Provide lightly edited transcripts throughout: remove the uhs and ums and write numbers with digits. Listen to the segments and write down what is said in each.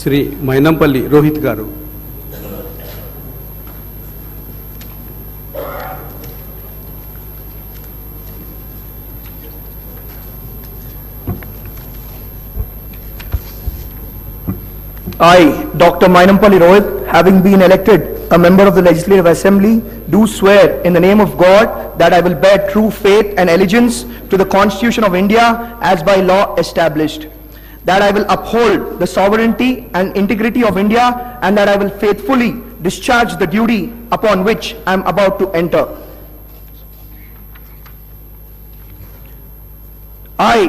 శ్రీ మైనంపల్లి రోహిత్ గారు. I, Dr. Maynampalli Rohit, having been elected a member of the Legislative Assembly, do swear in the name of God that I will bear true faith and allegiance to the Constitution of India as by law established, that I will uphold the sovereignty and integrity of India, and that I will faithfully discharge the duty upon which I am about to enter. I,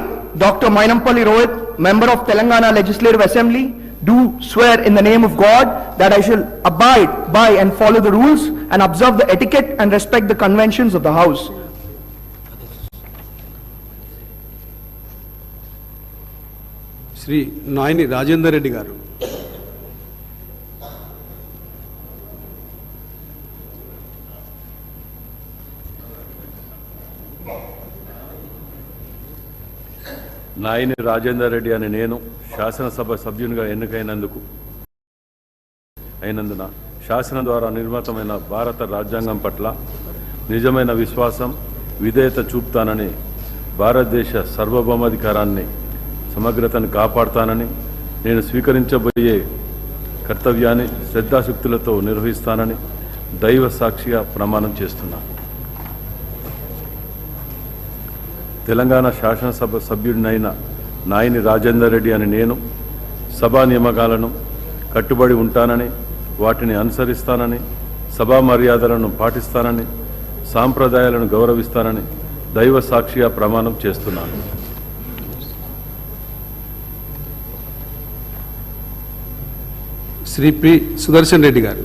Dr. Maynampalli Rohit, member of Telangana Legislative Assembly, do swear in the name of God that I shall abide by and follow the rules and observe the etiquette and respect the conventions of the House. Shri Nayani Rajender Reddy గారు. నాయని రాజేందర్ రెడ్డి అనే నేను శాసనసభ సభ్యునిగా అయినందున శాసనం ద్వారా నిర్మితమైన భారత రాజ్యాంగం పట్ల నిజమైన విశ్వాసం, విధేయత చూపుతానని, భారతదేశ సార్వభౌమాధికారాన్ని, సమగ్రతను కాపాడుతానని, నేను స్వీకరించబోయే కర్తవ్యాన్ని శ్రద్ధాశక్తులతో నిర్వహిస్తానని దైవ సాక్షిగా ప్రమాణం చేస్తున్నాను. తెలంగాణ శాసనసభ సభ్యుడినైన నాయని రాజేందర్ రెడ్డి అని నేను సభా నియమకాలను కట్టుబడి ఉంటానని, వాటిని అనుసరిస్తానని, సభా మర్యాదలను పాటిస్తానని, సాంప్రదాయాలను గౌరవిస్తానని దైవ సాక్షిగా ప్రమాణం చేస్తున్నాను. శ్రీ పి సుదర్శన్ రెడ్డి గారు.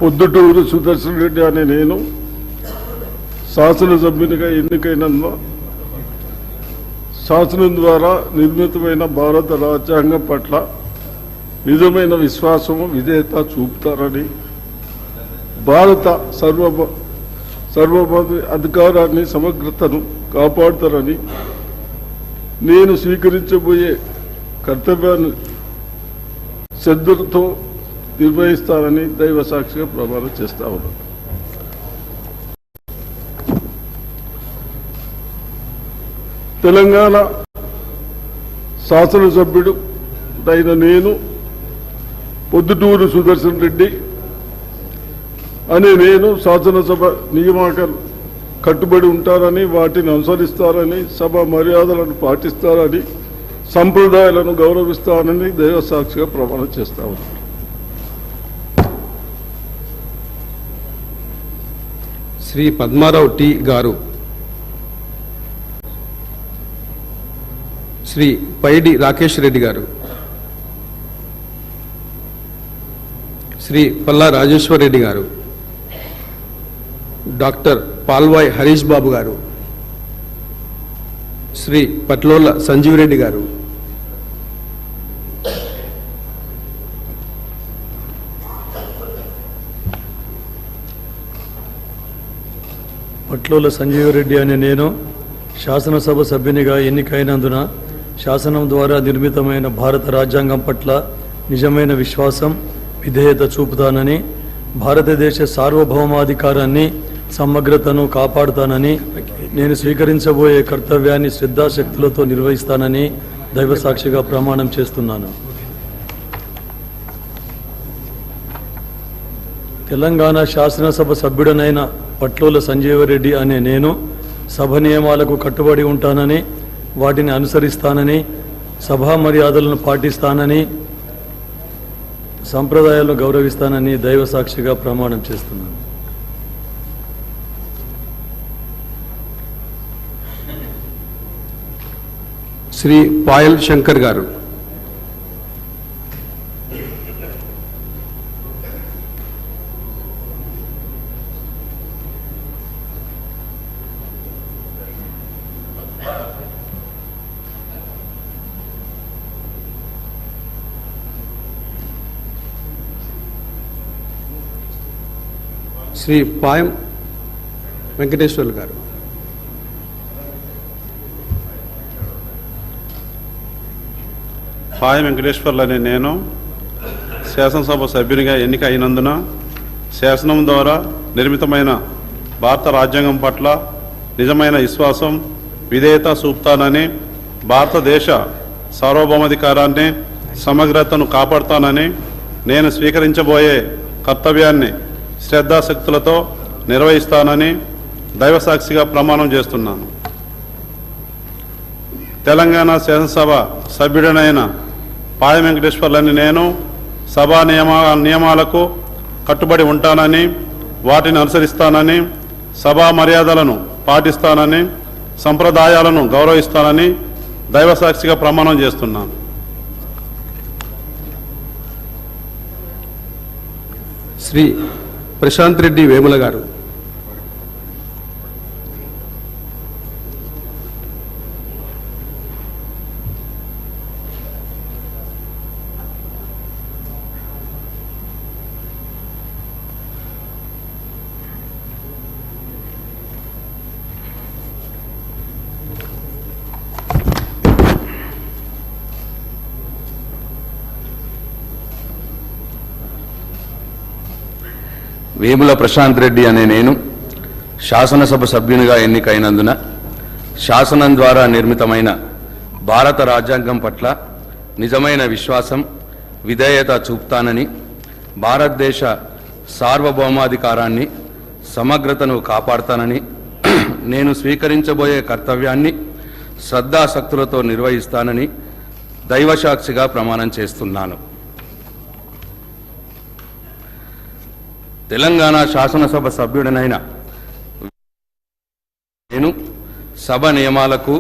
పొద్దుటూరు సుదర్శన్ రెడ్డి అనే నేను శాసనసభ్యునిగా ఎన్నికైనందున శాసనం ద్వారా నిర్మితమైన భారత రాజ్యాంగం పట్ల నిజమైన విశ్వాసము, విధేయత చూపుతారని, భారత సార్వభౌమ అధికారాన్ని, సమగ్రతను కాపాడుతారని, నేను స్వీకరించబోయే కర్తవ్యాన్ని శ్రద్ధతో నిర్వహిస్తానని దైవ సాక్షిగా ప్రమాణం చేస్తా ఉన్నాను. తెలంగాణ శాసనసభ్యుడు అయిన నేను పొద్దుటూరు సుదర్శన్ రెడ్డి అనే నేను శాసనసభ నియామకాలు కట్టుబడి ఉంటారని, వాటిని అనుసరిస్తారని, సభ మర్యాదలను పాటిస్తారని, సంప్రదాయాలను గౌరవిస్తానని దైవ సాక్షిగా ప్రమాణం చేస్తా ఉన్నాను. శ్రీ పద్మారావు టి గారు. శ్రీ పైడి రాకేష్ రెడ్డి గారు. శ్రీ పల్లా రాజేశ్వర్ రెడ్డి గారు. డాక్టర్ పాల్వాయ్ హరీష్ బాబు గారు. శ్రీ పట్లోల సంజీవ్ రెడ్డి గారు. పట్లోల సంజీవ్ రెడ్డి అనే నేను శాసనసభ సభ్యునిగా ఎన్నికైనందున శాసనం ద్వారా నిర్మితమైన భారత రాజ్యాంగం పట్ల నిజమైన విశ్వాసం, విధేయత చూపుతానని, భారతదేశ సార్వభౌమాధికారాన్ని, సమగ్రతను కాపాడుతానని, నేను స్వీకరించబోయే కర్తవ్యాన్ని శ్రద్ధాశక్తులతో నిర్వహిస్తానని దైవ సాక్షిగా ప్రమాణం చేస్తున్నాను. తెలంగాణ శాసనసభ సభ్యుడనైన పట్లోల సంజీవరెడ్డి అనే నేను సభ నియమాలకు కట్టుబడి ఉంటానని, వాటిని అనుసరిస్తానని, సభా మర్యాదలను పాటిస్తానని, సంప్రదాయాలను గౌరవిస్తానని దైవ సాక్షిగా ప్రమాణం చేస్తున్నాను. శ్రీ పాయల్ శంకర్ గారు. శ్రీ పాయం వెంకటేశ్వర్లు గారు, పాయ వెంకటేశ్వర్లు అనే నేను శాసనసభ సభ్యునిగా ఎన్నిక అయినందున శాసనం ద్వారా నిర్మితమైన భారత రాజ్యాంగం పట్ల నిజమైన విశ్వాసం, విధేయత చూపుతానని, భారతదేశ సార్వభౌమాధికారాన్ని, సమగ్రతను కాపాడుతానని, నేను స్వీకరించబోయే కర్తవ్యాన్ని శ్రద్ధాశక్తులతో నిర్వహిస్తానని దైవసాక్షిగా ప్రమాణం చేస్తున్నాను. తెలంగాణ శాసనసభ సభ్యుడనైన పాయ వెంకటేశ్వర్లని నేను సభా నియమాలకు కట్టుబడి ఉంటానని, వాటిని అనుసరిస్తానని, సభా మర్యాదలను పాటిస్తానని, సంప్రదాయాలను గౌరవిస్తానని దైవసాక్షిగా ప్రమాణం చేస్తున్నాను. శ్రీ ప్రశాంత్ రెడ్డి వేముల గారు, వేముల ప్రశాంత్ రెడ్డి అనే నేను శాసనసభ సభ్యునిగా ఎన్నికైనందున శాసనం ద్వారా నిర్మితమైన భారత రాజ్యాంగం పట్ల నిజమైన విశ్వాసం, విధేయత చూపుతానని, భారతదేశ సార్వభౌమాధికారాన్ని, సమగ్రతను కాపాడుతానని, నేను స్వీకరించబోయే కర్తవ్యాన్ని శ్రద్ధాశక్తులతో నిర్వహిస్తానని దైవసాక్షిగా ప్రమాణం చేస్తున్నాను. తెలంగాణ శాసనసభ సభ్యుడినైన నేను సభ నియమాలకు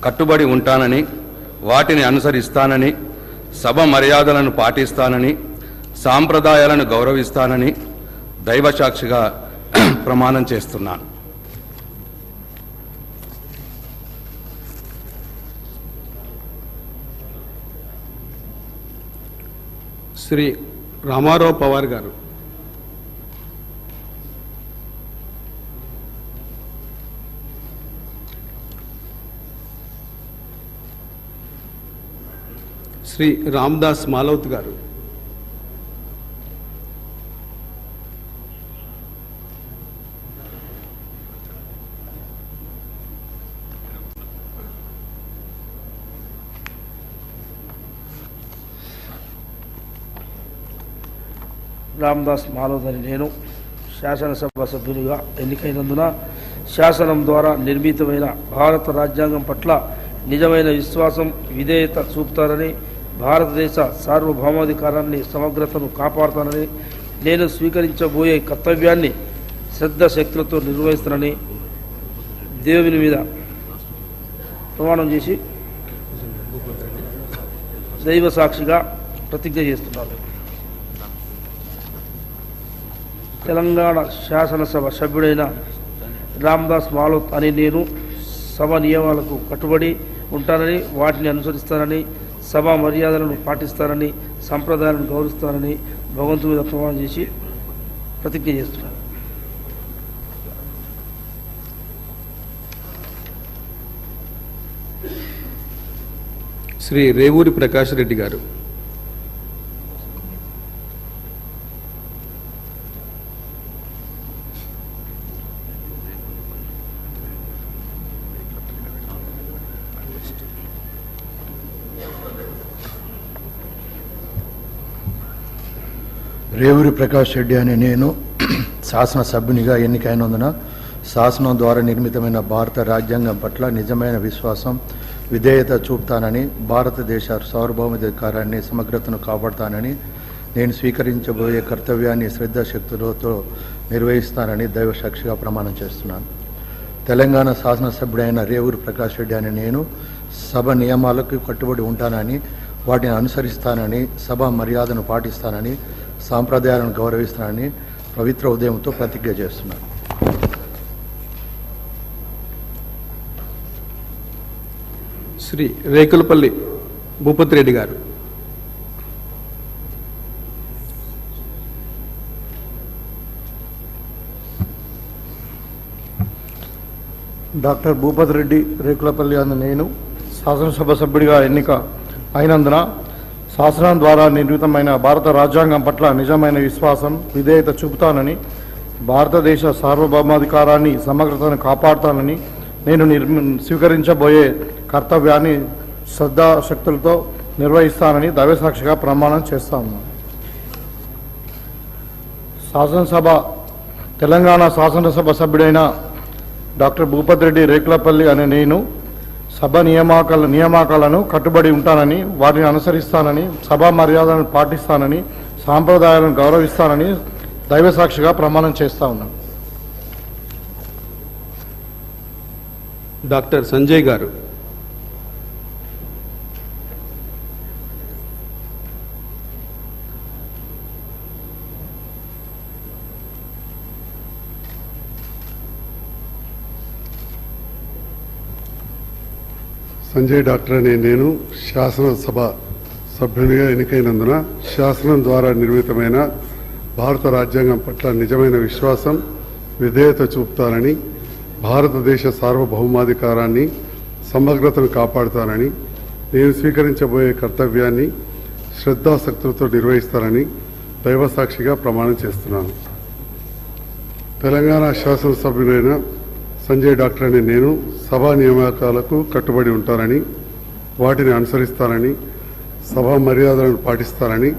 కట్టుబడి ఉంటానని, వాటిని అనుసరిస్తానని, సభ మర్యాదలను పాటిస్తానని, సాంప్రదాయాలను గౌరవిస్తానని దైవసాక్షిగా ప్రమాణం చేస్తున్నాను. శ్రీ రామారావు పవార్ గారు, శ్రీ రామ్దాస్ మాలౌత్ గారు, రామ్దాస్ మాలవ్ అని నేను శాసనసభ సభ్యునిగా ఎన్నికైనందున శాసనం ద్వారా నిర్మితమైన భారత రాజ్యాంగం పట్ల నిజమైన విశ్వాసం, విధేయత చూపుతానని, భారతదేశ సార్వభౌమాధికారాన్ని, సమగ్రతను కాపాడుతానని, నేను స్వీకరించబోయే కర్తవ్యాన్ని శ్రద్ధశక్తులతో నిర్వహిస్తానని దేవుని మీద ప్రమాణం చేసి దైవ సాక్షిగా ప్రతిజ్ఞ చేస్తున్నాను. తెలంగాణ శాసనసభ సభ్యుడైన రామ్దాస్ మాలవ్ అని నేను సభ నియమాలకు కట్టుబడి ఉంటానని, వాటిని అనుసరిస్తానని, సభా మర్యాదలను పాటిస్తానని, సంప్రదాయాలను గౌరవిస్తానని భగవంతుని మీద ప్రమాణం చేసి ప్రతిజ్ఞ చేస్తున్నాను. శ్రీ రేవూరి ప్రకాష్ రెడ్డి గారు, రేవూరి ప్రకాష్ రెడ్డి అనే నేను శాసనసభ్యునిగా ఎన్నికైనందున శాసనం ద్వారా నిర్మితమైన భారత రాజ్యాంగం పట్ల నిజమైన విశ్వాసం, విధేయత చూపుతానని, భారతదేశ సార్వభౌమాధికారాన్ని, సమగ్రతను కాపాడుతానని, నేను స్వీకరించబోయే కర్తవ్యాన్ని శ్రద్ధాశక్తులతో నిర్వహిస్తానని దైవసాక్షిగా ప్రమాణం చేస్తున్నాను. తెలంగాణ శాసనసభ్యుడైన రేవూరి ప్రకాష్ రెడ్డి అనే నేను సభ నియమాలకు కట్టుబడి ఉంటానని, వాటిని అనుసరిస్తానని, సభ మర్యాదను పాటిస్తానని, సాంప్రదాయాలను గౌరవిస్తానని పవిత్ర ఉదయంతో ప్రతిజ్ఞ చేస్తున్నాను. శ్రీ రేకులపల్లి భూపతి రెడ్డి గారు, డాక్టర్ భూపతి రెడ్డి రేకులపల్లి అన్న నేను శాసనసభ సభ్యుడిగా ఎన్నిక అయినందున శాసనం ద్వారా నిర్మితమైన భారత రాజ్యాంగం పట్ల నిజమైన విశ్వాసం విధేయత చూపుతానని భారతదేశ సార్వభౌమాధికారాన్ని సమగ్రతను కాపాడుతానని నేను స్వీకరించబోయే కర్తవ్యాన్ని శ్రద్ధాశక్తులతో నిర్వహిస్తానని దైవసాక్షిగా ప్రమాణం చేస్తాను. తెలంగాణ శాసనసభ సభ్యుడైన డాక్టర్ భూపతి రెడ్డి రేకులపల్లి అనే నేను సభ నియామకాలను కట్టుబడి ఉంటానని, వాటిని అనుసరిస్తానని, సభా మర్యాదలను పాటిస్తానని, సాంప్రదాయాలను గౌరవిస్తానని దైవసాక్షిగా ప్రమాణం చేస్తా ఉన్నాను. డాక్టర్ సంజయ్ గారు. సంజయ్ డాక్టర్ అనే నేను శాసనసభ సభ్యునిగా ఎన్నికైనందున శాసనం ద్వారా నిర్మితమైన భారత రాజ్యాంగం పట్ల నిజమైన విశ్వాసం విధేయత చూపుతానని, భారతదేశ సార్వభౌమాధికారాన్ని సమగ్రతను కాపాడుతానని, నేను స్వీకరించబోయే కర్తవ్యాన్ని శ్రద్ధాశక్తులతో నిర్వహిస్తానని దైవసాక్షిగా ప్రమాణం చేస్తున్నాను. తెలంగాణ శాసనసభ్యుడైన సంజయ్ డాక్టర్ అనే నేను సభా నియామకాలకు కట్టుబడి ఉంటానని, వాటిని అనుసరిస్తానని, సభా మర్యాదలను పాటిస్తానని,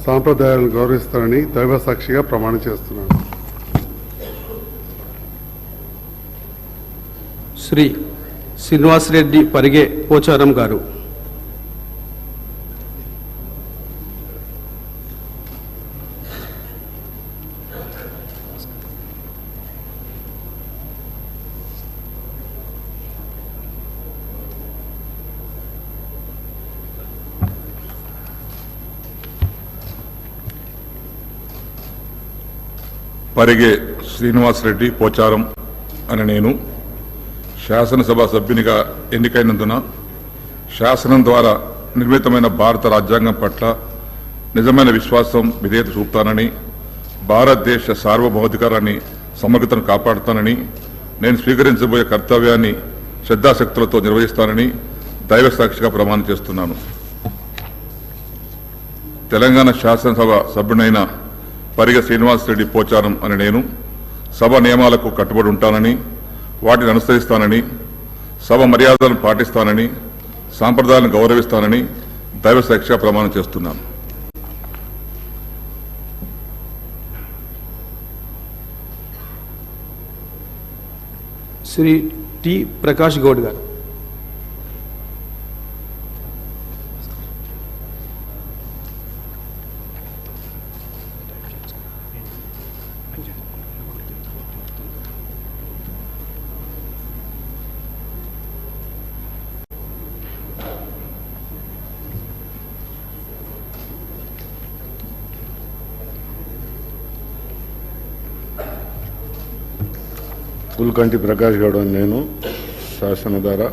సాంప్రదాయాలను గౌరవిస్తానని దైవసాక్షిగా ప్రమాణం చేస్తున్నాను. శ్రీ శ్రీనివాసరెడ్డి పరిగే పోచారం గారు. పరిగే శ్రీనివాసరెడ్డి పోచారం అని నేను శాసనసభ సభ్యునిగా ఎన్నికైనందున శాసనం ద్వారా నిర్మితమైన భారత రాజ్యాంగం పట్ల నిజమైన విశ్వాసం విధేయత చూపుతానని, భారతదేశ సార్వభౌమాధికారాన్ని సమగ్రతను కాపాడుతానని, నేను స్వీకరించబోయే కర్తవ్యాన్ని శ్రద్ధాశక్తులతో నిర్వహిస్తానని దైవసాక్షిగా ప్రమాణం చేస్తున్నాను. తెలంగాణ శాసనసభ సభ్యునైన పరిగె శ్రీనివాసరెడ్డి పోచారం అని నేను సభ నియమాలకు కట్టుబడి ఉంటానని, వాటిని అనుసరిస్తానని, సభ మర్యాదలను పాటిస్తానని, సాంప్రదాయాలను గౌరవిస్తానని దైవసాక్షిగా ప్రమాణం చేస్తున్నాను. శ్రీ టి ప్రకాష్ గౌడ్ గారు. పుల్కంటి ప్రకాష్ గౌడ్ అని నేను శాసన ద్వారా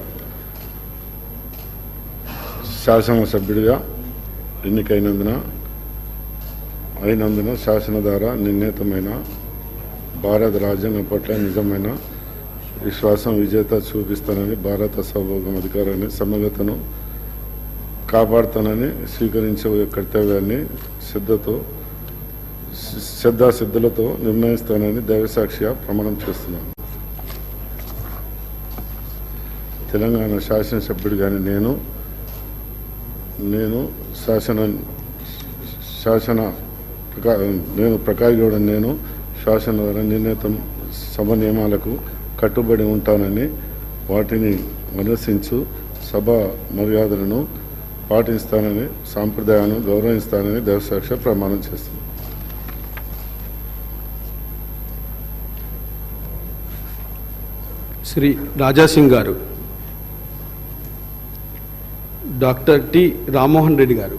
శాసనసభ్యుడిగా ఎన్నికైనందున శాసన ద్వారా నిర్ణీతమైన భారత రాజ్యాంగం పట్ల నిజమైన విశ్వాసం విజేత చూపిస్తానని, భారత సార్వభౌమాధికారాన్ని సమగ్రతను కాపాడుతానని, స్వీకరించే కర్తవ్యాన్ని శ్రద్ధాసిద్ధులతో నిర్ణయిస్తానని దైవసాక్షిగా ప్రమాణం చేస్తున్నాను. తెలంగాణ శాసనసభ్యుడిగాని నేను ప్రకాష్ గౌడ్ నేను శాసన ద్వారా నిర్ణీత సభ నియమాలకు కట్టుబడి ఉంటానని, వాటిని అనుసరించు సభ మర్యాదలను పాటిస్తానని, సాంప్రదాయాలను గౌరవిస్తానని దైవసాక్షిగా ప్రమాణం చేస్తున్నాను. శ్రీ రాజాసింగ్ గారు. డాక్టర్ టి రామ్మోహన్ రెడ్డి గారు.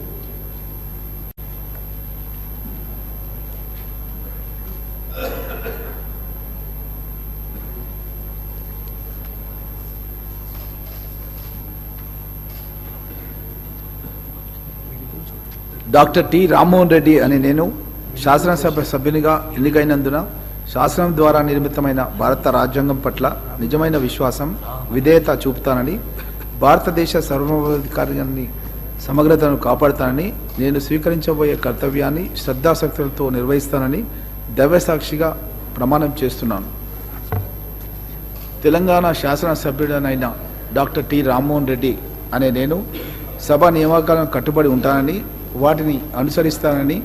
డాక్టర్ టి రామ్మోహన్ రెడ్డి అని నేను శాసనసభ సభ్యునిగా ఎన్నికైనందున శాసనం ద్వారా నిర్మితమైన భారత రాజ్యాంగం పట్ల నిజమైన విశ్వాసం, విధేయత చూపుతానని, భారతదేశ సార్వభౌమాధికారాన్ని, సమగ్రతను కాపాడుతానని, నేను స్వీకరించబోయే కర్తవ్యాన్ని శ్రద్ధాశక్తులతో నిర్వహిస్తానని దైవసాక్షిగా ప్రమాణం చేస్తున్నాను. తెలంగాణ శాసనసభ్యుడనైన డాక్టర్ టి రామ్మోహన్ రెడ్డి అనే నేను సభ నియామకాలను కట్టుబడి ఉంటానని, వాటిని అనుసరిస్తానని,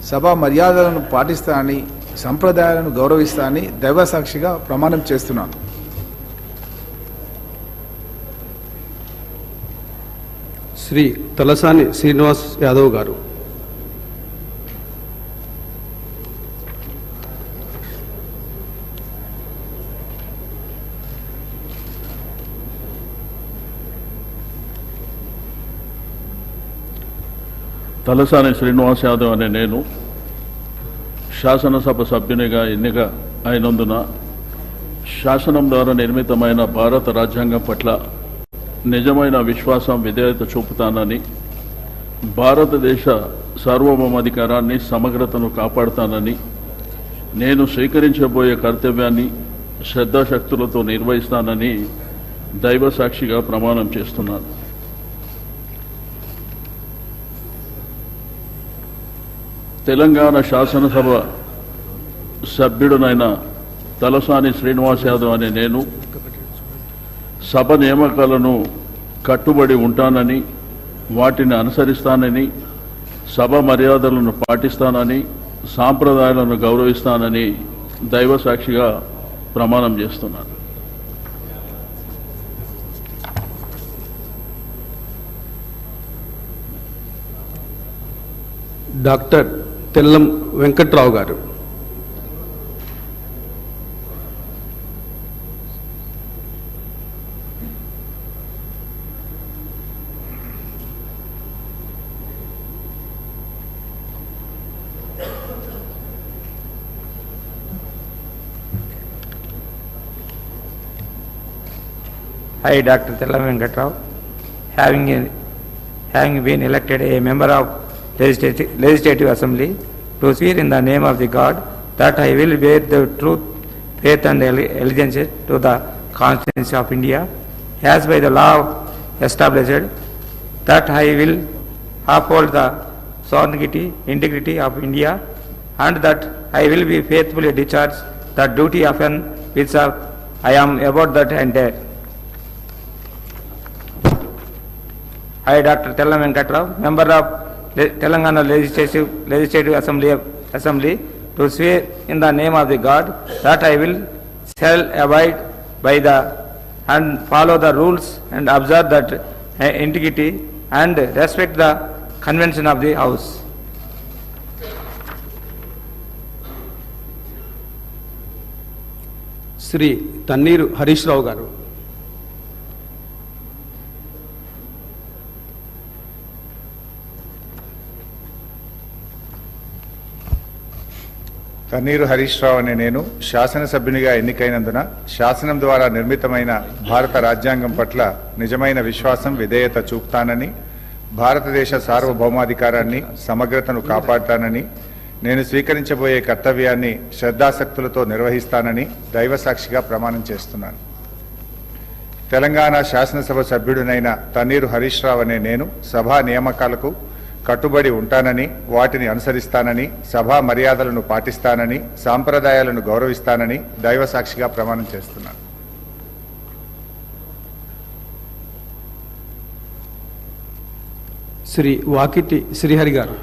సభా మర్యాదలను పాటిస్తానని, సంప్రదాయాలను గౌరవిస్తానని దైవసాక్షిగా ప్రమాణం చేస్తున్నాను. శ్రీ తలసాని శ్రీనివాస్ యాదవ్ గారు. తలసాని శ్రీనివాస్ యాదవ్ అనే నేను శాసనసభ సభ్యునిగా ఎన్నిక అయినందున శాసనం ద్వారా నిర్మితమైన భారత రాజ్యాంగం పట్ల నిజమైన విశ్వాసం, విధేయత చూపుతానని, భారతదేశ సార్వభౌమాధికారాన్ని, సమగ్రతను కాపాడుతానని, నేను స్వీకరించబోయే కర్తవ్యాన్ని శ్రద్ధాశక్తులతో నిర్వహిస్తానని దైవసాక్షిగా ప్రమాణం చేస్తున్నాను. తెలంగాణ శాసనసభ సభ్యుడునైన తలసాని శ్రీనివాస్ యాదవ్ అనే నేను సభ నియామకాలను కట్టుబడి ఉంటానని, వాటిని అనుసరిస్తానని, సభ మర్యాదలను పాటిస్తానని, సాంప్రదాయాలను గౌరవిస్తానని దైవసాక్షిగా ప్రమాణం చేస్తున్నాను. డాక్టర్ తెల్లం వెంకట్రావు గారు. I, Dr. Tellam Venkatrao, having been elected a member of Legislative Assembly, to swear in the name of the God that I will bear the truth, faith and allegiance to the Constitution of India, as by the law established, that I will uphold the sovereignty, integrity of India, and that I will be faithfully discharge the duty upon which I am about that enter. I, Dr. Tellam Venkatrao, member of Telangana Legislative Assembly, to swear in the name of the God that I will shall abide by the and follow the rules and observe that integrity and respect the convention of the House. Shri Thanneeru Harish Rao గారు. తన్నీరు హరీష్ రావు అనే నేను శాసనసభ్యునిగా ఎన్నికైనందున శాసనం ద్వారా నిర్మితమైన భారత రాజ్యాంగం పట్ల నిజమైన విశ్వాసం, విధేయత చూపుతానని, భారతదేశ సార్వభౌమాధికారాన్ని, సమగ్రతను కాపాడుతానని, నేను స్వీకరించబోయే కర్తవ్యాన్ని శ్రద్ధాశక్తులతో నిర్వహిస్తానని దైవసాక్షిగా ప్రమాణం చేస్తున్నాను. తెలంగాణ శాసనసభ సభ్యుడినైన తన్నీరు హరీష్ రావు అనే నేను సభా నియామకాలకు కట్టుబడి ఉంటానని, వాటిని అనుసరిస్తానని, సభా మర్యాదలను పాటిస్తానని, సాంప్రదాయాలను గౌరవిస్తానని దైవసాక్షిగా ప్రమాణం చేస్తున్నాను. శ్రీ వాకిటి శ్రీహరి గారు.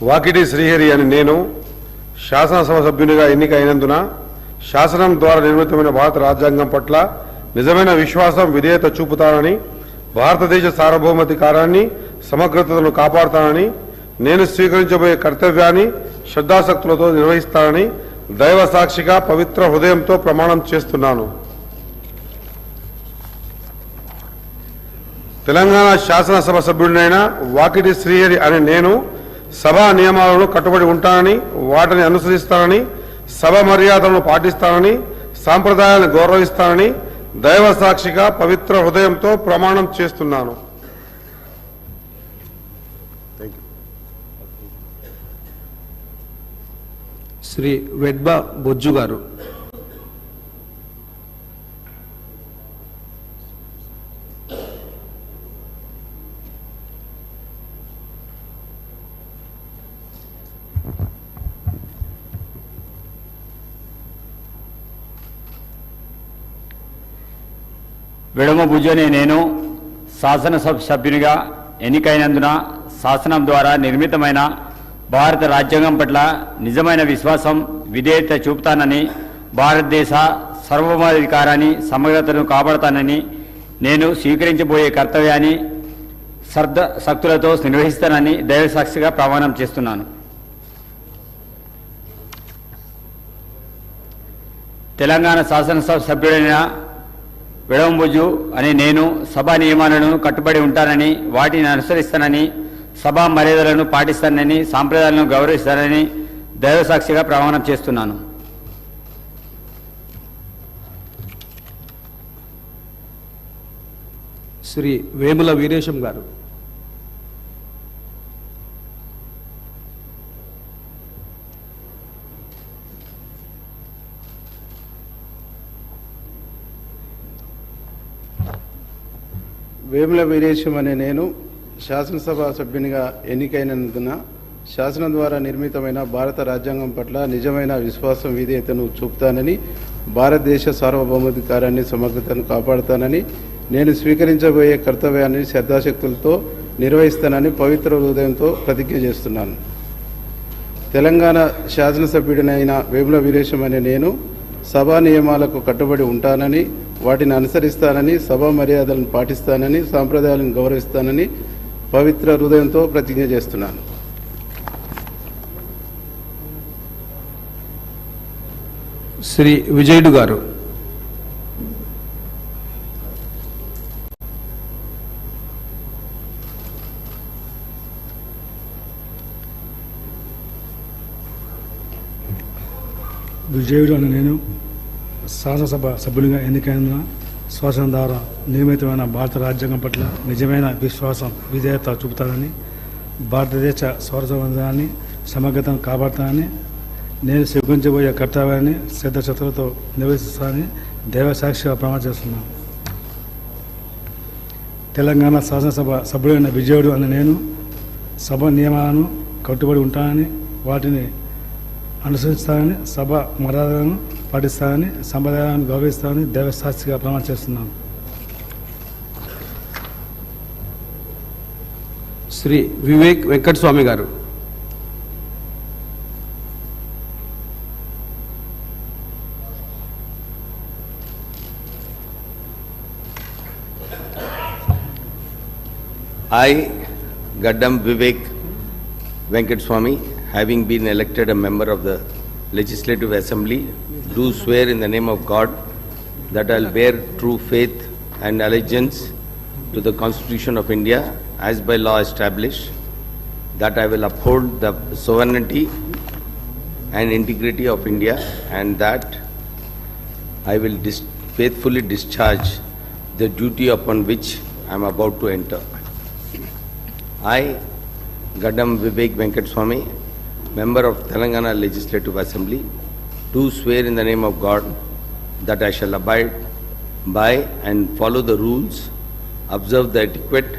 వాకిటి శ్రీహరి అని నేను శాసనసభ సభ్యునిగా ఎన్నిక అయినందున శాసనం ద్వారా నిర్మితమైన భారత రాజ్యాంగం పట్ల నిజమైన విశ్వాసం, విధేయత చూపుతానని, భారతదేశ సార్వభౌమాధికారాన్ని, సమగ్రతను కాపాడుతానని, నేను స్వీకరించబోయే కర్తవ్యాన్ని శ్రద్ధాశక్తులతో నిర్వహిస్తానని దైవ సాక్షిగా పవిత్ర హృదయంతో ప్రమాణం చేస్తున్నాను. తెలంగాణ శాసనసభ సభ్యుడినైన వాకిటి శ్రీహరి అనే నేను సభా నియమాలను కట్టుబడి ఉంటానని, వాటిని అనుసరిస్తానని, సభ మర్యాదలను పాటిస్తానని, సాంప్రదాయాలను గౌరవిస్తానని దైవ సాక్షిగా పవిత్ర హృదయంతో ప్రమాణం చేస్తున్నాను. శ్రీ వెడ్బా బొజ్జు గారు. విడమ భుజనే నేను శాసనసభ సభ్యునిగా ఎన్నికైనందున శాసనం ద్వారా నిర్మితమైన భారత రాజ్యాంగం పట్ల నిజమైన విశ్వాసం విధేయత చూపుతానని భారతదేశ సార్వభౌమాధికారాన్ని సమగ్రతను కాపాడుతానని నేను స్వీకరించబోయే కర్తవ్యాన్ని శక్తులతో నిర్వహిస్తానని దైవసాక్షిగా ప్రమాణం చేస్తున్నాను. తెలంగాణ శాసనసభ సభ్యుడైన విడవంబుజు అనే నేను సభా నియమాలను కట్టుబడి ఉంటానని వాటిని అనుసరిస్తానని సభా మర్యాదలను పాటిస్తానని సాంప్రదాయాలను గౌరవిస్తానని దైవసాక్షిగా ప్రమాణం చేస్తున్నాను. శ్రీ వేముల వీరేశం గారు. వేముల వీరేశం అనే నేను శాసనసభ సభ్యునిగా ఎన్నికైనందున శాసనం ద్వారా నిర్మితమైన భారత రాజ్యాంగం పట్ల నిజమైన విశ్వాసం విధేయతను చూపుతానని భారతదేశ సార్వభౌమాధికారాన్ని సమగ్రతను కాపాడుతానని నేను స్వీకరించబోయే కర్తవ్యాన్ని శ్రద్ధాశక్తులతో నిర్వహిస్తానని పవిత్ర హృదయంతో ప్రతిజ్ఞ చేస్తున్నాను. తెలంగాణ శాసనసభ్యుడినైన వేముల వీరేశం అనే నేను సభా నియమాలకు కట్టుబడి ఉంటానని వాటిని అనుసరిస్తానని సభా మర్యాదలను పాటిస్తానని సాంప్రదాయాలను గౌరవిస్తానని పవిత్ర హృదయంతో ప్రతిజ్ఞ చేస్తున్నాను. శ్రీ విజయుడు గారు. విజయుడు అని నేను శాసనసభ సభ్యునిగా ఎన్నికైన శాసనం ద్వారా నియమితమైన భారత రాజ్యాంగం పట్ల నిజమైన విశ్వాసం విధేయత చూపుతానని భారతదేశ సార్వభౌమాధికారాన్ని సమగ్రతను కాపాడుతానని నేను స్వీకరించబోయే కర్తవ్యాన్ని శ్రద్ధశక్తులతో నిర్వహిస్తానని దైవసాక్షిగా ప్రమాణం చేస్తున్నాను. తెలంగాణ శాసనసభ సభ్యుడైన విజయుడు అని నేను సభ నియమాలను కట్టుబడి ఉంటానని వాటిని అనుసరిస్తానని సభ మర్యాదలను పాటిస్తానని సంప్రదాయాలను గౌరవిస్తానని దైవసాక్షిగా ప్రమాణం చేస్తున్నాను. శ్రీ వివేక్ వెంకటస్వామి గారు. I, Gaddam Vivek Venkateswamy, having been elected a member of the Legislative Assembly, do swear in the name of God that I will bear true faith and allegiance to the Constitution of India as by law established, that I will uphold the sovereignty and integrity of India, and that I will faithfully discharge the duty upon which I am about to enter. I, Gaddam Vivek Venkateswamy, member of Telangana Legislative Assembly, do swear in the name of God that I shall abide by and follow the rules, observe the etiquette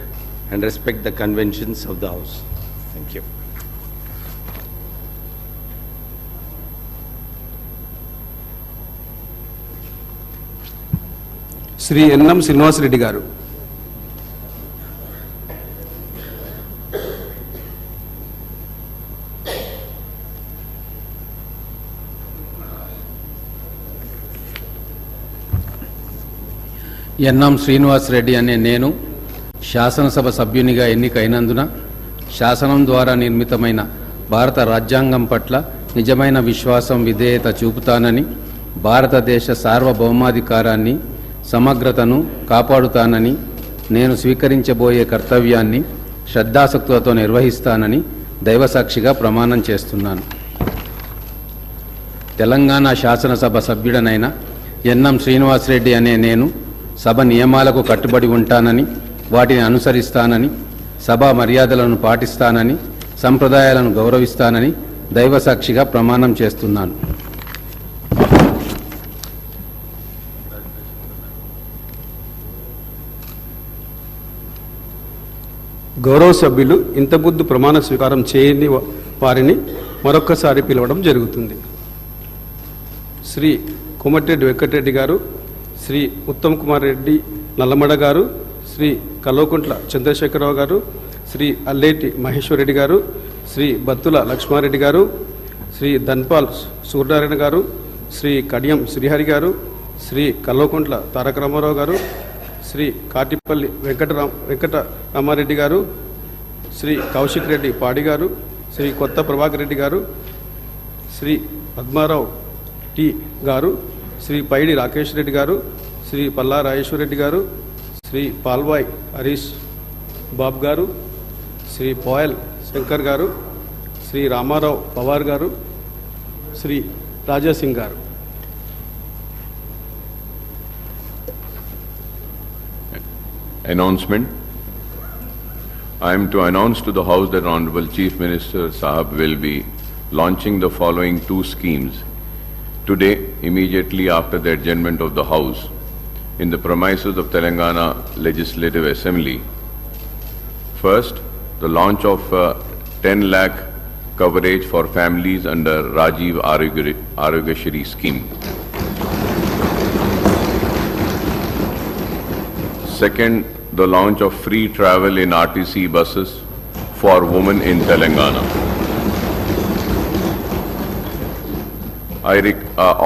and respect the conventions of the House. Thank you. Shri N M Srinivasa Reddy గారు. N M Srinivasa Reddy అనే నేను శాసనసభ సభ్యునిగా ఎన్నికైనందున శాసనం ద్వారా నిర్మితమైన భారత రాజ్యాంగం పట్ల నిజమైన విశ్వాసం విధేయత చూపుతానని భారతదేశ సార్వభౌమాధికారాన్ని సమగ్రతను కాపాడుతానని నేను స్వీకరించబోయే కర్తవ్యాన్ని శ్రద్ధాసక్తులతో నిర్వహిస్తానని దైవసాక్షిగా ప్రమాణం చేస్తున్నాను. తెలంగాణ శాసనసభ సభ్యుడనైన ఎన్ఎం శ్రీనివాసరెడ్డి అనే నేను సభ నియమాలకు కట్టుబడి ఉంటానని, వాటిని అనుసరిస్తానని, సభా మర్యాదలను పాటిస్తానని, సంప్రదాయాలను గౌరవిస్తానని దైవసాక్షిగా ప్రమాణం చేస్తున్నాను. గౌరవ సభ్యులు ఇంతకుముందు ప్రమాణ స్వీకారం చేయని వారిని మరొక్కసారి పిలవడం జరుగుతుంది. శ్రీ కోమటిరెడ్డి వెంకటరెడ్డి గారు, శ్రీ ఉత్తమ్ కుమార్ రెడ్డి నల్లమడ గారు, శ్రీ కల్వకుంట్ల చంద్రశేఖరరావు గారు, శ్రీ అల్లేటి మహేశ్వరరెడ్డి గారు, శ్రీ బత్తుల లక్ష్మారెడ్డి గారు, శ్రీ ధన్పాల్ సూర్యనారాయణ గారు, శ్రీ కడియం శ్రీహరి గారు, శ్రీ కల్వకుంట్ల తారక రామారావు గారు, శ్రీ కాటిపల్లి వెంకటరామారెడ్డి గారు, శ్రీ కౌశిక్ రెడ్డి పాడి గారు, శ్రీ కొత్త ప్రభాకర్ రెడ్డి గారు, శ్రీ పద్మారావు టి గారు, శ్రీ పైడి రాకేష్ రెడ్డి గారు, శ్రీ పల్లా రాజేశ్వర రెడ్డి గారు, శ్రీ పాల్వాయ్ హరీష్ బాబు గారు, శ్రీ పోయల్ శంకర్ గారు, శ్రీ రామారావు పవార్ గారు, శ్రీ రాజాసింగ్ గారు. Announcement. I am to announce to the House that Honorable Chief Minister Sahab will be launching the following two schemes today, immediately after the adjournment of the House, in the premises of Telangana Legislative Assembly. First, the launch of 10 lakh coverage for families under Rajiv Arogyashri scheme. Second, the launch of free travel in RTC buses for women in Telangana.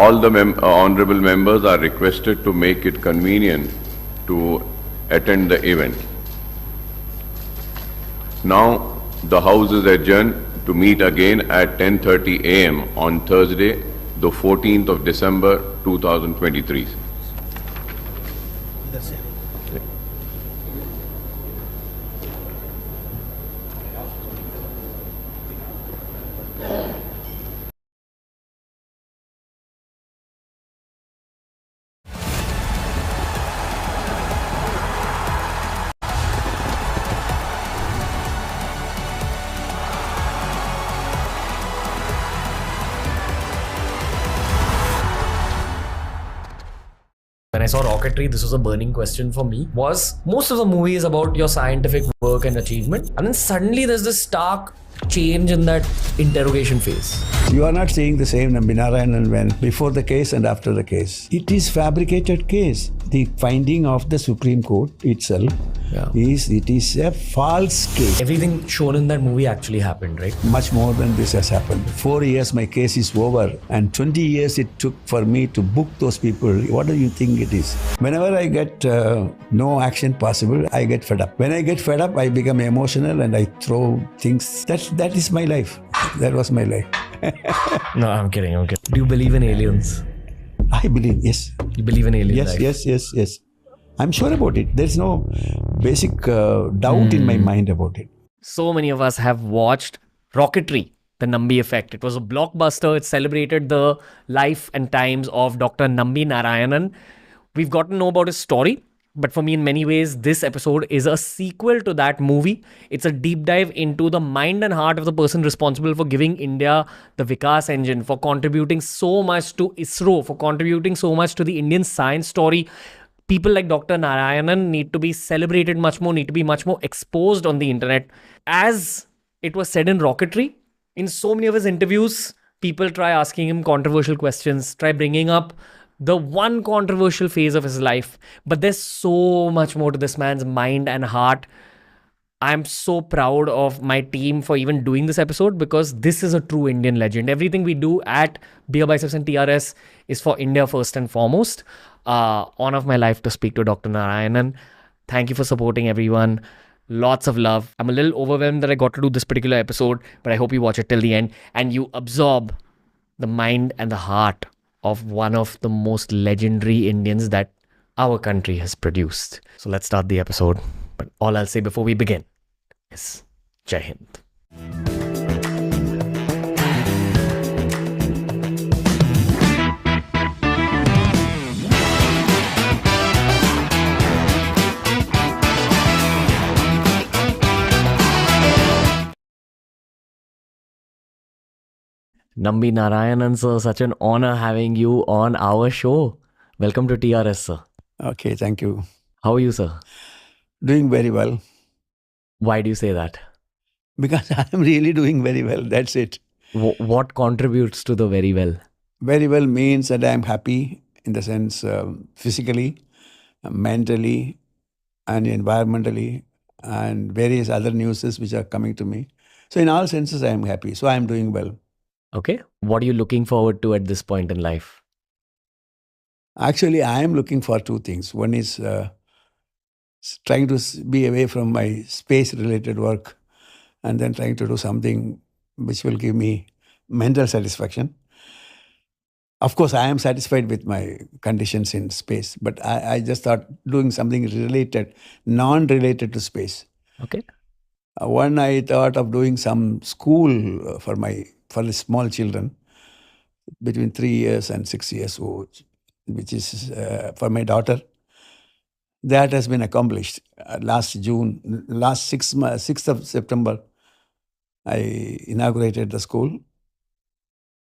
All the honorable members are requested to make it convenient to attend the event. Now, the House is adjourned to meet again at 10:30 a.m. on Thursday, the 14th of December 2023. When I saw Rocketry, this was a burning question for me. Was most of the movie is about your scientific work and achievement, and then suddenly there's this stark change in that interrogation phase. You are not seeing the same Nambi Narayanan when before the case and after the case. It is fabricated case. The finding of the Supreme Court itself is a false case. Everything shown in that movie actually happened, right? Much more than this has happened. 4 years my case is over, and 20 years it took for me to book those people. What do you think it is? Whenever I get no action possible, I get fed up. When I get fed up, I become emotional and I throw things. That is my life. That was my life. No, I'm kidding. Do you believe in aliens? I believe, yes. You believe in aliens? Yes. I'm sure about it. There's no basic doubt in my mind about it. So many of us have watched Rocketry, The Nambi Effect. It was a blockbuster. It celebrated the life and times of Dr. Nambi Narayanan. We've got to know about his story. But for me, in many ways, this episode is a sequel to that movie. It's a deep dive into the mind and heart of the person responsible for giving India the Vikas engine, for contributing so much to ISRO, for contributing so much to the Indian science story. People like Dr. Narayanan need to be celebrated much more, need to be much more exposed on the internet. As it was said in Rocketry, in so many of his interviews, people try asking him controversial questions, try bringing up the one controversial phase of his life. But there's so much more to this man's mind and heart. I'm so proud of my team for even doing this episode, because this is a true Indian legend. Everything we do at Beer Biceps and TRS is for India first and foremost. Honor of my life to speak to Dr. Narayanan. Thank you for supporting everyone. Lots of love. I'm a little overwhelmed that I got to do this particular episode, but I hope you watch it till the end and you absorb the mind and the heart of one of the most legendary Indians that our country has produced. So let's start the episode. But all I'll say before we begin is Jai Hind. Nambi Narayanan sir, such an honor having you on our show. Welcome to TRS, sir. Okay, thank you. How are you, sir? Doing very well. Why do you say that? Because I am really doing very well. That's it. What contributes to the very well? Very well means that I am happy in the sense physically, mentally, and environmentally, and various other nuisances which are coming to me. So in all senses, I am happy. So I am doing well. Okay. What are you looking forward to at this point in life? Actually, I am looking for two things. One is trying to be away from my space-related work and then trying to do something which will give me mental satisfaction. Of course, I am satisfied with my conditions in space, but I just thought doing something related, non-related to space. Okay. One, I thought of doing some school for the small children between 3 years and 6 years old, which is for my daughter. That has been accomplished. Last 6th of September, I inaugurated the school.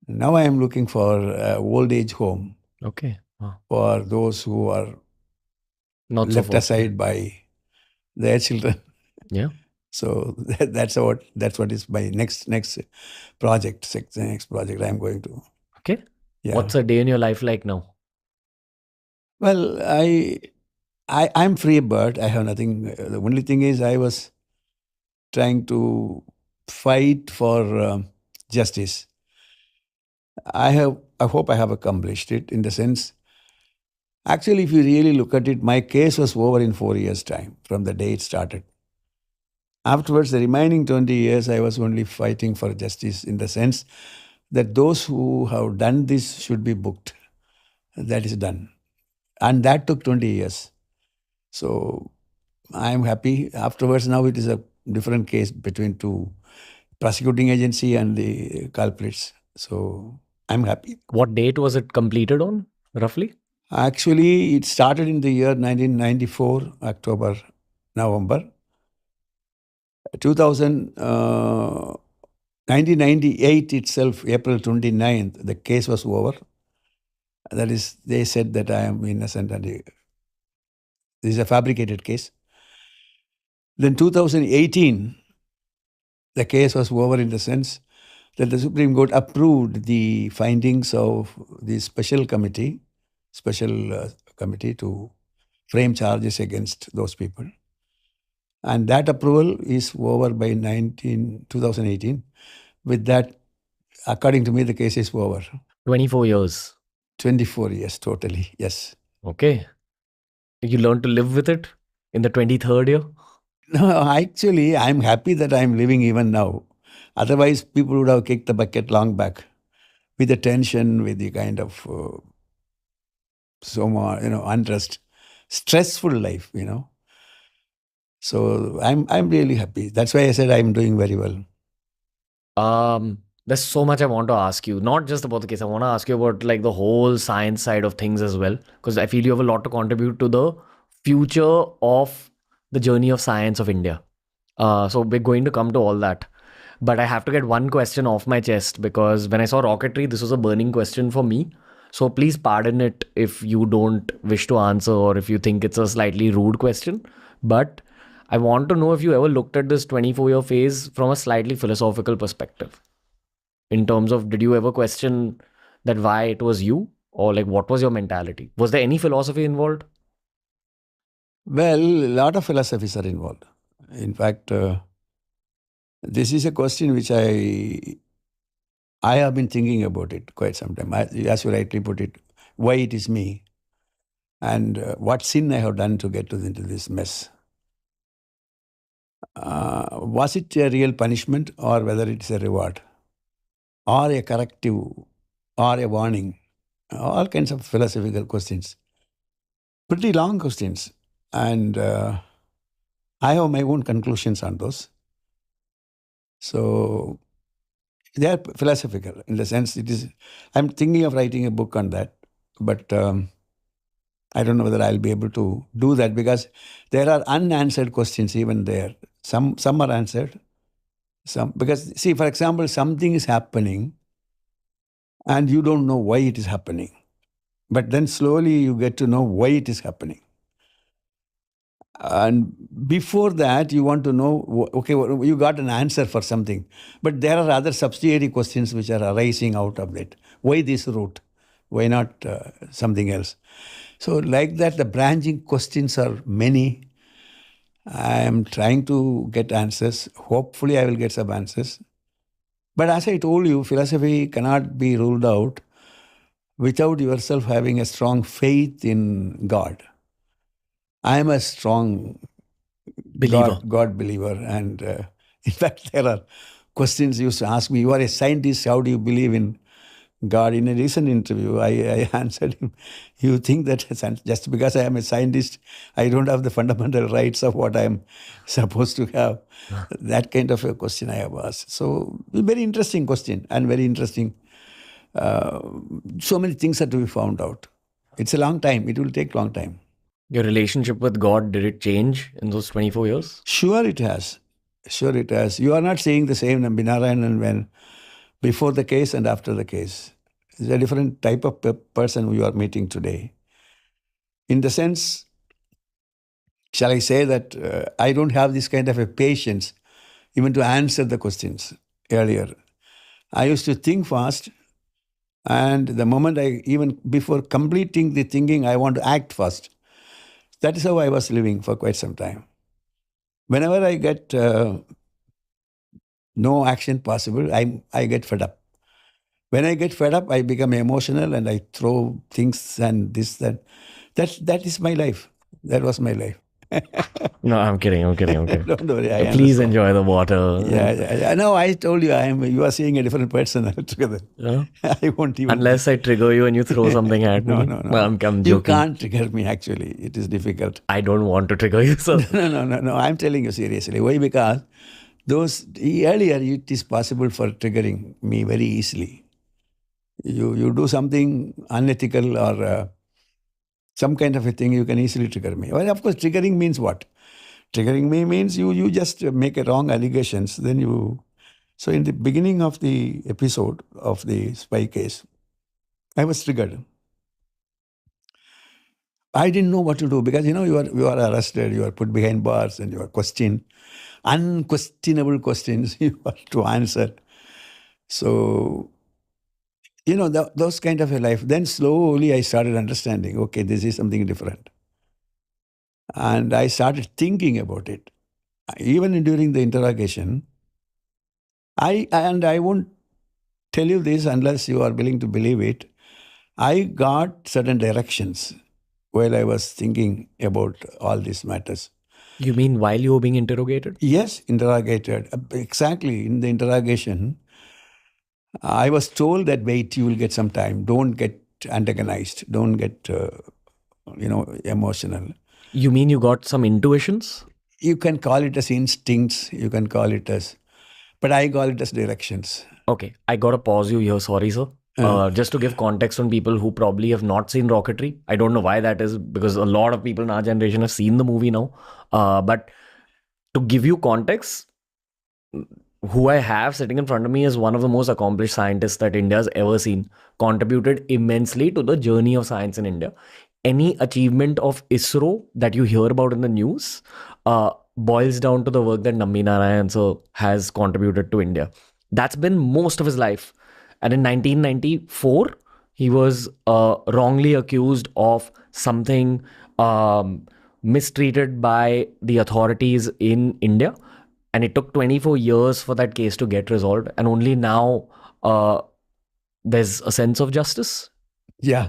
Now I am looking for an old age home. Okay. Wow. For those who are Not so left fortunate. aside by their children. Yeah. So that's what is my next project. The next project I am going to. Okay. Yeah. What's a day in your life like now? Well, I'm free bird. I have nothing. The only thing is I was trying to fight for justice. I hope I have accomplished it in the sense. Actually, if you really look at it, my case was over in 4 years' time from the day it started. Afterwards, the remaining 20 years, I was only fighting for justice in the sense that those who have done this should be booked. That is done. And that took 20 years. So I am happy. Afterwards, now it is a different case between two prosecuting agency and the culprits. So I'm happy. What date was it completed on, roughly? Actually, it started in the year 1994, October, November. 1998 itself, April 29th, the case was over. That is, they said that I am innocent and this is a fabricated case. Then 2018, the case was over in the sense that the Supreme Court approved the findings of the special committee to frame charges against those people. And that approval is over by 2018. With that, according to me, the case is over. 24 years. 24 years, totally, yes. Okay. You learned to live with it in the 23rd year? No, actually, I'm happy that I'm living even now. Otherwise, people would have kicked the bucket long back with the tension, with the kind of unrest, stressful life, So I'm really happy. That's why I said I'm doing very well. There's so much I want to ask you, not just about the case. I want to ask you about like the whole science side of things as well, because I feel you have a lot to contribute to the future of the journey of science of India. So we're going to come to all that. But I have to get one question off my chest, because when I saw rocketry, this was a burning question for me. So please pardon it if you don't wish to answer or if you think it's a slightly rude question. But I want to know if you ever looked at this 24-year phase from a slightly philosophical perspective. In terms of, did you ever question that why it was you? Or like, what was your mentality? Was there any philosophy involved? Well, a lot of philosophies are involved. In fact, this is a question which I have been thinking about it quite some time. As you rightly put it, why it is me and what sin I have done to get into this mess. Was it a real punishment or whether it's a reward or a corrective or a warning? All kinds of philosophical questions. Pretty long questions. And I have my own conclusions on those. So they are philosophical in the sense I'm thinking of writing a book on that, but I don't know whether I'll be able to do that because there are unanswered questions even there. Some are answered. Because see, for example, something is happening and you don't know why it is happening. But then slowly you get to know why it is happening. And before that, you want to know, okay, you got an answer for something, but there are other subsidiary questions which are arising out of it. Why this route? Why not something else? So like that, the branching questions are many. I am trying to get answers. Hopefully I will get some answers. But as I told you, philosophy cannot be ruled out without yourself having a strong faith in God. I am a strong believer. God believer. And in fact, there are questions used to ask me, you are a scientist, how do you believe in God? In a recent interview, I answered him, you think that just because I am a scientist, I don't have the fundamental rights of what I am supposed to have? That kind of a question I have asked. So, very interesting question and very interesting. So many things are to be found out. It's a long time. It will take long time. Your relationship with God, did it change in those 24 years? Sure it has. Sure it has. You are not seeing the same Nambi Narayanan when before the case and after the case. It's a different type of person you are meeting today. In the sense, shall I say that I don't have this kind of a patience even to answer the questions earlier. I used to think fast, and the moment even before completing the thinking, I want to act fast. That is how I was living for quite some time. Whenever I get no action possible, I get fed up. When I get fed up, I become emotional and I throw things and this, that. That is my life. That was my life. No, I'm kidding. Don't worry. I Please understand. enjoy the water. Yeah. No, I told you, you are seeing a different person altogether. Yeah? I won't even. Unless I trigger you and you throw something at me. No. Well, I'm joking. You can't trigger me, actually. It is difficult. I don't want to trigger you, sir. No. I'm telling you seriously. Why? Because earlier it is possible for triggering me very easily. You do something unethical or some kind of a thing, you can easily trigger me. Well, of course, triggering means what? Triggering me means you just make a wrong allegations. Then you. So in the beginning of the episode of the spy case, I was triggered. I didn't know what to do because you are arrested, you are put behind bars, and you are questioned, unquestionable questions you have to answer. So. Those kind of a life. Then slowly I started understanding, okay, this is something different. And I started thinking about it. Even during the interrogation, I won't tell you this unless you are willing to believe it. I got certain directions while I was thinking about all these matters. You mean while you were being interrogated? Yes, interrogated. Exactly. In the interrogation, I was told that, wait, you will get some time. Don't get antagonized. Don't get, emotional. You mean you got some intuitions? You can call it as instincts. You can call it as, but I call it as directions. Okay, I got to pause you here. Sorry, sir. Just to give context on people who probably have not seen Rocketry. I don't know why that is, because a lot of people in our generation have seen the movie now. But to give you context, who I have sitting in front of me is one of the most accomplished scientists that India's ever seen, contributed immensely to the journey of science in India. Any achievement of ISRO that you hear about in the news boils down to the work that Nambi Narayan sir has contributed to India. That's been most of his life. And in 1994, he was wrongly accused of something mistreated by the authorities in India. And it took 24 years for that case to get resolved. And only now there's a sense of justice. Yeah,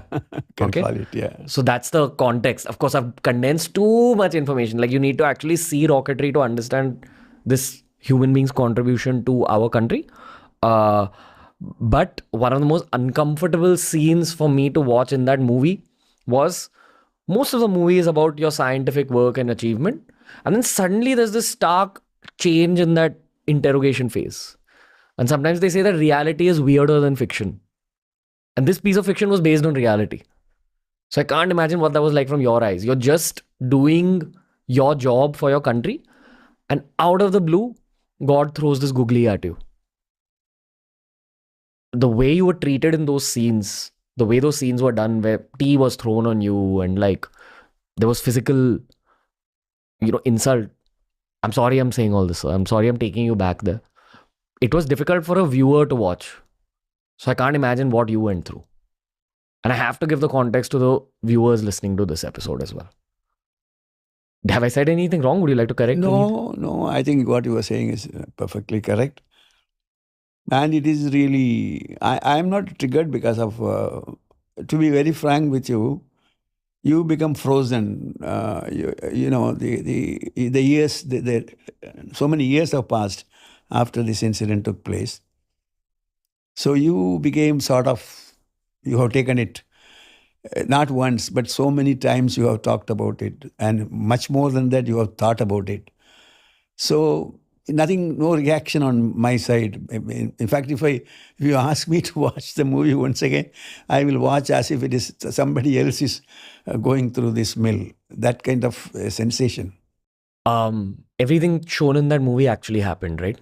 can call it, yeah. So that's the context. Of course, I've condensed too much information. Like, you need to actually see Rocketry to understand this human being's contribution to our country. But one of the most uncomfortable scenes for me to watch in that movie was, most of the movie is about your scientific work and achievement. And then suddenly there's this stark change in that interrogation phase. And sometimes they say that reality is weirder than fiction. And this piece of fiction was based on reality. So I can't imagine what that was like from your eyes. You're just doing your job for your country, and out of the blue, God throws this googly at you. the way you were treated in those scenes, the way those scenes were done, where tea was thrown on you and like there was physical, insult. I'm sorry I'm saying all this. I'm sorry I'm taking you back there. It was difficult for a viewer to watch. So I can't imagine what you went through. And I have to give the context to the viewers listening to this episode as well. Have I said anything wrong? Would you like to correct me? No, I think what you were saying is perfectly correct. And it is really, I am not triggered because of, to be very frank with you, you become frozen. You know, the years, so many years have passed after this incident took place. So you became sort of, you have taken it, not once, but so many times you have talked about it. And much more than that, you have thought about it. So nothing, no reaction on my side. In fact, if you ask me to watch the movie once again, I will watch as if it is somebody else is going through this mill. That kind of sensation. Everything shown in that movie actually happened, right?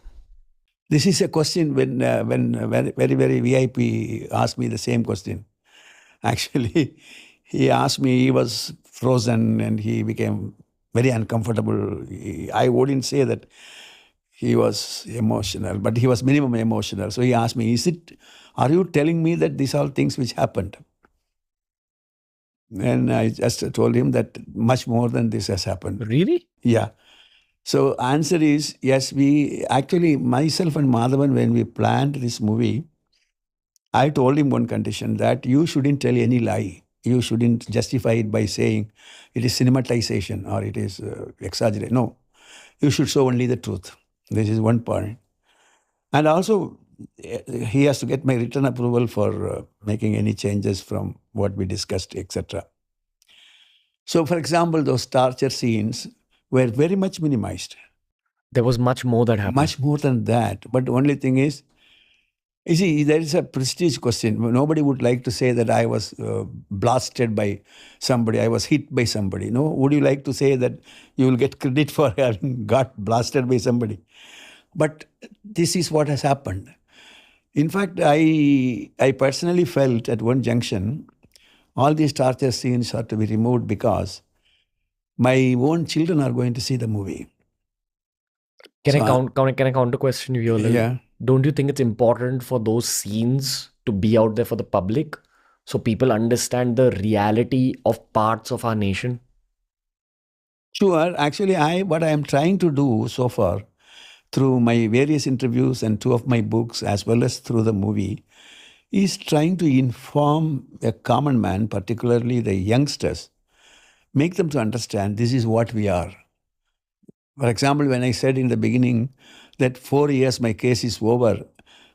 This is a question when very VIP asked me the same question. Actually, he asked me, he was frozen and he became very uncomfortable. I wouldn't say that he was emotional, but he was minimum emotional. So he asked me, are you telling me that these are things which happened? And I just told him that much more than this has happened. Really? Yeah. So answer is, yes, myself and Madhavan, when we planned this movie, I told him one condition, that you shouldn't tell any lie. You shouldn't justify it by saying it is cinematization or it is exaggeration. No, you should show only the truth. This is one point. And also, he has to get my written approval for making any changes from what we discussed, etc. So, for example, those torture scenes were very much minimized. There was much more that happened. Much more than that. But the only thing is, you see, there is a prestige question. Nobody would like to say that I was blasted by somebody, I was hit by somebody. No, would you like to say that you will get credit for having got blasted by somebody? But this is what has happened. In fact, I personally felt at one junction, all these torture scenes are to be removed because my own children are going to see the movie. Can I counter question you a little? Yeah. Don't you think it's important for those scenes to be out there for the public so people understand the reality of parts of our nation? Sure. Actually, what I am trying to do so far through my various interviews and two of my books as well as through the movie is trying to inform a common man, particularly the youngsters, make them to understand this is what we are. For example, when I said in the beginning that 4 years my case is over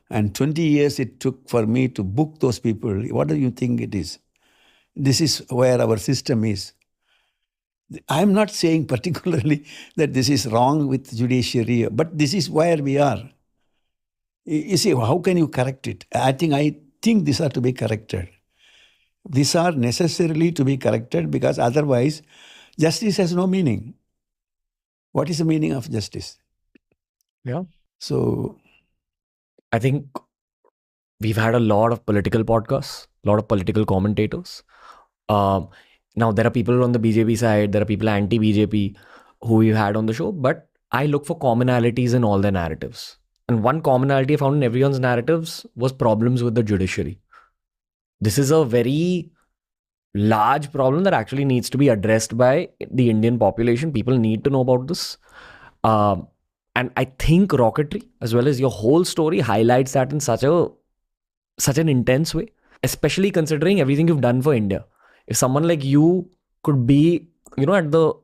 and 20 years it took for me to book those people, what do you think it is? This is where our system is. I'm not saying particularly that this is wrong with judiciary, but this is where we are. You see, how can you correct it? I think these are to be corrected. These are necessarily to be corrected because otherwise justice has no meaning. What is the meaning of justice? Yeah. So I think we've had a lot of political podcasts, a lot of political commentators. Now, there are people on the BJP side, there are people anti-BJP who we've had on the show, but I look for commonalities in all their narratives. And one commonality I found in everyone's narratives was problems with the judiciary. This is a very large problem that actually needs to be addressed by the Indian population. People need to know about this. And I think Rocketry, as well as your whole story, highlights that in such an intense way, especially considering everything you've done for India. If someone like you could be, at the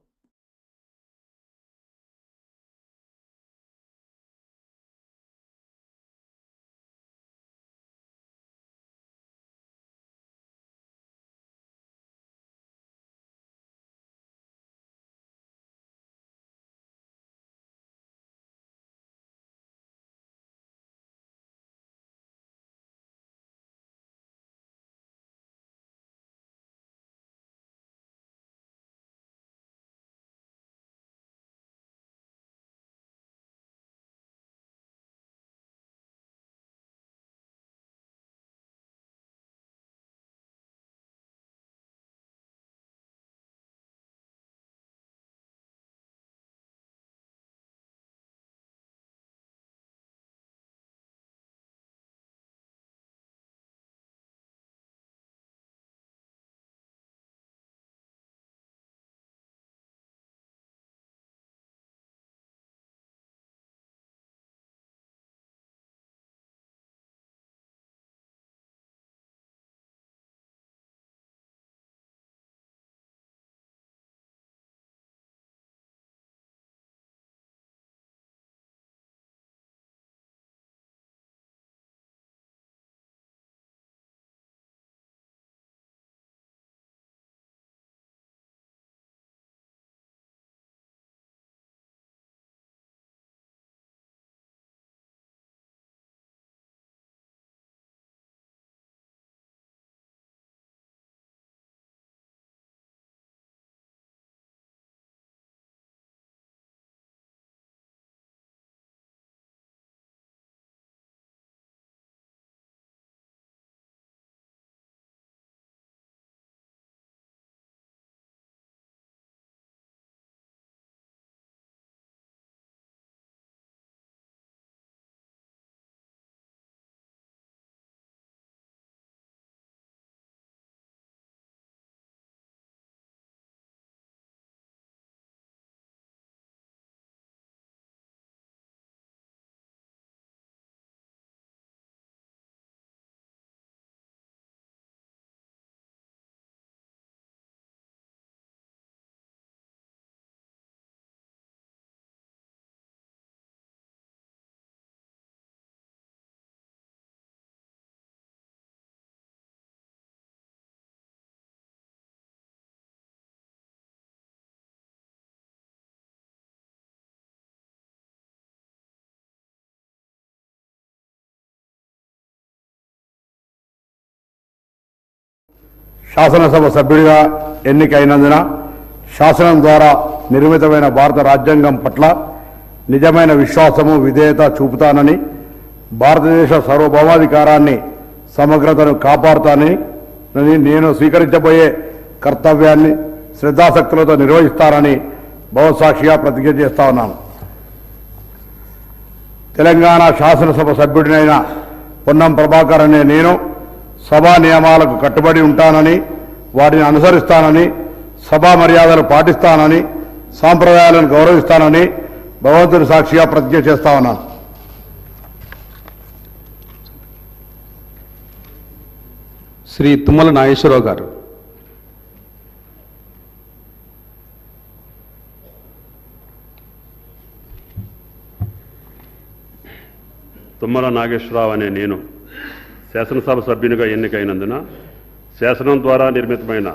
శాసనసభ సభ్యుడిగా ఎన్నికైనందున శాసనం ద్వారా నిర్మితమైన భారత రాజ్యాంగం పట్ల నిజమైన విశ్వాసము విధేయత చూపుతానని భారతదేశ సార్వభౌమాధికారాన్ని సమగ్రతను కాపాడుతానని నేను స్వీకరించబోయే కర్తవ్యాన్ని శ్రద్ధాశక్తులతో నిర్వహిస్తానని బహుసాక్షిగా ప్రతిజ్ఞ చేస్తా ఉన్నాను. తెలంగాణ శాసనసభ సభ్యుడినైన పొన్నం ప్రభాకర్ అనే నేను సభా నియమాలకు కట్టుబడి ఉంటానని వాటిని అనుసరిస్తానని సభా మర్యాదలు పాటిస్తానని సాంప్రదాయాలను గౌరవిస్తానని భగవంతుడి సాక్షిగా ప్రతిజ్ఞ చేస్తా ఉన్నాను. శ్రీ తుమ్మల నాగేశ్వరరావు గారు. తుమ్మల నాగేశ్వరరావు అనే నేను శాసనసభ సభ్యునిగా ఎన్నికైనందున శాసనం ద్వారా నిర్మితమైన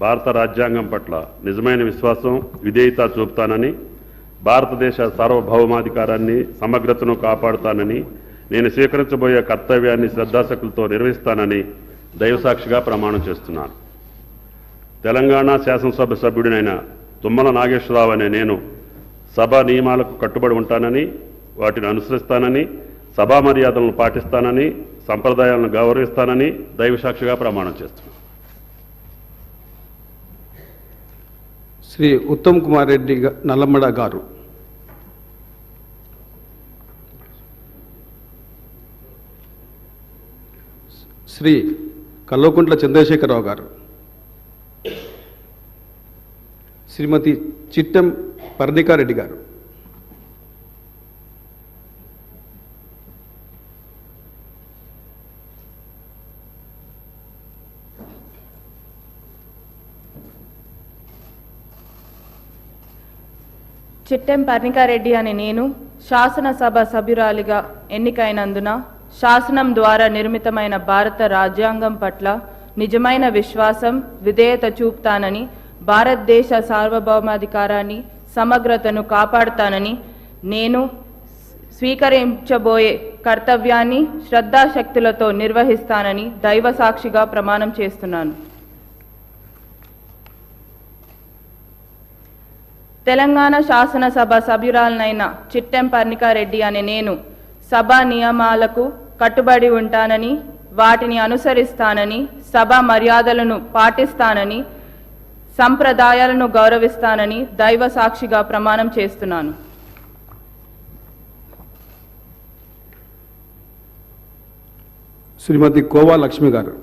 భారత రాజ్యాంగం పట్ల నిజమైన విశ్వాసం విధేయత చూపుతానని భారతదేశ సార్వభౌమాధికారాన్ని సమగ్రతను కాపాడుతానని నేను స్వీకరించబోయే కర్తవ్యాన్ని శ్రద్ధాశక్తులతో నిర్వహిస్తానని దైవసాక్షిగా ప్రమాణం చేస్తున్నాను. తెలంగాణ శాసనసభ సభ్యుడినైన తుమ్మల నాగేశ్వరరావు అనే నేను సభా నియమాలకు కట్టుబడి ఉంటానని వాటిని అనుసరిస్తానని సభా మర్యాదలను పాటిస్తానని సంప్రదాయాలను గౌరవిస్తానని దైవసాక్షిగా ప్రమాణం చేస్తున్నాను. శ్రీ ఉత్తమ్ కుమార్ రెడ్డి నల్లమడ గారు. శ్రీ కల్వకుంట్ల చంద్రశేఖరరావు గారు. శ్రీమతి చిట్టెం పర్ణికారెడ్డి గారు. చిట్టెం పర్ణికారెడ్డి అనే నేను శాసనసభ సభ్యురాలిగా ఎన్నికైనందున శాసనం ద్వారా నిర్మితమైన భారత రాజ్యాంగం పట్ల నిజమైన విశ్వాసం విధేయత చూపుతానని భారతదేశ సార్వభౌమాధికారాన్ని సమగ్రతను కాపాడుతానని నేను స్వీకరించబోయే కర్తవ్యాన్ని శ్రద్ధాశక్తులతో నిర్వహిస్తానని దైవసాక్షిగా ప్రమాణం చేస్తున్నాను. తెలంగాణ శాసనసభ సభ్యురాలనైన చిట్టెం పర్ణికారెడ్డి అనే నేను సభా నియమాలకు కట్టుబడి ఉంటానని వాటిని అనుసరిస్తానని సభా మర్యాదలను పాటిస్తానని సంప్రదాయాలను గౌరవిస్తానని దైవ సాక్షిగా ప్రమాణం చేస్తున్నాను. శ్రీమతి కోవా లక్ష్మి గారు.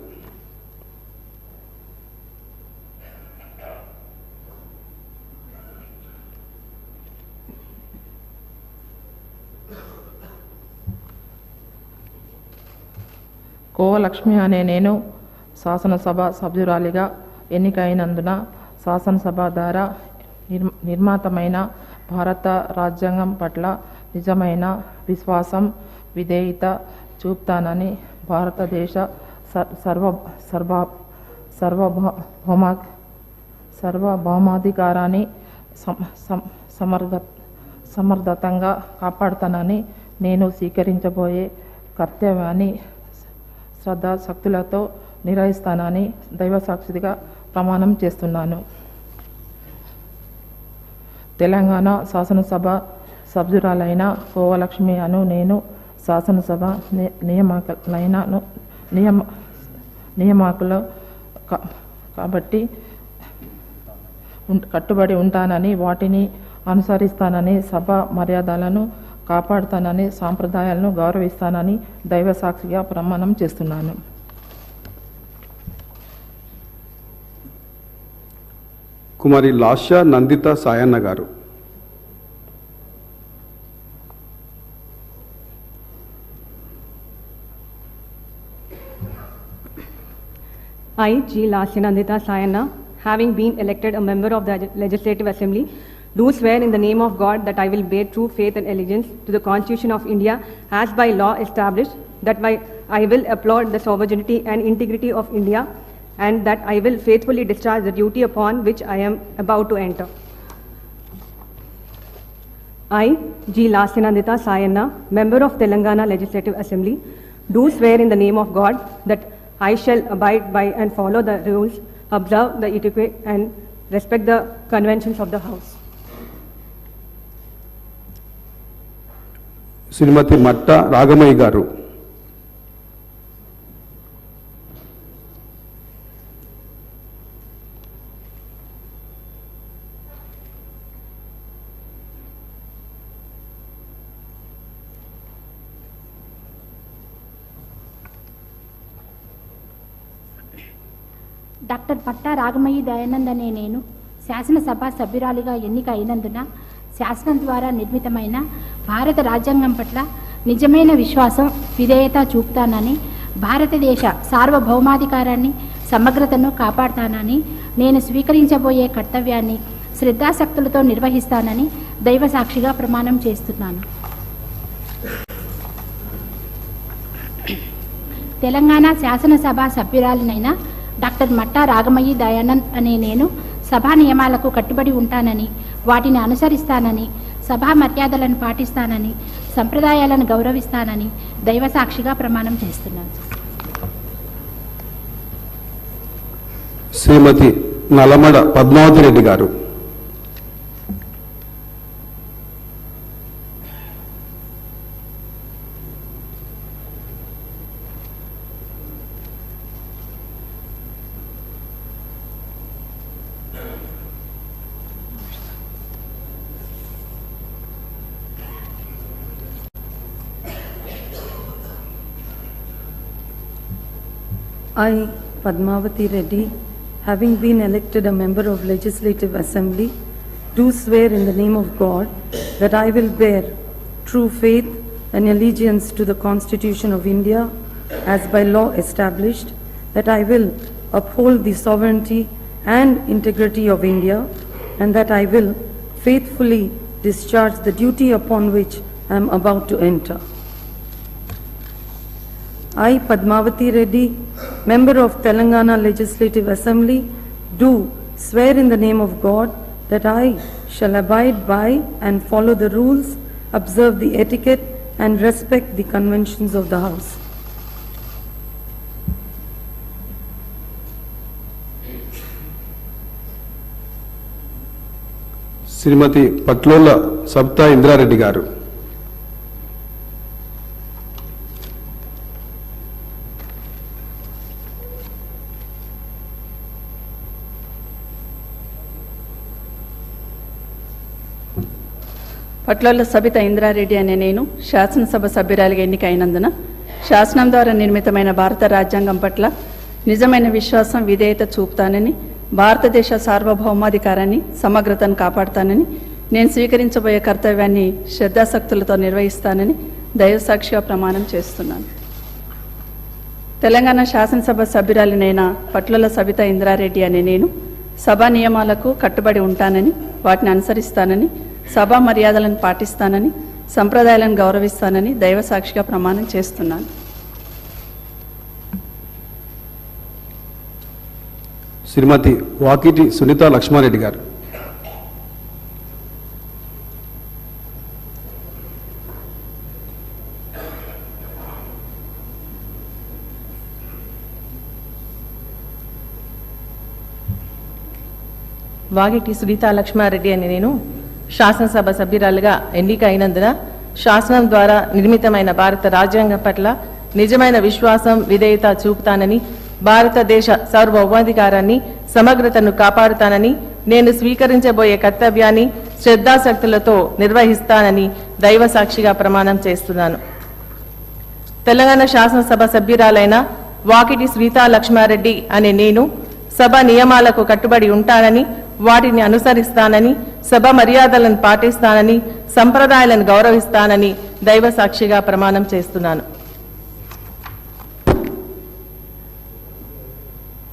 కోవలక్ష్మి అనే నేను శాసనసభ సభ్యురాలిగా ఎన్నికైనందున శాసనసభ ద్వారా నిర్మాతమైన భారత రాజ్యాంగం పట్ల నిజమైన విశ్వాసం విధేయత చూపుతానని భారతదేశ సార్వభౌమాధికారాన్ని సమర్థతంగా కాపాడుతానని నేను స్వీకరించబోయే కర్తవ్యాన్ని శ్రద్ధాశక్తులతో నిర్వహిస్తానని దైవసాక్షిగా ప్రమాణం చేస్తున్నాను. తెలంగాణ శాసనసభ సభ్యురాలైన కోవలక్ష్మి అను నేను శాసనసభ నియామకులు కాబట్టి కట్టుబడి ఉంటానని వాటిని అనుసరిస్తానని సభ మర్యాదలను కాపాడుతానని సాంప్రదాయాలను గౌరవిస్తానని దైవసాక్షిగా ప్రమాణం చేస్తున్నాను. కుమారి లాస్య నందిత సాయన్న గారు. I, G. Lasya Nandita Sayana, having been elected a member of the Legislative Assembly, do swear in the name of God that I will bear true faith and allegiance to the Constitution of India as by law established, that I will uphold the sovereignty and integrity of India, and that I will faithfully discharge the duty upon which I am about to enter. I, G. Lasyanandita Sayana, member of Telangana Legislative Assembly, do swear in the name of God that I shall abide by and follow the rules, observe the etiquette and respect the conventions of the house. శ్రీమతి మట్ట రాగమయ్య గారు. Doctor పట్టా రాగమయ్యి దయానంద్ అనే నేను శాసనసభ సభ్యురాలిగా ఎన్నిక అయినందున శాసనం ద్వారా నిర్మితమైన భారత రాజ్యాంగం పట్ల నిజమైన విశ్వాసం విధేయత చూపుతానని, భారతదేశ సార్వభౌమాధికారాన్ని సమగ్రతను కాపాడుతానని, నేను స్వీకరించబోయే కర్తవ్యాన్ని శ్రద్ధాశక్తులతో నిర్వహిస్తానని దైవ సాక్షిగా ప్రమాణం చేస్తున్నాను. తెలంగాణ శాసనసభ సభ్యురాలినైన డాక్టర్ మట్టా రాగమయ్యి దయానంద్ అనే నేను సభా నియమాలకు కట్టుబడి ఉంటానని, వాటిని అనుసరిస్తానని, సభా మర్యాదలను పాటిస్తానని, సంప్రదాయాలను గౌరవిస్తానని దైవ సాక్షిగా ప్రమాణం చేస్తున్నాను. శ్రీమతి నల్లమడ పద్మావతి రెడ్డి గారు. I, Padmavati Reddy, having been elected a member of Legislative Assembly, do swear in the name of God that I will bear true faith and allegiance to the Constitution of India as by law established, that I will uphold the sovereignty and integrity of India, and that I will faithfully discharge the duty upon which I am about to enter. I, Padmavati Reddy, member of Telangana Legislative Assembly, do swear in the name of God that I shall abide by and follow the rules, observe the etiquette, and respect the conventions of the House. శ్రీమతి పట్లోల సబితా ఇంద్రారెడ్డి గారు. పట్లోల సబిత ఇంద్రారెడ్డి అనే నేను శాసనసభ సభ్యురాలిగా ఎన్నికైనందున శాసనం ద్వారా నిర్మితమైన భారత రాజ్యాంగం పట్ల నిజమైన విశ్వాసం విధేయత చూపుతానని, భారతదేశ సార్వభౌమాధికారాన్ని సమగ్రతను కాపాడుతానని, నేను స్వీకరించబోయే కర్తవ్యాన్ని శ్రద్ధాశక్తులతో నిర్వహిస్తానని దైవసాక్షిగా ప్రమాణం చేస్తున్నాను. తెలంగాణ శాసనసభ సభ్యురాలినైన పట్లోల సబిత ఇంద్రారెడ్డి అనే నేను సభా నియమాలకు కట్టుబడి ఉంటానని, వాటిని అనుసరిస్తానని, సభా మర్యాదలను పాటిస్తానని, సంప్రదాయాలను గౌరవిస్తానని దైవ సాక్షిగా ప్రమాణం చేస్తున్నాను. శ్రీమతి వాకిటి సునీత లక్ష్మారెడ్డి గారు. వాగిటి సునీత లక్ష్మారెడ్డి అని నేను శాసనసభ సభ్యురాలుగా ఎన్నిక అయినందున శాసనం ద్వారా నిర్మితమైన భారత రాజ్యాంగం పట్ల నిజమైన విశ్వాసం విధేయత చూపుతానని, భారతదేశ సార్వభౌమాధికారాన్ని సమగ్రతను కాపాడుతానని, నేను స్వీకరించబోయే కర్తవ్యాన్ని శ్రద్ధాశక్తులతో నిర్వహిస్తానని దైవ సాక్షిగా ప్రమాణం చేస్తున్నాను. తెలంగాణ శాసనసభ సభ్యురాలైన వాకిటి సునీత లక్ష్మారెడ్డి అనే నేను సభ నియమాలకు కట్టుబడి ఉంటానని, వాటిని అనుసరిస్తానని, సభ మర్యాదలను పాటిస్తానని, సంప్రదాయాలను గౌరవిస్తానని దైవ సాక్షిగా ప్రమాణం చేస్తున్నాను.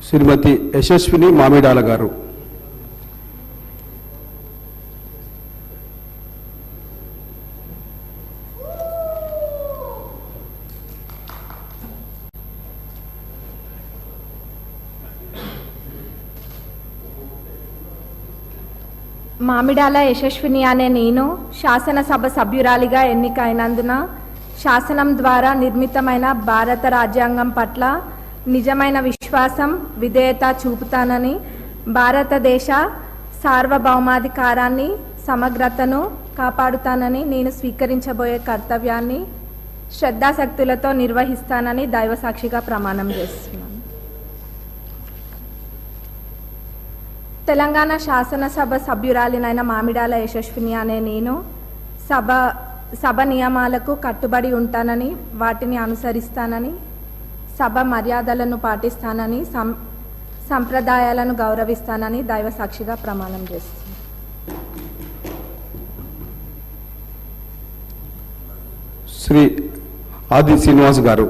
శ్రీమతి యశస్విని మామిడాల గారు. మామిడాల యశస్విని అనే నేను శాసనసభ సభ్యురాలిగా ఎన్నిక అయినందున శాసనం ద్వారా నిర్మితమైన భారత రాజ్యాంగం పట్ల నిజమైన విశ్వాసం విధేయత చూపుతానని భారతదేశ సార్వభౌమాధికారాన్ని సమగ్రతను కాపాడుతానని నేను స్వీకరించబోయే కర్తవ్యాన్ని శ్రద్ధాశక్తులతో నిర్వహిస్తానని దైవసాక్షిగా ప్రమాణం చేస్తున్నాను. తెలంగాణ శాసనసభ సభ్యురాలినైన మామిడాల యశస్విని అనే నేను సభ నియమాలకు కట్టుబడి ఉంటానని, వాటిని అనుసరిస్తానని, సభ మర్యాదలను పాటిస్తానని, సంప్రదాయాలను గౌరవిస్తానని దైవసాక్షిగా ప్రమాణం చేస్తున్నాను. శ్రీ ఆది శ్రీనివాస్ గారు.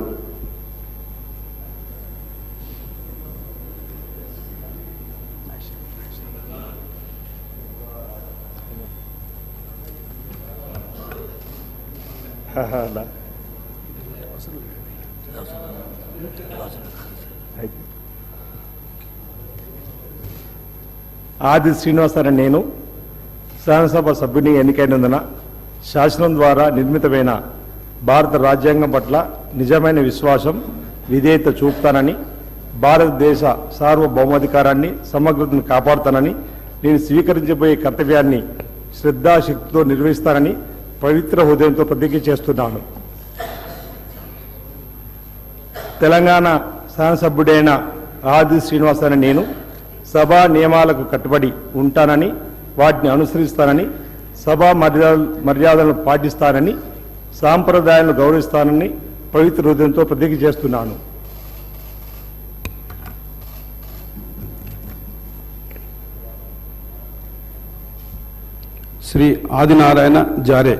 ఆది శ్రీనివాస్ అనే నేను శాసనసభ సభ్యుని ఎన్నికైనందున శాసనం ద్వారా నిర్మితమైన భారత రాజ్యాంగం పట్ల నిజమైన విశ్వాసం విధేయత చూపుతానని, భారతదేశ సార్వభౌమాధికారాన్ని సమగ్రతను కాపాడుతానని, నేను స్వీకరించబోయే కర్తవ్యాన్ని శ్రద్ధాశక్తితో నిర్వహిస్తానని పవిత్ర హృదయంతో ప్రతిజ్ఞ చేస్తున్నాను. తెలంగాణ శాసనసభ్యుడైన ఆది శ్రీనివాస్ అనే నేను సభా నియమాలకు కట్టుబడి ఉంటానని, వాటిని అనుసరిస్తానని, సభా మర్యాదలను పాటిస్తానని, సాంప్రదాయాలను గౌరవిస్తానని పవిత్ర హృదయంతో ప్రతిజ్ఞ చేస్తున్నాను. శ్రీ ఆదినారాయణ జారే.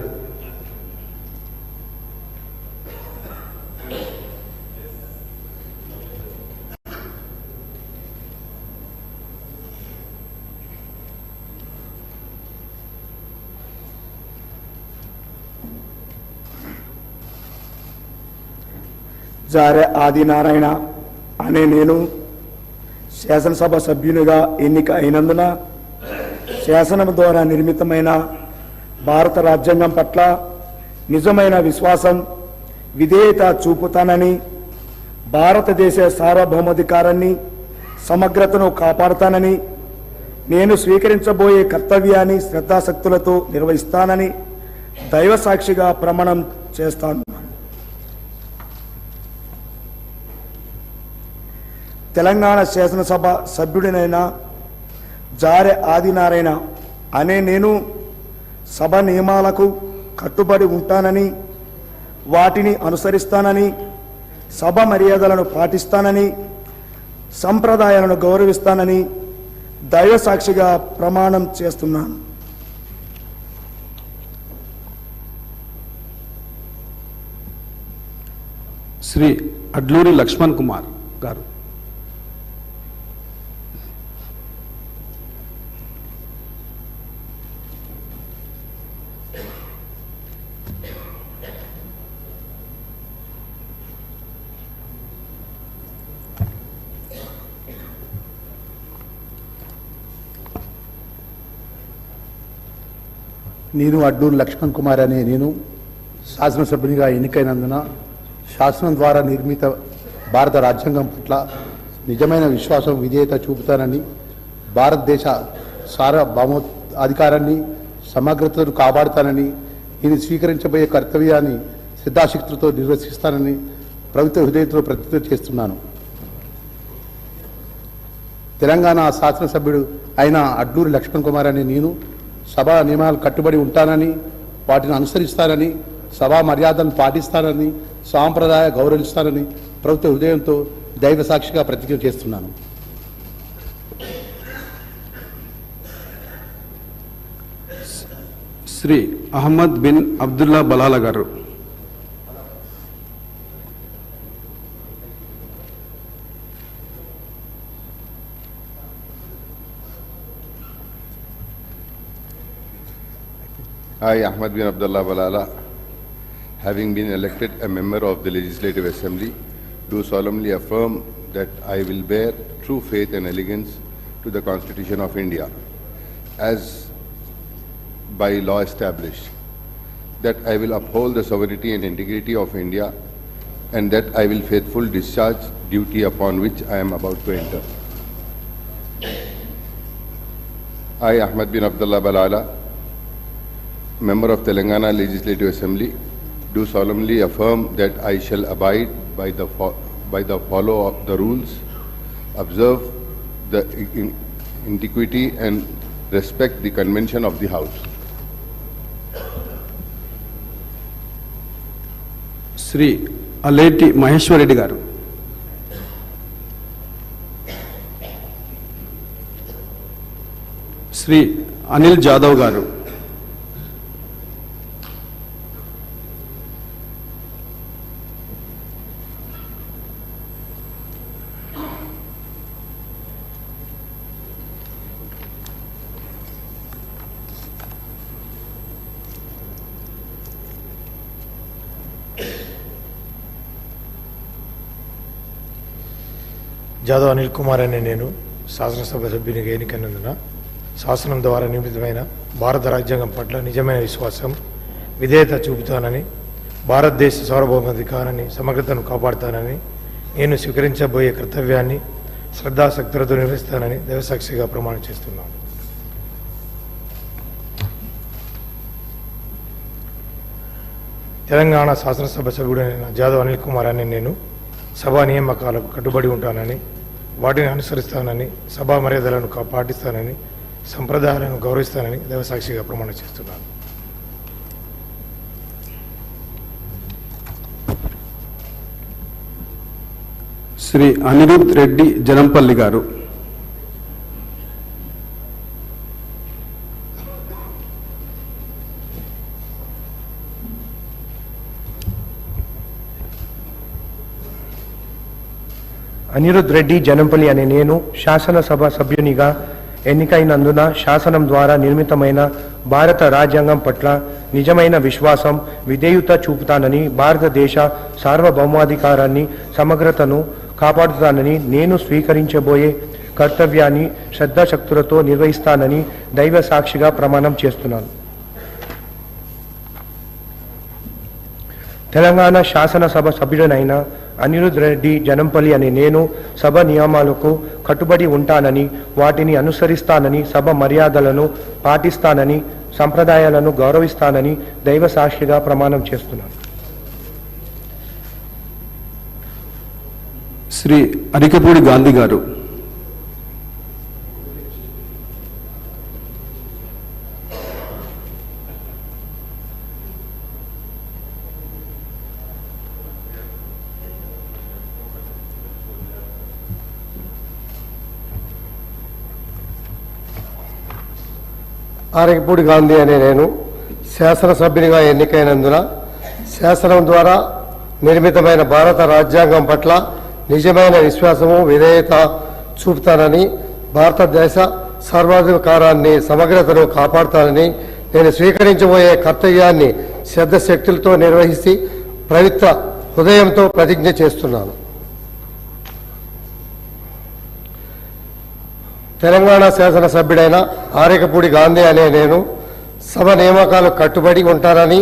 జారే ఆదినారాయణ అనే నేను శాసనసభ సభ్యునిగా ఎన్నిక అయినందున శాసనం ద్వారా నిర్మితమైన భారత రాజ్యాంగం పట్ల నిజమైన విశ్వాసం విధేయత చూపుతానని, భారతదేశ సార్వభౌమాధికారాన్ని సమగ్రతను కాపాడుతానని, నేను స్వీకరించబోయే కర్తవ్యాన్ని శ్రద్ధాశక్తులతో నిర్వహిస్తానని దైవసాక్షిగా ప్రమాణం చేస్తాను. తెలంగాణ శాసనసభ సభ్యుడినైన జారె ఆదినారాయణ అనే నేను సభ నియమాలకు కట్టుబడి ఉంటానని, వాటిని అనుసరిస్తానని, సభ మర్యాదలను పాటిస్తానని, సంప్రదాయాలను గౌరవిస్తానని దైవసాక్షిగా ప్రమాణం చేస్తున్నాను. శ్రీ అడ్లూరి లక్ష్మణ్ కుమార్ గారు. నేను అడ్డూరు లక్ష్మణ్ కుమార్ అనే నేను శాసనసభ్యునిగా ఎన్నికైనందున శాసనం ద్వారా నిర్మిత భారత రాజ్యాంగం పట్ల నిజమైన విశ్వాసం విధేయత చూపుతానని, భారతదేశ సార్వభౌమాధికారాన్ని సమగ్రతను కాపాడుతానని, నేను స్వీకరించబోయే కర్తవ్యాన్ని శ్రద్ధాశక్తులతో నిర్వహిస్తానని పవిత్ర హృదయంతో ప్రతిజ్ఞ చేస్తున్నాను. తెలంగాణ శాసనసభ్యుడు అయిన అడ్లూరి లక్ష్మణ్ కుమార్ అనే నేను సభా నియమాలు కట్టుబడి ఉంటానని, వాటిని అనుసరిస్తానని, సభా మర్యాదలను పాటిస్తానని, సాంప్రదాయ గౌరవిస్తానని ప్రభుత్వ హృదయంతో దైవ సాక్షిగా ప్రతిజ్ఞ చేస్తున్నాను. శ్రీ అహ్మద్ బిన్ అబ్దుల్లా బలాలా గారు. I, Ahmad bin Abdullah Balala, having been elected a member of the Legislative Assembly, do solemnly affirm that I will bear true faith and allegiance to the Constitution of India, as by law established, that I will uphold the sovereignty and integrity of India, and that I will faithfully discharge duty upon which I am about to enter. I, Ahmad bin Abdullah Balala, member of Telangana Legislative Assembly, do solemnly affirm that I shall abide by the follow of the rules, observe the integrity and respect the convention of the House. Shri Aleti Maheshwar Reddy గారు. శ్రీ అనిల్ జాదవ్ గారు. జాదవ్ అనిల్ కుమార్ అనే నేను శాసనసభ సభ్యునిగా ఎన్నికైనందున శాసనం ద్వారా నిర్మితమైన భారత రాజ్యాంగం పట్ల నిజమైన విశ్వాసం, విధేయత చూపుతానని, భారతదేశ సార్వభౌమాధికారాన్ని, సమగ్రతను కాపాడుతానని, నేను స్వీకరించబోయే కర్తవ్యాన్ని శ్రద్ధాశక్తులతో నిర్వహిస్తానని దైవసాక్షిగా ప్రమాణం చేస్తున్నాను. తెలంగాణ శాసనసభ సభ్యుడైన జాదవ్ అనిల్ కుమార్ అనే నేను సభా నియామకాలకు కట్టుబడి ఉంటానని, వాటిని అనుసరిస్తానని, సభా మర్యాదలను పాటిస్తానని, సంప్రదాయాలను గౌరవిస్తానని దైవసాక్షిగా ప్రమాణం చేస్తున్నాను. శ్రీ అనిరుద్ రెడ్డి జనంపల్లి గారు. అనిరుద్ రెడ్డి జనంపల్లి అనే నేను శాసనసభ సభ్యునిగా ఎన్నికైనందున శాసనం ద్వారా నిర్మితమైన భారత రాజ్యాంగం పట్ల నిజమైన విశ్వాసం, విధేయత చూపుతానని, భారతదేశ సార్వభౌమాధికారాన్ని, సమగ్రతను కాపాడుతానని, నేను స్వీకరించబోయే కర్తవ్యాన్ని శ్రద్ధాశక్తులతో నిర్వహిస్తానని దైవ సాక్షిగా ప్రమాణం చేస్తున్నాను. తెలంగాణ శాసనసభ సభ్యుడనైన అనిరుద్ రెడ్డి జనంపల్లి అనే నేను సభ నియమాలకు కట్టుబడి ఉంటానని, వాటిని అనుసరిస్తానని, సభ మర్యాదలను పాటిస్తానని, సంప్రదాయాలను గౌరవిస్తానని దైవ సాక్షిగా ప్రమాణం చేస్తున్నాను. శ్రీ అరికపూడి గాంధీ గారు. అరికపూడి గాంధీ అనే నేను శాసనసభ్యునిగా ఎన్నికైనందున శాసనం ద్వారా నిర్మితమైన భారత రాజ్యాంగం పట్ల నిజమైన విశ్వాసము, విధేయత చూపుతానని, భారతదేశ సార్వభౌమాధికారాన్ని, సమగ్రతను కాపాడుతానని, నేను స్వీకరించబోయే కర్తవ్యాన్ని శ్రద్ధశక్తులతో నిర్వహించి పవిత్ర హృదయంతో ప్రతిజ్ఞ చేస్తున్నాను. తెలంగాణ శాసనసభ్యుడైన ఆరేకపూడి గాంధీ అనే నేను సభ నియామకాలకు కట్టుబడి ఉంటానని,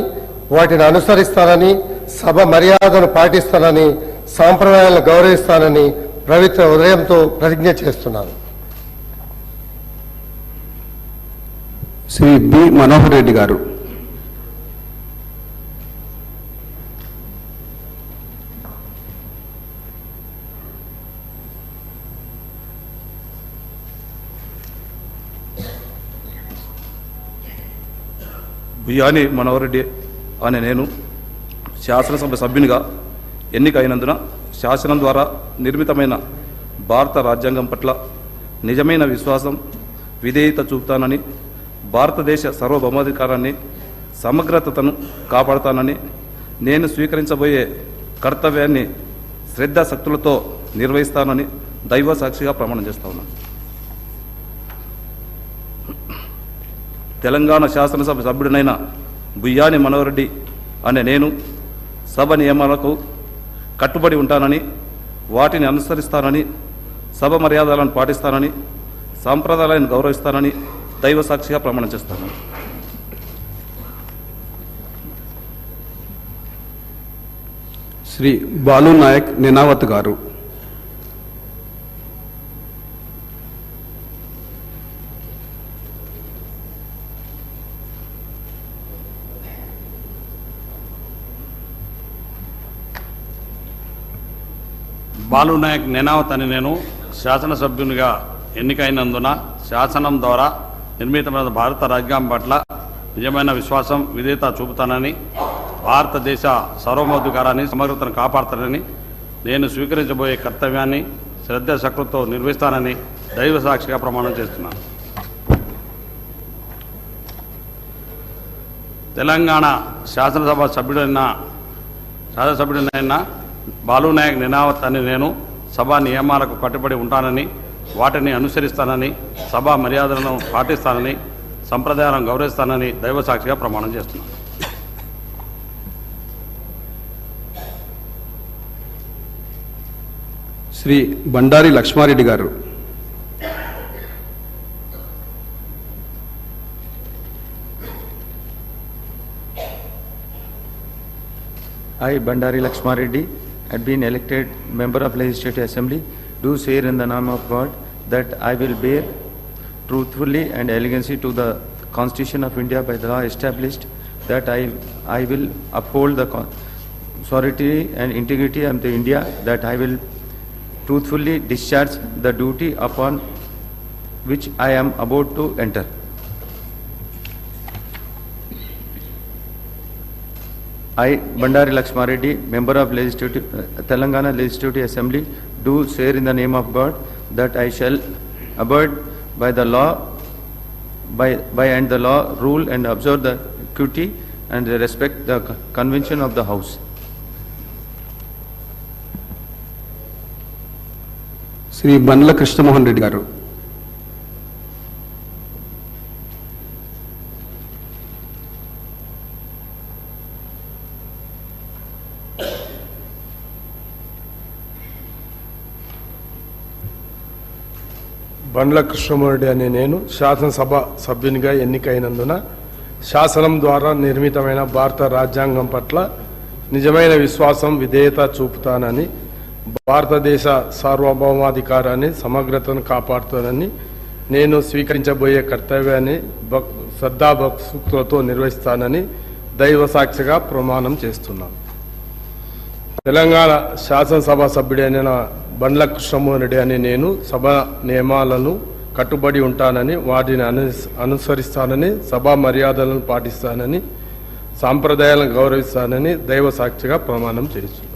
వాటిని అనుసరిస్తానని, సభ మర్యాదను పాటిస్తానని, సాంప్రదాయాలను గౌరవిస్తానని పవిత్ర హృదయంతో ప్రతిజ్ఞ చేస్తున్నాను. శ్రీ బి మనోహర్ రెడ్డి గారు. బియ్యాని మనోహర్ రెడ్డి అనే నేను శాసనసభ సభ్యునిగా ఎన్నికైనందున శాసనం ద్వారా నిర్మితమైన భారత రాజ్యాంగం పట్ల నిజమైన విశ్వాసం, విధేయత చూపుతానని, భారతదేశ సార్వభౌమాధికారాన్ని, సమగ్రతను కాపాడుతానని, నేను స్వీకరించబోయే కర్తవ్యాన్ని శ్రద్ధాశక్తులతో నిర్వహిస్తానని దైవ సాక్షిగా ప్రమాణం చేస్తా ఉన్నాను. తెలంగాణ శాసనసభ సభ్యుడినైన బియ్యాని మనోహర్ రెడ్డి అనే నేను సభ నియమాలకు కట్టుబడి ఉంటానని, వాటిని అనుసరిస్తానని, సభ మర్యాదలను పాటిస్తానని, సాంప్రదాయాలను గౌరవిస్తానని దైవ సాక్షిగా ప్రమాణం చేస్తాను. శ్రీ బాలు నాయక్ నినావత్ గారు. బాలునాయక్ నేనావత్ అని నేను శాసనసభ్యునిగా ఎన్నికైనందున శాసనం ద్వారా నిర్మితమైన భారత రాజ్యాంగం పట్ల నిజమైన విశ్వాసం విధేయత చూపుతానని భారతదేశ సార్వభౌమాధికారాన్ని సమగ్రతను కాపాడుతానని నేను స్వీకరించబోయే కర్తవ్యాన్ని శ్రద్ధాశక్తితో నిర్వహిస్తానని దైవ సాక్షిగా ప్రమాణం చేస్తున్నాను. తెలంగాణ శాసనసభ సభ్యుడైన బాలునాయక్ నేనావత్ అని నేను సభా నియమాలకు కట్టుబడి ఉంటానని వాటిని అనుసరిస్తానని సభా మర్యాదలను పాటిస్తానని సంప్రదాయాలను గౌరవిస్తానని దైవ సాక్షిగా ప్రమాణం చేస్తున్నాను. శ్రీ బండారి లక్ష్మారెడ్డి గారు. I, Bandari Lakshmareddy, had been elected member of Legislative Assembly, do swear in the name of God that I will bear truthfully and allegiance to the Constitution of India by the law established, that I will uphold the sovereignty and integrity of the India, that I will truthfully discharge the duty upon which I am about to enter. I, Bandari Lakshmareddy, member of Telangana Legislative Assembly, do swear in the name of God that I shall abide by the law, by and the law, rule and observe the equity and respect the convention of the House. Shri బండ్ల కృష్ణమోహన్ రెడ్డి గారు. బండ్ల కృష్ణమోహన్ అనే నేను శాసనసభ సభ్యునిగా ఎన్నికైనందున శాసనం ద్వారా నిర్మితమైన భారత రాజ్యాంగం పట్ల నిజమైన విశ్వాసం విధేయత చూపుతానని భారతదేశ సార్వభౌమాధికారాన్ని సమగ్రతను కాపాడుతానని నేను స్వీకరించబోయే కర్తవ్యాన్ని శ్రద్ధాభక్తులతో నిర్వహిస్తానని దైవ సాక్షిగా ప్రమాణం చేస్తున్నాను. తెలంగాణ శాసనసభ సభ్యుడైన బండ్ల కృష్ణమోహన్ రెడ్డి అనే నేను సభ నియమాలను కట్టుబడి ఉంటానని వాటిని అనుసరిస్తానని సభా మర్యాదలను పాటిస్తానని సాంప్రదాయాలను గౌరవిస్తానని దైవ సాక్షిగా ప్రమాణం చేస్తున్నాను.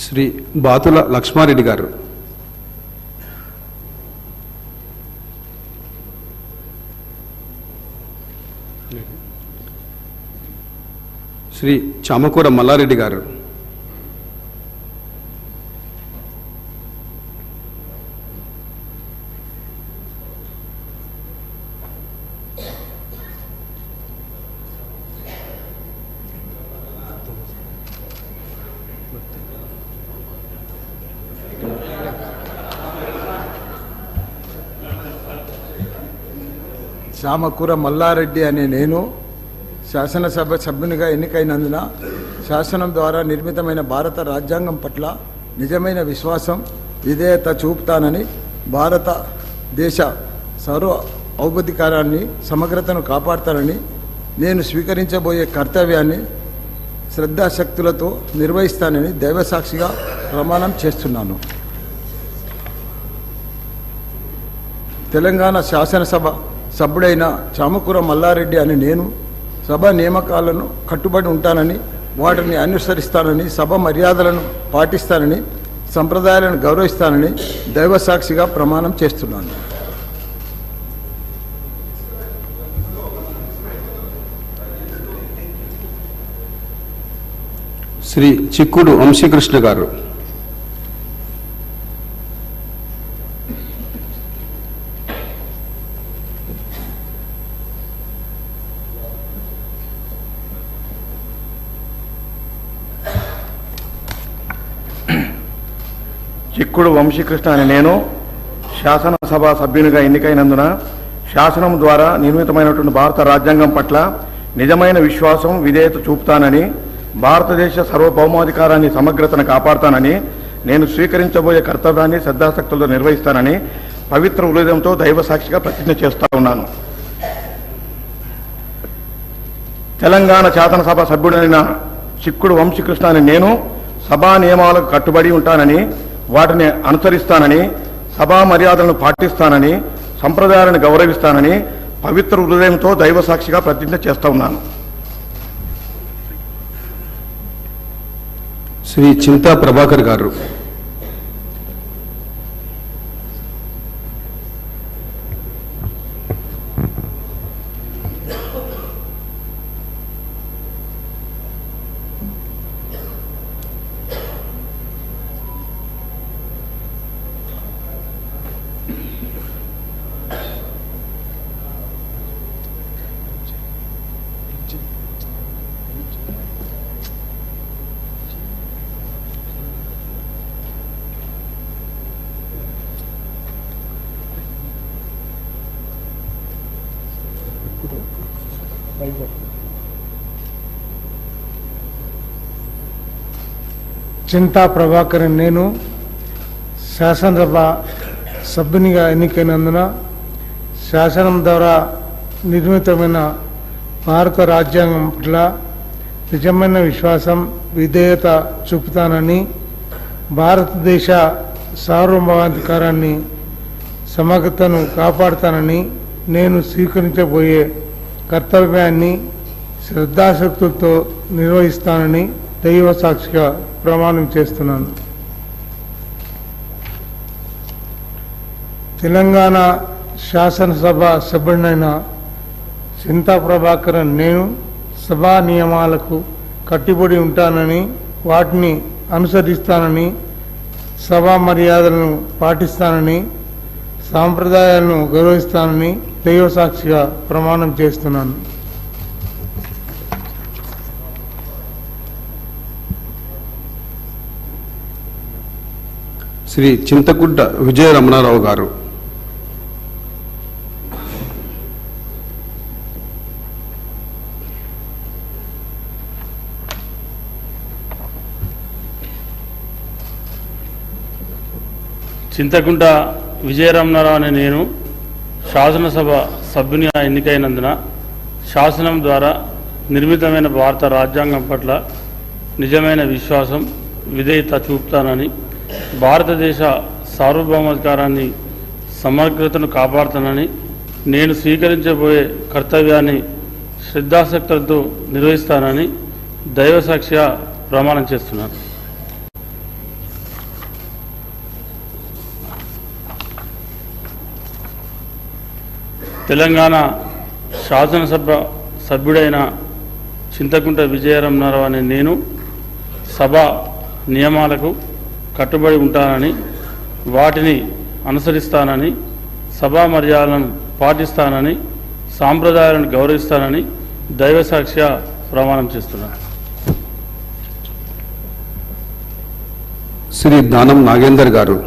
శ్రీ బాతుల లక్ష్మారెడ్డి గారు. శ్రీ చామకూర మల్లారెడ్డి గారు. చామకూర మల్లారెడ్డి అనే నేను శాసనసభ సభ్యునిగా ఎన్నికైనందున శాసనం ద్వారా నిర్మితమైన భారత రాజ్యాంగం పట్ల నిజమైన విశ్వాసం విధేయత చూపుతానని భారతదేశ సార్వభౌమాధికారాన్ని సమగ్రతను కాపాడుతానని నేను స్వీకరించబోయే కర్తవ్యాన్ని శ్రద్ధాశక్తులతో నిర్వహిస్తానని దైవసాక్షిగా ప్రమాణం చేస్తున్నాను. తెలంగాణ శాసనసభ సభ్యుడైన చామకూర మల్లారెడ్డి అని నేను సభ నియామకాలను కట్టుబడి ఉంటానని వాటిని అనుసరిస్తానని సభ మర్యాదలను పాటిస్తానని సంప్రదాయాలను గౌరవిస్తానని దైవసాక్షిగా ప్రమాణం చేస్తున్నాను. శ్రీ చిక్కుడు వంశీకృష్ణ గారు. చిక్కుడు వంశీకృష్ణ అని నేను శాసనసభ సభ్యునిగా ఎన్నికైనందున శాసనం ద్వారా నిర్మితమైనటువంటి భారత రాజ్యాంగం పట్ల నిజమైన విశ్వాసం విధేయత చూపుతానని భారతదేశ సార్వభౌమాధికారాన్ని సమగ్రతను కాపాడుతానని నేను స్వీకరించబోయే కర్తవ్యాన్ని శ్రద్ధాశక్తులతో నిర్వహిస్తానని పవిత్ర హృదయంతో దైవ సాక్షిగా ప్రతిజ్ఞ చేస్తా ఉన్నాను. తెలంగాణ శాసనసభ సభ్యుడైన చిక్కుడు వంశీకృష్ణ అనే నేను సభా నియమాలకు కట్టుబడి ఉంటానని, వాటిని అనుసరిస్తానని, సభా మర్యాదలను పాటిస్తానని, సంప్రదాయాలను గౌరవిస్తానని పవిత్ర హృదయంతో దైవ సాక్షిగా ప్రతిజ్ఞ చేస్తా ఉన్నాను. శ్రీ చింతా ప్రభాకర్ గారు. చింతా ప్రభాకర్ నేను శాసనసభ సభ్యునిగా ఎన్నికైనందున శాసనం ద్వారా నిర్మితమైన భారత రాజ్యాంగం పట్ల నిజమైన విశ్వాసం, విధేయత చూపుతానని, భారతదేశ సార్వభౌమాధికారాన్ని, సమగ్రతను కాపాడుతానని, నేను స్వీకరించబోయే కర్తవ్యాన్ని శ్రద్ధాశక్తులతో నిర్వహిస్తానని దైవ సాక్షిగా ప్రమాణం చేస్తున్నాను. తెలంగాణ శాసనసభ సభ్యుడైన చింతా ప్రభాకర్ నేను సభా నియమాలకు కట్టుబడి ఉంటానని, వాటిని అనుసరిస్తానని, సభా మర్యాదలను పాటిస్తానని, సాంప్రదాయాలను గౌరవిస్తానని దైవ సాక్షిగా ప్రమాణం చేస్తున్నాను. శ్రీ చింతకుంట విజయ రమణారావు గారు. చింతకుంట విజయరమణారావు అనే నేను శాసనసభ సభ్యునిగా ఎన్నికైనందున శాసనం ద్వారా నిర్మితమైన భారత రాజ్యాంగం పట్ల నిజమైన విశ్వాసం, విధేయత చూపుతానని, భారతదేశ సార్వభౌమాధికారాన్ని, సమగ్రతను కాపాడుతానని, నేను స్వీకరించబోయే కర్తవ్యాన్ని శ్రద్ధాశక్తులతో నిర్వహిస్తానని దైవ సాక్షిగా ప్రమాణం చేస్తున్నాను. తెలంగాణ శాసనసభ సభ్యుడైన చింతకుంట విజయరమణారావు అనే నేను సభా నియమాలకు కట్టుబడి ఉంటానని, వాటిని అనుసరిస్తానని, సభా మర్యాదలను పాటిస్తానని, సాంప్రదాయాలను గౌరవిస్తానని దైవ సాక్షిగా ప్రమాణం చేస్తున్నాను. శ్రీ దానం నాగేందర్ గారు.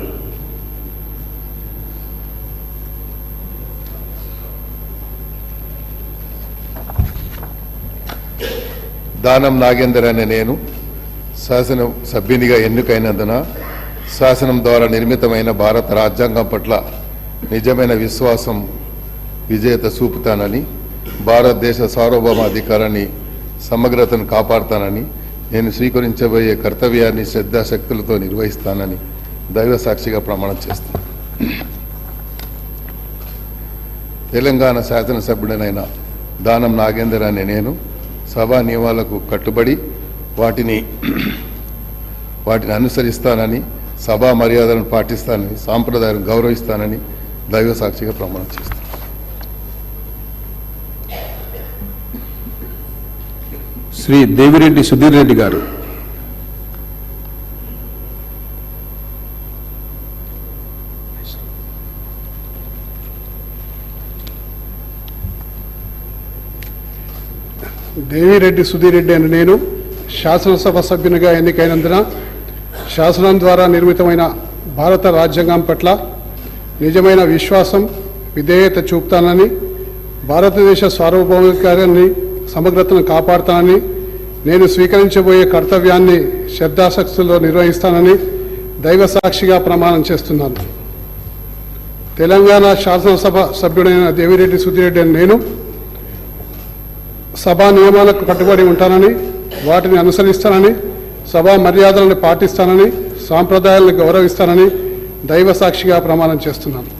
దానం నాగేందర్ అనే నేను శాసన సభ్యునిగా ఎన్నికైనందున శాసనం ద్వారా నిర్మితమైన భారత రాజ్యాంగం పట్ల నిజమైన విశ్వాసం, విజేత చూపుతానని, భారతదేశ సార్వభౌమాధికారాన్ని, సమగ్రతను కాపాడుతానని, నేను స్వీకరించబోయే కర్తవ్యాన్ని శ్రద్ధాశక్తులతో నిర్వహిస్తానని దైవ సాక్షిగా ప్రమాణం చేస్తాను. తెలంగాణ శాసనసభ్యుడనైన దానం నాగేందర్ అనే నేను సభా నియమాలకు కట్టుబడి వాటిని అనుసరిస్తానని, సభా మర్యాదలను పాటిస్తానని, సాంప్రదాయాలను గౌరవిస్తానని దైవ సాక్షిగా ప్రమాణం చేస్తాను. శ్రీ దేవిరెడ్డి సుధీర్ రెడ్డి గారు. దేవిరెడ్డి సుధీర్ రెడ్డి అని నేను శాసనసభ సభ్యునిగా ఎన్నికైనందున శాసనం ద్వారా నిర్మితమైన భారత రాజ్యాంగం పట్ల నిజమైన విశ్వాసం, విధేయత చూపుతానని, భారతదేశ సార్వభౌమాధికారాన్ని, సమగ్రతను కాపాడుతానని, నేను స్వీకరించబోయే కర్తవ్యాన్ని శ్రద్ధాశక్తులతో నిర్వహిస్తానని దైవ సాక్షిగా ప్రమాణం చేస్తున్నాను. తెలంగాణ శాసనసభ సభ్యుడైన దేవిరెడ్డి సుధీర్ రెడ్డి అని నేను సభా నియమాలకు కట్టుబడి ఉంటానని, వాటిని అనుసరిస్తానని, సభా మర్యాదలను పాటిస్తానని, సాంప్రదాయాలను గౌరవిస్తానని దైవ సాక్షిగా ప్రమాణం చేస్తున్నాను.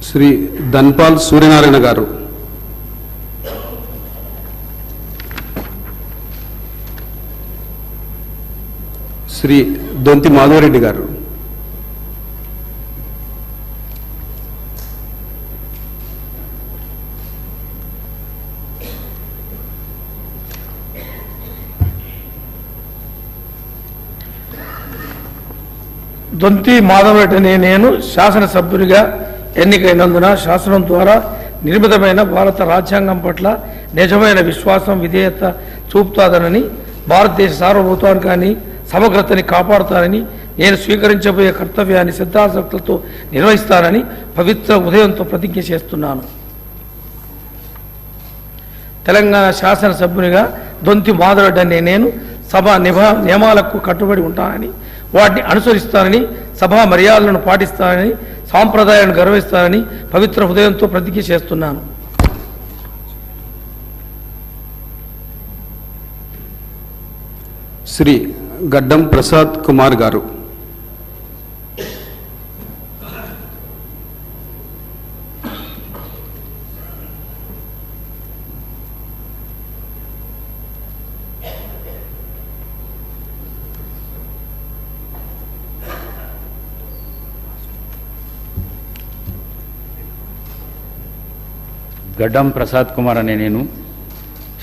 శ్రీ ధన్పాల్ సూర్యనారాయణ గారు. శ్రీ దొంతి మాధవరెడ్డి గారు. దొంతి మాధవరెడ్డి అనే నేను శాసనసభ్యునిగా ఎన్నికైనందున శాసనం ద్వారా నిర్మితమైన భారత రాజ్యాంగం పట్ల నిజమైన విశ్వాసం, విధేయత చూపుతాదనని, భారతదేశ సార్వభౌమాధికారాన్ని, సమగ్రతని కాపాడుతానని, నేను స్వీకరించబోయే కర్తవ్యాన్ని శ్రద్ధాశక్తులతో నిర్వహిస్తానని పవిత్ర ఉదయంతో ప్రతిజ్ఞ చేస్తున్నాను. తెలంగాణ శాసనసభ్యునిగా దొంతి మాధవరెడ్డి అనే నేను సభ నియమాలకు కట్టుబడి ఉంటానని, వాటిని అనుసరిస్తానని, సభా మర్యాదలను పాటిస్తానని, సాంప్రదాయాలను గౌరవిస్తానని పవిత్ర హృదయంతో ప్రతిజ్ఞ చేస్తున్నాను. శ్రీ గడ్డం ప్రసాద్ కుమార్ గారు. గడ్డం ప్రసాద్ కుమార్ అనే నేను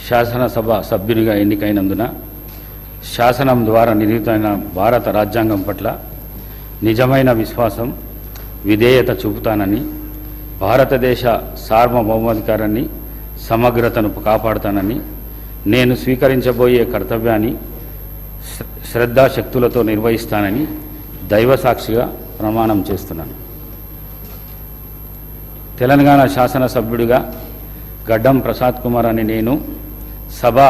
శాసనసభ సభ్యునిగా ఎన్నికైనందున శాసనం ద్వారా నిర్మితమైన భారత రాజ్యాంగం పట్ల నిజమైన విశ్వాసం, విధేయత చూపుతానని, భారతదేశ సార్వభౌమాధికారాన్ని, సమగ్రతను కాపాడుతానని, నేను స్వీకరించబోయే కర్తవ్యాన్ని శ్రద్ధాశక్తులతో నిర్వహిస్తానని దైవ సాక్షిగా ప్రమాణం చేస్తున్నాను. తెలంగాణ శాసనసభ్యుడిగా గడ్డం ప్రసాద్ కుమార్ అని నేను సభా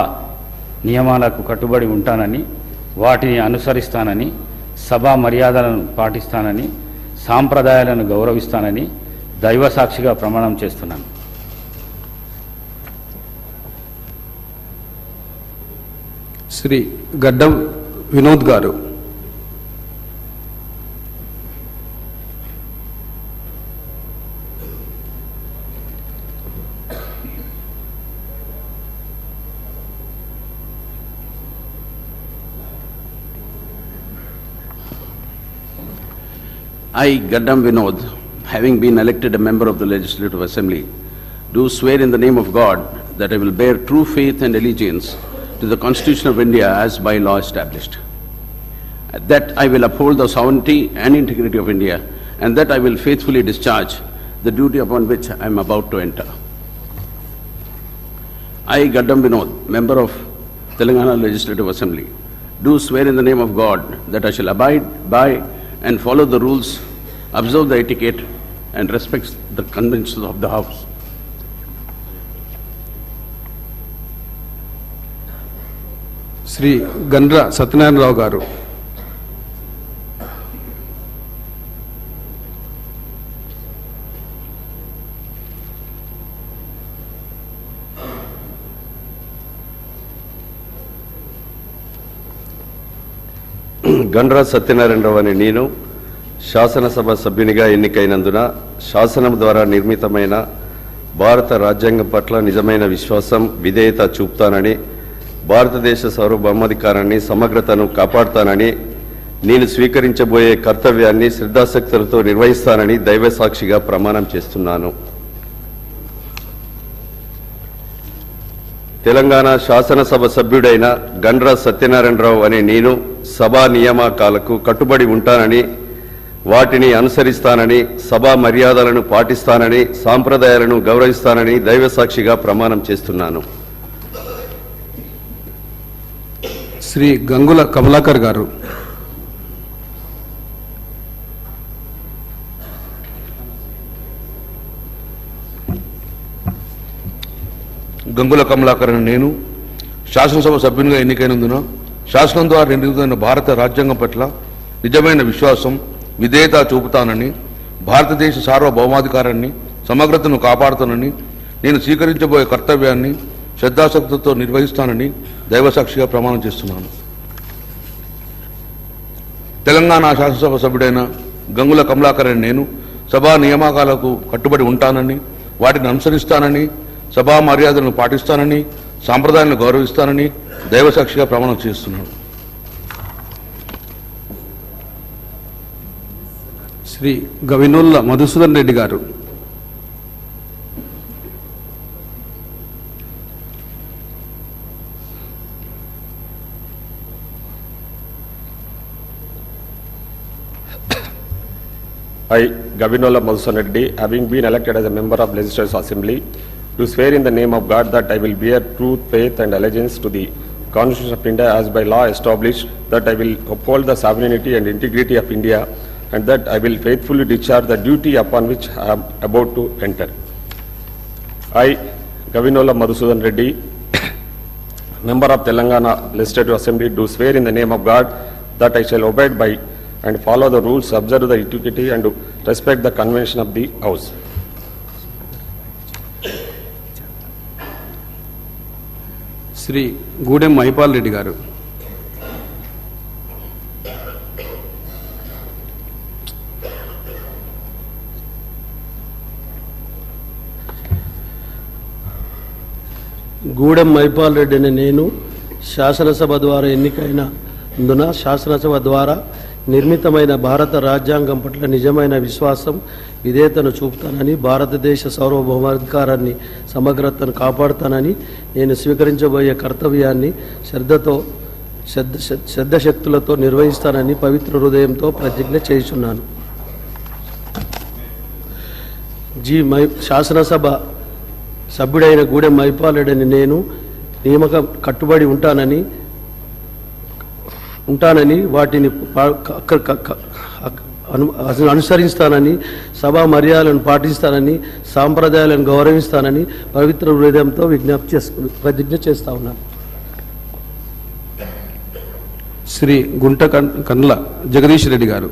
నియమాలకు కట్టుబడి ఉంటానని, వాటిని అనుసరిస్తానని, సభా మర్యాదలను పాటిస్తానని, సాంప్రదాయాలను గౌరవిస్తానని దైవ సాక్షిగా ప్రమాణం చేస్తున్నాను. శ్రీ గడ్డం వినోద్ గారు. I, Gaddam Vinod, having been elected a member of the Legislative Assembly, do swear in the name of God that I will bear true faith and allegiance to the Constitution of India as by law established, that I will uphold the sovereignty and integrity of India, and that I will faithfully discharge the duty upon which I am about to enter. I, Gaddam Vinod, member of Telangana Legislative Assembly, do swear in the name of God that I shall abide by and follow the rules, observe the etiquette, and respect the conventions of the House. Shri Gandra Satyanarayana Rao గారు. గండ్ర సత్యనారాయణరావు అనే నేను శాసనసభ సభ్యునిగా ఎన్నికైనందున శాసనం ద్వారా నిర్మితమైన భారత రాజ్యాంగం పట్ల నిజమైన విశ్వాసం, విధేయత చూపుతానని, భారతదేశ సార్వభౌమాధికారాన్ని, సమగ్రతను కాపాడుతానని, నేను స్వీకరించబోయే కర్తవ్యాన్ని శ్రద్ధాశక్తులతో నిర్వహిస్తానని దైవ సాక్షిగా ప్రమాణం చేస్తున్నాను. తెలంగాణ శాసనసభ సభ్యుడైన గండ్ర సత్యనారాయణరావు అనే నేను సభా నియామకాలకు కట్టుబడి ఉంటానని, వాటిని అనుసరిస్తానని, సభా మర్యాదలను పాటిస్తానని, సాంప్రదాయాలను గౌరవిస్తానని దైవ సాక్షిగా ప్రమాణం చేస్తున్నాను. శ్రీ గంగుల కమలాకర్ గారు. గంగుల కమలాకర్ అనే నేను శాసనసభ సభ్యునిగా ఎన్నికైనందున శాసనం ద్వారా నిర్మితమైన భారత రాజ్యాంగం పట్ల నిజమైన విశ్వాసం, విధేయత చూపుతానని, భారతదేశ సార్వభౌమాధికారాన్ని, సమగ్రతను కాపాడుతానని నేను స్వీకరించబోయే కర్తవ్యాన్ని శ్రద్ధాశక్తితో నిర్వహిస్తానని దైవసాక్షిగా ప్రమాణం చేస్తున్నాను. తెలంగాణ శాసనసభ సభ్యుడైన గంగుల కమలాకర్ అనే నేను సభా నియామకాలకు కట్టుబడి ఉంటానని, వాటిని అనుసరిస్తానని, సభా మర్యాదలను పాటిస్తానని, సాంప్రదాయాలను గౌరవిస్తానని దైవసాక్షిగా ప్రమాణం చేస్తున్నాను. శ్రీ గవినోల్ల మధుసూదన్ రెడ్డి గారు. I, Gavinola Madhusudan Reddy, having been elected as a member of Legislative Assembly, do swear in the name of God that I will bear truth, faith and allegiance to the Constitution of India as by law established, that I will uphold the sovereignty and integrity of India, and that I will faithfully discharge the duty upon which I am about to enter. I, Gavinola Madhusudan Reddy, member of Telangana Legislative Assembly, do swear in the name of God that I shall obey by and follow the rules, observe the etiquette and respect the convention of the House. Shri Gudem Mahipal Reddy గారు. గూడెం మైపాల్ రెడ్డి అనే నేను శాసనసభ ద్వారా ఎన్నికైనందున శాసనసభ ద్వారా నిర్మితమైన భారత రాజ్యాంగం పట్ల నిజమైన విశ్వాసం, విధేయతను చూపుతానని, భారతదేశ సార్వభౌమాధికారాన్ని, సమగ్రతను కాపాడుతానని, నేను స్వీకరించబోయే కర్తవ్యాన్ని శ్రద్ధశక్తులతో నిర్వహిస్తానని పవిత్ర హృదయంతో ప్రతిజ్ఞ చేయుచున్నాను. శాసనసభ సభ్యుడైన గూడెం మైపాల్ రెడ్డిని నేను నియామకం కట్టుబడి ఉంటానని వాటిని అనుసరిస్తానని, సభా మర్యాదలను పాటిస్తానని, సాంప్రదాయాలను గౌరవిస్తానని పవిత్ర హృదయంతో ప్రతిజ్ఞ చేస్తా ఉన్నాను. శ్రీ గుంట కండ్ల జగదీష్ రెడ్డి గారు.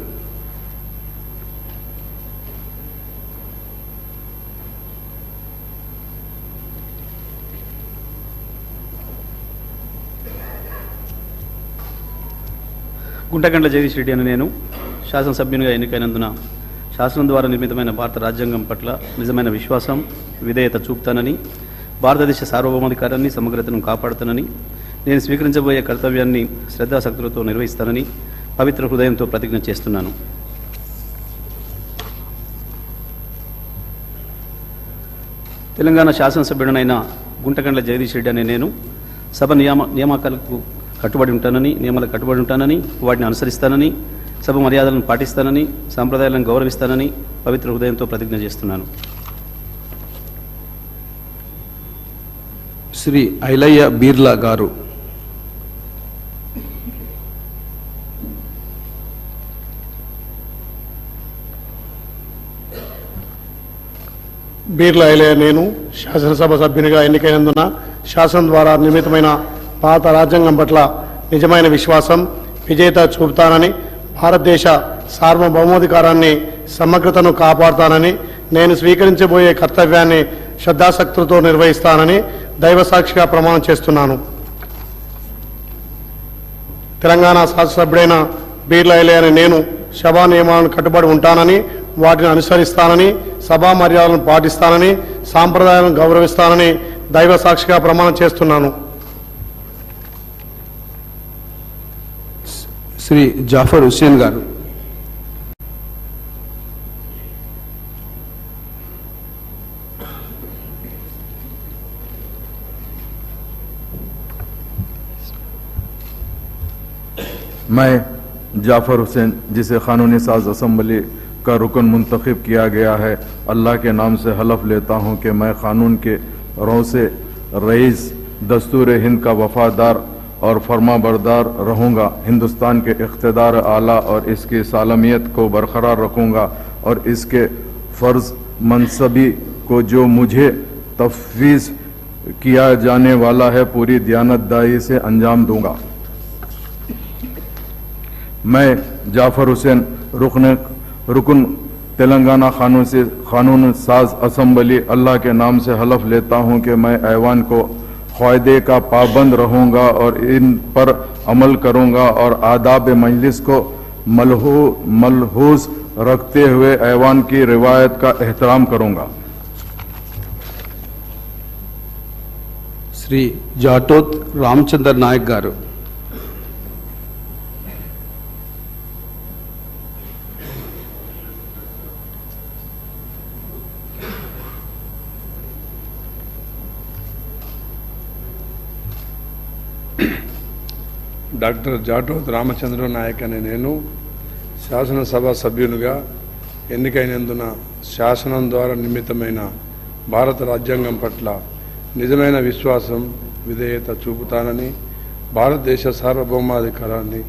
గుంటగండ్ల జగదీష్ రెడ్డి అని నేను శాసనసభ్యునిగా ఎన్నికైనందున శాసనం ద్వారా నిర్మితమైన భారత రాజ్యాంగం పట్ల నిజమైన విశ్వాసం, విధేయత చూపుతానని, భారతదేశ సార్వభౌమాధికారాన్ని, సమగ్రతను కాపాడుతానని, నేను స్వీకరించబోయే కర్తవ్యాన్ని శ్రద్ధాశక్తులతో నిర్వహిస్తానని పవిత్ర హృదయంతో ప్రతిజ్ఞ చేస్తున్నాను. తెలంగాణ శాసనసభ్యుడనైన గుంటగండ్ల జగదీష్ రెడ్డి అనే నేను సభ నియామకాలకు కట్టుబడి ఉంటానని, వాటిని అనుసరిస్తానని, సభ మర్యాదలను పాటిస్తానని, సాంప్రదాయాలను గౌరవిస్తానని పవిత్ర హృదయంతో ప్రతిజ్ఞ చేస్తున్నాను. శ్రీ ఐలయ్య బీర్లా గారు. బీర్లా ఐలయ్య నేను శాసనసభ సభ్యునిగా ఎన్నికైనందున శాసనం ద్వారా నిర్మితమైన భారత రాజ్యాంగం పట్ల నిజమైన విశ్వాసం, విధేయత చూపుతానని, భారతదేశ సార్వభౌమాధికారాన్ని, సమగ్రతను కాపాడుతానని, నేను స్వీకరించబోయే కర్తవ్యాన్ని శ్రద్ధాశక్తులతో నిర్వహిస్తానని దైవసాక్షిగా ప్రమాణం చేస్తున్నాను. తెలంగాణ శాసనసభ్యుడైన బీర్లా ఐలయ్య అనే నేను సభా నియమాలను కట్టుబడి ఉంటానని, వాటిని అనుసరిస్తానని, సభా మర్యాదలను పాటిస్తానని, సాంప్రదాయాలను గౌరవిస్తానని దైవసాక్షిగా ప్రమాణం చేస్తున్నాను. శ్రీ జాఫర్ హుస్సేన్ గారు. मैं जाफर हुसैन, जिसे कानूनी साज असम्बली का रुकन मुंतखब किया गया है, अल्लाह के नाम से हलफ लेता हूँ कि मैं कानून के रों से रईस दस्तूर हिंद का वफादार और फर्माबरदार रहूँगा, हिंदुस्तान के इख्तिदार आला और इसकी सालमियत को बरकरार रखूँगा और इसके फ़र्ज़ मनसबी को जो मुझे तफवीज़ किया जाने वाला है पूरी दयानतदारी से अंजाम दूँगा। मैं जाफर हुसैन रुकन तेलंगाना कानून साज असम्बली अल्लाह के नाम से हलफ लेता हूं कि मैं ऐवान को क़ायदे का पाबंद रहूंगा और इन पर अमल करूंगा और आदाब मजलिस को मलहूज रखते हुए ऐवान की रिवायत का एहतराम करूंगा। श्री जाटोत रामचंद्र नायक गारू। డాక్టర్ జాటోత్ రామచంద్ర నాయక్ అనే నేను శాసనసభ సభ్యునిగా ఎన్నికైనందున శాసనం ద్వారా నిర్మితమైన భారత రాజ్యాంగం పట్ల నిజమైన విశ్వాసం విధేయత చూపుతానని, భారతదేశ సార్వభౌమాధికారాన్ని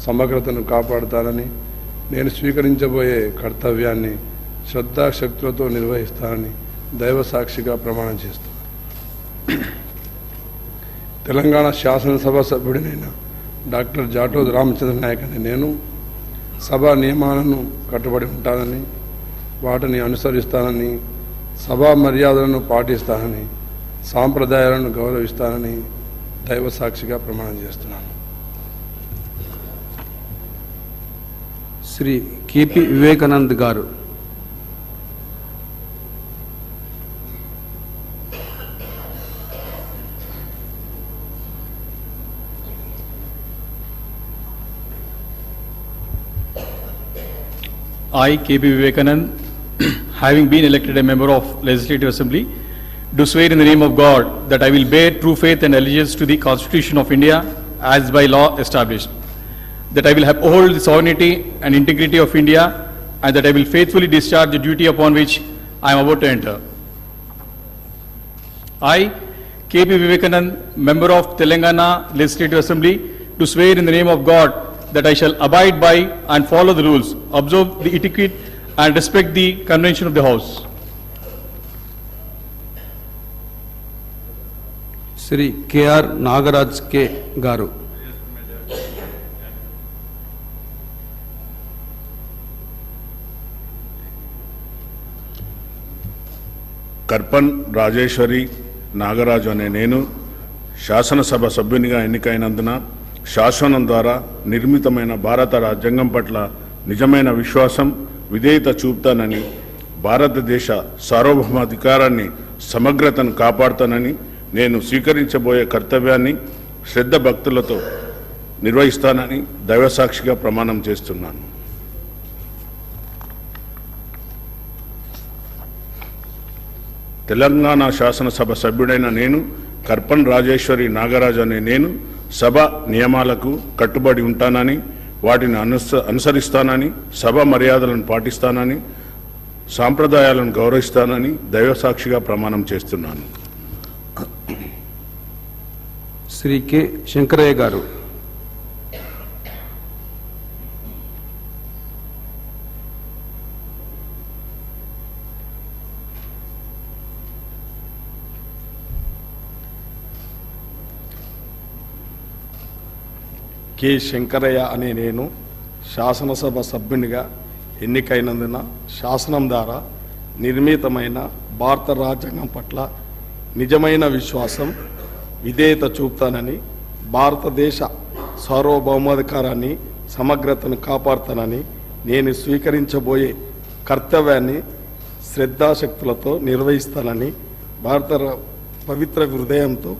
సమగ్రతను కాపాడుతానని, నేను స్వీకరించబోయే కర్తవ్యాన్ని శ్రద్ధాశక్తులతో నిర్వహిస్తానని దైవ సాక్షిగా ప్రమాణం చేస్తాను. తెలంగాణ శాసనసభ సభ్యుడినైన డాక్టర్ జాటోత్ రామచంద్ర నాయక్ అనే నేను సభా నియమాలను కట్టుబడి ఉంటానని, వాటిని అనుసరిస్తానని, సభా మర్యాదలను పాటిస్తానని, సాంప్రదాయాలను గౌరవిస్తానని దైవ సాక్షిగా ప్రమాణం చేస్తున్నాను. శ్రీ కేపీ వివేకానంద్ గారు. I, K.P. Vivekanand, having been elected a member of Legislative Assembly, do swear in the name of God that I will bear true faith and allegiance to the Constitution of India as by law established, that I will uphold the sovereignty and integrity of India, and that I will faithfully discharge the duty upon which I am about to enter. I, K.P. Vivekanand, member of Telangana Legislative Assembly, do swear in the name of God that I shall abide by and follow the rules, observe the etiquette and respect the convention of the House. Sri K.R. Nagaraj K. Garu. కర్పన్ Rajeshwari Nagaraju అనే నేను శాసనసభ సభ్యునిగా ఎన్నికైనందున శాసనం ద్వారా నిర్మితమైన భారత రాజ్యాంగం పట్ల నిజమైన విశ్వాసం విధేయత చూపుతానని, భారతదేశ సార్వభౌమాధికారాన్ని సమగ్రతను కాపాడుతానని, నేను స్వీకరించబోయే కర్తవ్యాన్ని శ్రద్ధ భక్తులతో నిర్వహిస్తానని దైవసాక్షిగా ప్రమాణం చేస్తున్నాను. తెలంగాణ శాసనసభ సభ్యుడైన నేను కర్పన్ రాజేశ్వరి నాగరాజు అనే నేను సభ నియమాలకు కట్టుబడి ఉంటానని, వాటిని అనుసరిస్తానని, సభ మర్యాదలను పాటిస్తానని, సాంప్రదాయాలను గౌరవిస్తానని దైవసాక్షిగా ప్రమాణం చేస్తున్నాను. శ్రీ కె శంకరయ్య గారు. కె శంకరయ్య అనే నేను శాసనసభ సభ్యునిగా ఎన్నికైనందున శాసనం ద్వారా నిర్మితమైన భారత రాజ్యాంగం పట్ల నిజమైన విశ్వాసం విధేయత చూపుతానని, భారతదేశ సార్వభౌమాధికారాన్ని సమగ్రతను కాపాడుతానని, నేను స్వీకరించబోయే కర్తవ్యాన్ని శ్రద్ధాశక్తులతో నిర్వహిస్తానని భారత పవిత్ర హృదయంతో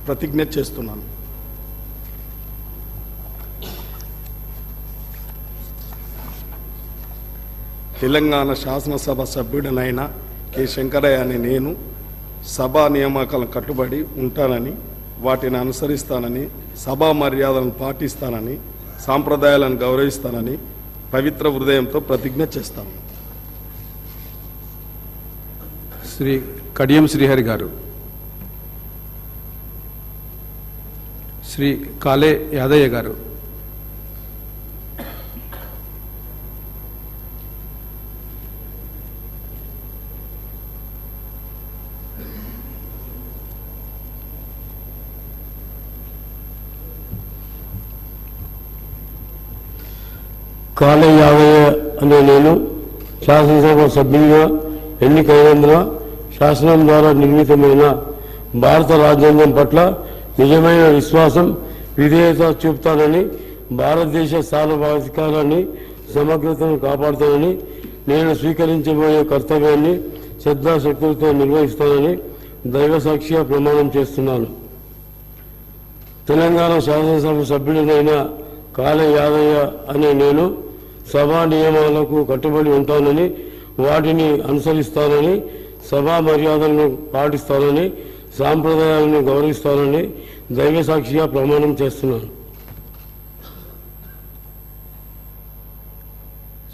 ప్రతిజ్ఞ చేస్తున్నాను. తెలంగాణ శాసనసభ సభ్యుడినైన కె శంకరయ్య అనే నేను సభా నియామకాలను కట్టుబడి ఉంటానని, వాటిని అనుసరిస్తానని, సభా మర్యాదలను పాటిస్తానని, సాంప్రదాయాలను గౌరవిస్తానని పవిత్ర హృదయంతో ప్రతిజ్ఞ చేస్తాను. శ్రీ కడియం శ్రీహరి గారు. శ్రీ కాలే యాదయ్య గారు. కాలే యాదయ్య అనే నేను శాసనసభ సభ్యునిగా ఎన్నికైనందున శాసనం ద్వారా నిర్మితమైన భారత రాజ్యాంగం పట్ల నిజమైన విశ్వాసం విధేయత చూపుతానని, భారతదేశ సార్వభౌమాధికారాన్ని సమగ్రతను కాపాడుతానని, నేను స్వీకరించబోయే కర్తవ్యాన్ని శ్రద్ధాశక్తులతో నిర్వహిస్తానని దైవసాక్షిగా ప్రమాణం చేస్తున్నాను. తెలంగాణ శాసనసభ సభ్యుడినైన కాళ యాదయ్య అనే నేను సభా నియమాలకు కట్టుబడి ఉంటానని, వాటిని అనుసరిస్తానని, సభా మర్యాదలను పాటిస్తానని, సాంప్రదాయాలను గౌరవిస్తానని దైవసాక్షిగా ప్రమాణం చేస్తున్నాను.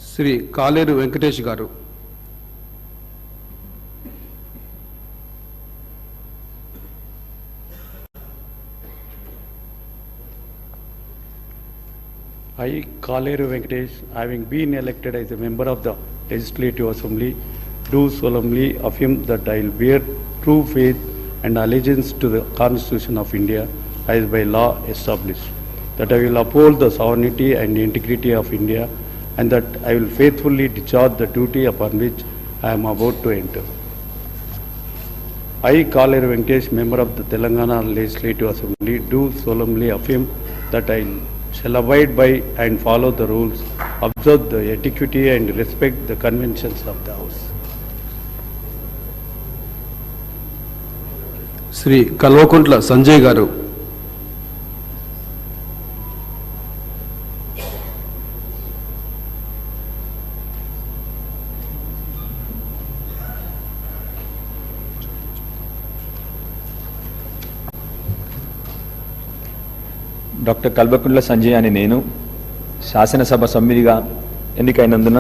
శ్రీ కాలేరు వెంకటేష్ గారు. I, Kaleru Venkatesh, having been elected as a member of the Legislative Assembly, do solemnly affirm that I will bear true faith and allegiance to the Constitution of India as by law established, that I will uphold the sovereignty and integrity of India, and that I will faithfully discharge the duty upon which I am about to enter. I, Kaleru Venkatesh, member of the Telangana Legislative Assembly, do solemnly affirm that I shall abide by and follow the rules, observe the etiquette and respect the conventions of the House. Shri Kalvakuntla Sanjay గారు. Doctor Kalvakuntla Sanjay అని నేను శాసనసభ సభ్యునిగా ఎన్నికైనందున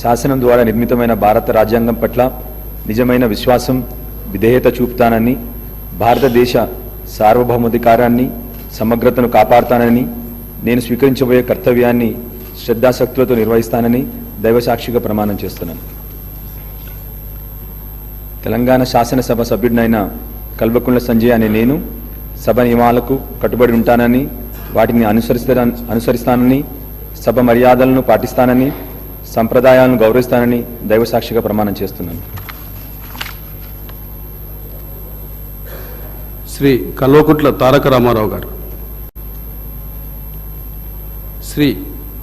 శాసనం ద్వారా నిర్మితమైన భారత రాజ్యాంగం పట్ల నిజమైన విశ్వాసం విధేయత చూపుతానని, భారతదేశ సార్వభౌమాధికారాన్ని సమగ్రతను కాపాడుతానని, నేను స్వీకరించబోయే కర్తవ్యాన్ని శ్రద్ధాశక్తులతో నిర్వహిస్తానని దైవసాక్షిగా ప్రమాణం చేస్తున్నాను. తెలంగాణ శాసనసభ సభ్యుడినైన కల్వకుంట్ల సంజయ్ అనే నేను సభ నియమాలకు కట్టుబడి ఉంటానని, వాటిని అనుసరిస్తానని, సభ మర్యాదలను పాటిస్తానని, సంప్రదాయాలను గౌరవిస్తానని దైవసాక్షిగా ప్రమాణం చేస్తున్నాను. శ్రీ కల్వకుంట్ల తారక రామారావు గారు. శ్రీ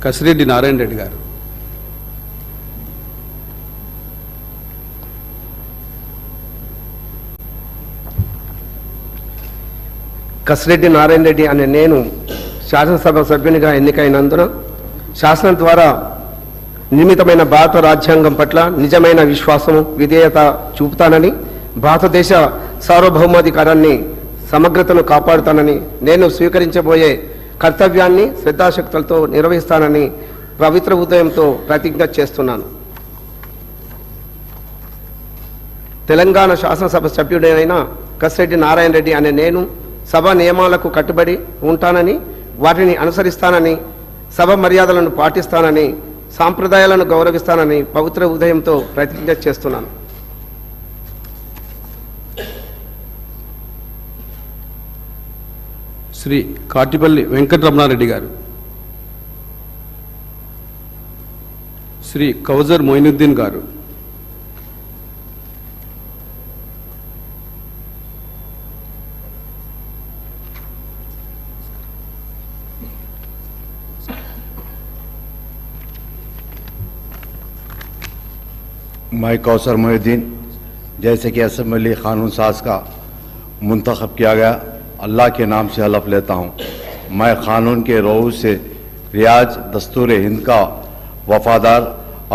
కసిరెడ్డి నారాయణ రెడ్డి గారు. కసిరెడ్డి నారాయణ రెడ్డి అనే నేను శాసనసభ సభ్యునిగా ఎన్నికైనందున శాసనం ద్వారా నిర్మితమైన భారత రాజ్యాంగం పట్ల నిజమైన విశ్వాసము విధేయత చూపుతానని, భారతదేశ సార్వభౌమాధికారాన్ని సమగ్రతను కాపాడుతానని, నేను స్వీకరించబోయే కర్తవ్యాన్ని శ్రద్ధాశక్తులతో నిర్వహిస్తానని పవిత్ర ఉదయంతో ప్రతిజ్ఞ చేస్తున్నాను. తెలంగాణ శాసనసభ సభ్యుడైన కసిరెడ్డి నారాయణ రెడ్డి అనే నేను సభ నియమాలకు కట్టుబడి ఉంటానని, వాటిని అనుసరిస్తానని, సభ మర్యాదలను పాటిస్తానని, సాంప్రదాయాలను గౌరవిస్తానని పవిత్ర ఉదయంతో ప్రతిజ్ఞ చేస్తున్నాను. శ్రీ కాటిపల్లి వెంకటరమణారెడ్డి గారు. శ్రీ కౌజర్ మొయినుద్దీన్ గారు. मैं कौसर मोहिद्दीन, जैसे कि असम्बली कानून साज का मुंतखब किया गया, अल्लाह के नाम से हलफ लेता हूँ मैं कानून के रूह से रियाज दस्तूर हिंद का वफादार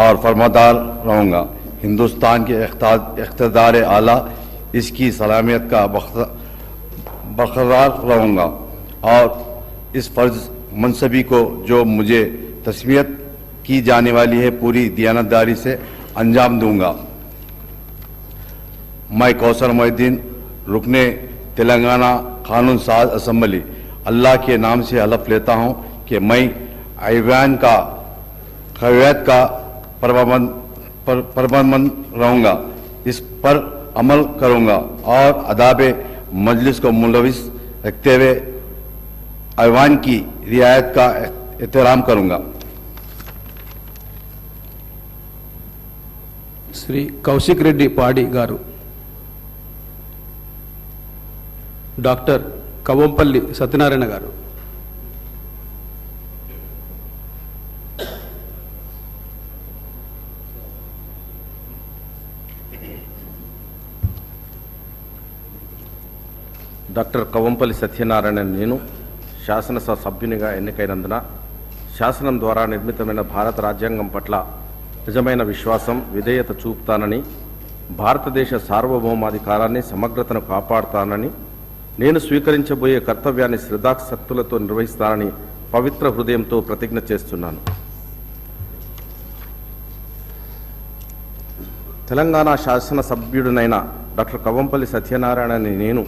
और फरमादार रहूँगा। हिंदुस्तान के इक़्तिदार आला इसकी सलामियत का बरकरार रहूँगा और इस फ़र्ज़ मनसबी को जो मुझे तस्मीयत की जाने वाली है पूरी दियानतदारी से अंजाम दूंगा। मैं कौसर मोहिद्दीन, रुकने तेलंगाना कानून साज असम्बली, अल्लाह के नाम से हलफ लेता हूँ कि मैं ऐवान का कवायद का परबंद रहूँगा, इस पर अमल करूँगा और अदाब मजलिस को मुलविस रखते हुए ऐवान की रियायत का एहतराम करूँगा। శ్రీ కౌశిక్ రెడ్డి పాడి గారు, డాక్టర్ కవంపల్లి సత్యనారాయణ గారు, డాక్టర్ కవంపల్లి సత్యనారాయణ నేను శాసనసభ సభ్యునిగా ఎన్నికైనందున శాసనం ద్వారా నిర్మితమైన భారత రాజ్యాంగం పట్ల నిజమైన విశ్వాసం, విధేయత చూపుతానని, భారతదేశ సార్వభౌమాధికారాన్ని, సమగ్రతను కాపాడుతానని, నేను స్వీకరించబోయే కర్తవ్యాన్ని శ్రద్ధాశక్తులతో నిర్వహిస్తానని పవిత్ర హృదయంతో ప్రతిజ్ఞ చేస్తున్నాను. తెలంగాణ శాసనసభ్యుడినైన డాక్టర్ కవంపల్లి సత్యనారాయణ నేను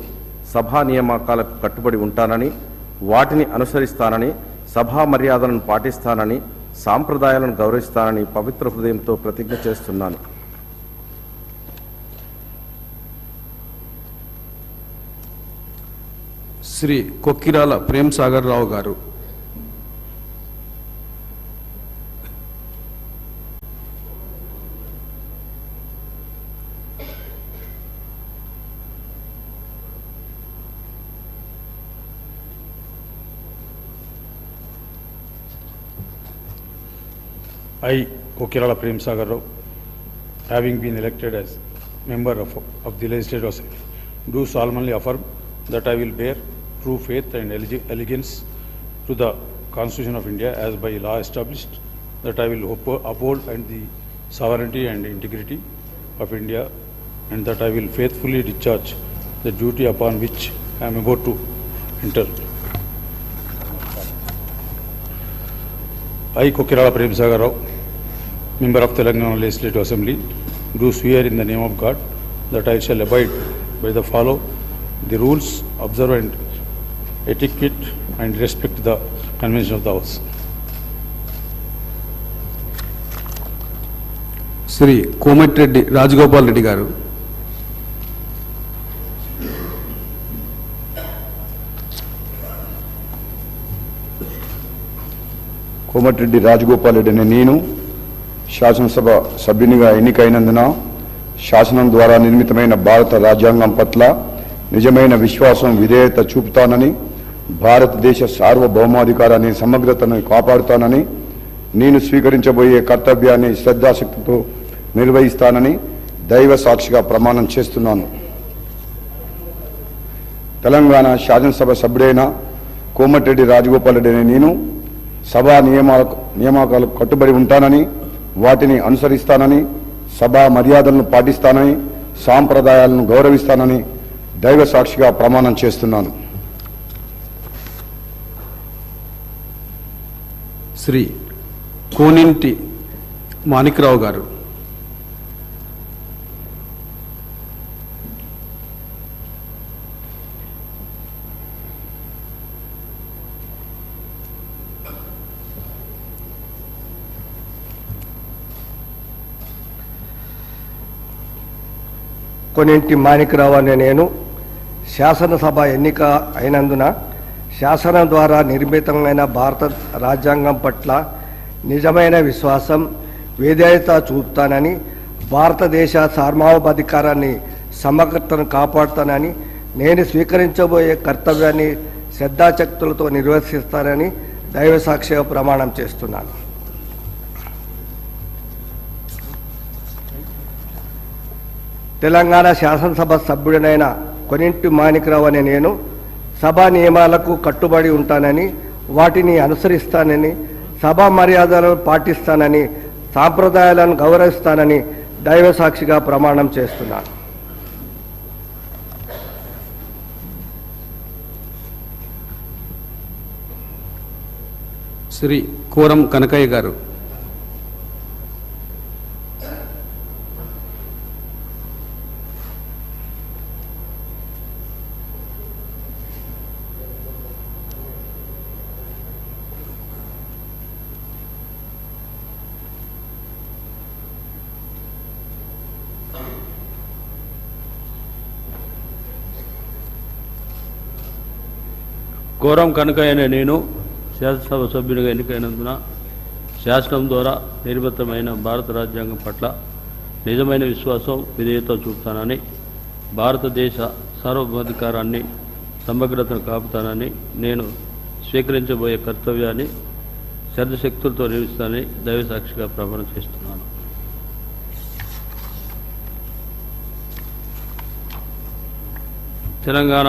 సభా నియామకాలకు కట్టుబడి ఉంటానని, వాటిని అనుసరిస్తానని, సభా మర్యాదలను పాటిస్తానని, సాంప్రదాయాలను గౌరవిస్తానని పవిత్ర హృదయంతో ప్రతిజ్ఞ చేస్తున్నాను. శ్రీ కొక్కిరాల ప్రేమ్ సాగర్ రావు గారు, I, Kokirala Prem Sagar Rao, having been elected as member of the Legislative Assembly, do solemnly affirm that I will bear true faith and allegiance to the Constitution of India as by law established, that I will uphold and the sovereignty and integrity of India, and that I will faithfully discharge the duty upon which I am about to enter. I, Kokirala Prem Sagar Rao, member of Telangana Legislative Assembly, do swear in the name of God that I shall abide by the follow the rules, observe and etiquette and respect the convention of the House. Shri Komatireddy Rajagopal Reddy గారు, కోమటిరెడ్డి రాజగోపాల్ రెడ్డి అనే నేను శాసనసభ సభ్యునిగా ఎన్నికైనందున శాసనం ద్వారా నిర్మితమైన భారత రాజ్యాంగం పట్ల నిజమైన విశ్వాసం, విధేయత చూపుతానని, భారతదేశ సార్వభౌమాధికారాన్ని, సమగ్రతను కాపాడుతానని, నేను స్వీకరించబోయే కర్తవ్యాన్ని శ్రద్ధాశక్తితో నిర్వహిస్తానని దైవ సాక్షిగా ప్రమాణం చేస్తున్నాను. తెలంగాణ శాసనసభ సభ్యుడైన కోమటిరెడ్డి రాజగోపాల్ రెడ్డి అనే నేను సభా నియామకాలకు కట్టుబడి ఉంటానని, వాటిని అనుసరిస్తానని, సభా మర్యాదలను పాటిస్తానని, సాంప్రదాయాలను గౌరవిస్తానని దైవ సాక్షిగా ప్రమాణం చేస్తున్నాను. శ్రీ కోనింటి మాణిక్రావు గారు, కొనింటి మాణిక్రావు అనే నేను శాసనసభ ఎన్నిక అయినందున శాసనం ద్వారా నిర్మితమైన భారత రాజ్యాంగం పట్ల నిజమైన విశ్వాసం, విధేయత చూపుతానని, భారతదేశ సార్వభౌమాధికారాన్ని, సమగ్రతను కాపాడుతానని, నేను స్వీకరించబోయే కర్తవ్యాన్ని శ్రద్ధాశక్తులతో నిర్వర్తిస్తానని దైవ సాక్షిగా ప్రమాణం చేస్తున్నాను. తెలంగాణ శాసనసభ సభ్యుడినైన కొనింటి మాణిక్రావు అనే నేను సభా నియమాలకు కట్టుబడి ఉంటానని, వాటిని అనుసరిస్తానని, సభా మర్యాదలను పాటిస్తానని, సాంప్రదాయాలను గౌరవిస్తానని దైవ సాక్షిగా ప్రమాణం చేస్తున్నాను. శ్రీ కోరం కనకయ్య గారు, కోరం కనకయ్య అనే నేను శాసనసభ సభ్యునిగా ఎన్నికైనందున శాసనం ద్వారా నిర్మితమైన భారత రాజ్యాంగం పట్ల నిజమైన విశ్వాసం విధేయత చూపుతానని భారతదేశ సార్వభౌమాధికారాన్ని సమగ్రతను కాపుతానని నేను స్వీకరించబోయే కర్తవ్యాన్ని శ్రద్ధశక్తులతో నిర్వహిస్తానని దైవ సాక్షిగా ప్రమాణం చేస్తున్నాను. తెలంగాణ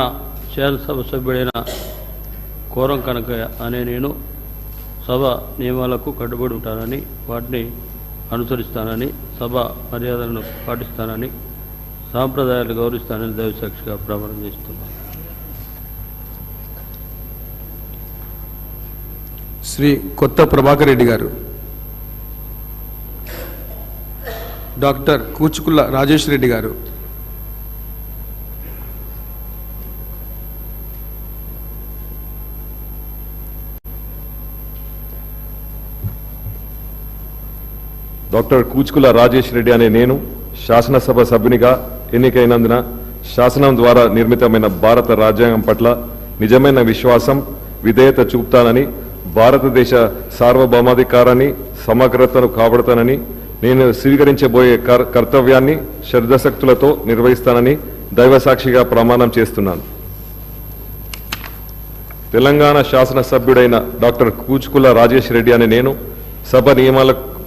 శాసనసభ సభ్యుడైన కోరం కనకయ్య అనే నేను సభ నియమాలకు కట్టుబడి ఉంటానని వాటిని అనుసరిస్తానని సభ మర్యాదలను పాటిస్తానని సాంప్రదాయాలు గౌరవిస్తానని దైవసాక్షిగా ప్రమాణం చేస్తున్నాను. శ్రీ కొత్త ప్రభాకర్ రెడ్డి గారు, డాక్టర్ కూచుకుల్ల రాజేష్ రెడ్డి గారు, డాక్టర్ కూచుకుల రాజేష్ రెడ్డి అనే నేను శాసనసభ సభ్యునిగా ఎన్నికైనందున శాసనం ద్వారా నిర్మితమైన భారత రాజ్యాంగం పట్ల నిజమైన విశ్వాసం విధేయత చూపుతానని భారతదేశ సార్వభౌమాధికారాన్ని సమగ్రతను కాపాడుతానని నేను స్వీకరించబోయే కర్తవ్యాన్ని శ్రద్ధశక్తులతో నిర్వహిస్తానని దైవసాక్షిగా ప్రమాణం చేస్తున్నాను. తెలంగాణ శాసనసభ్యుడైన డాక్టర్ కూచుకుల రాజేష్ రెడ్డి అనే నేను సభ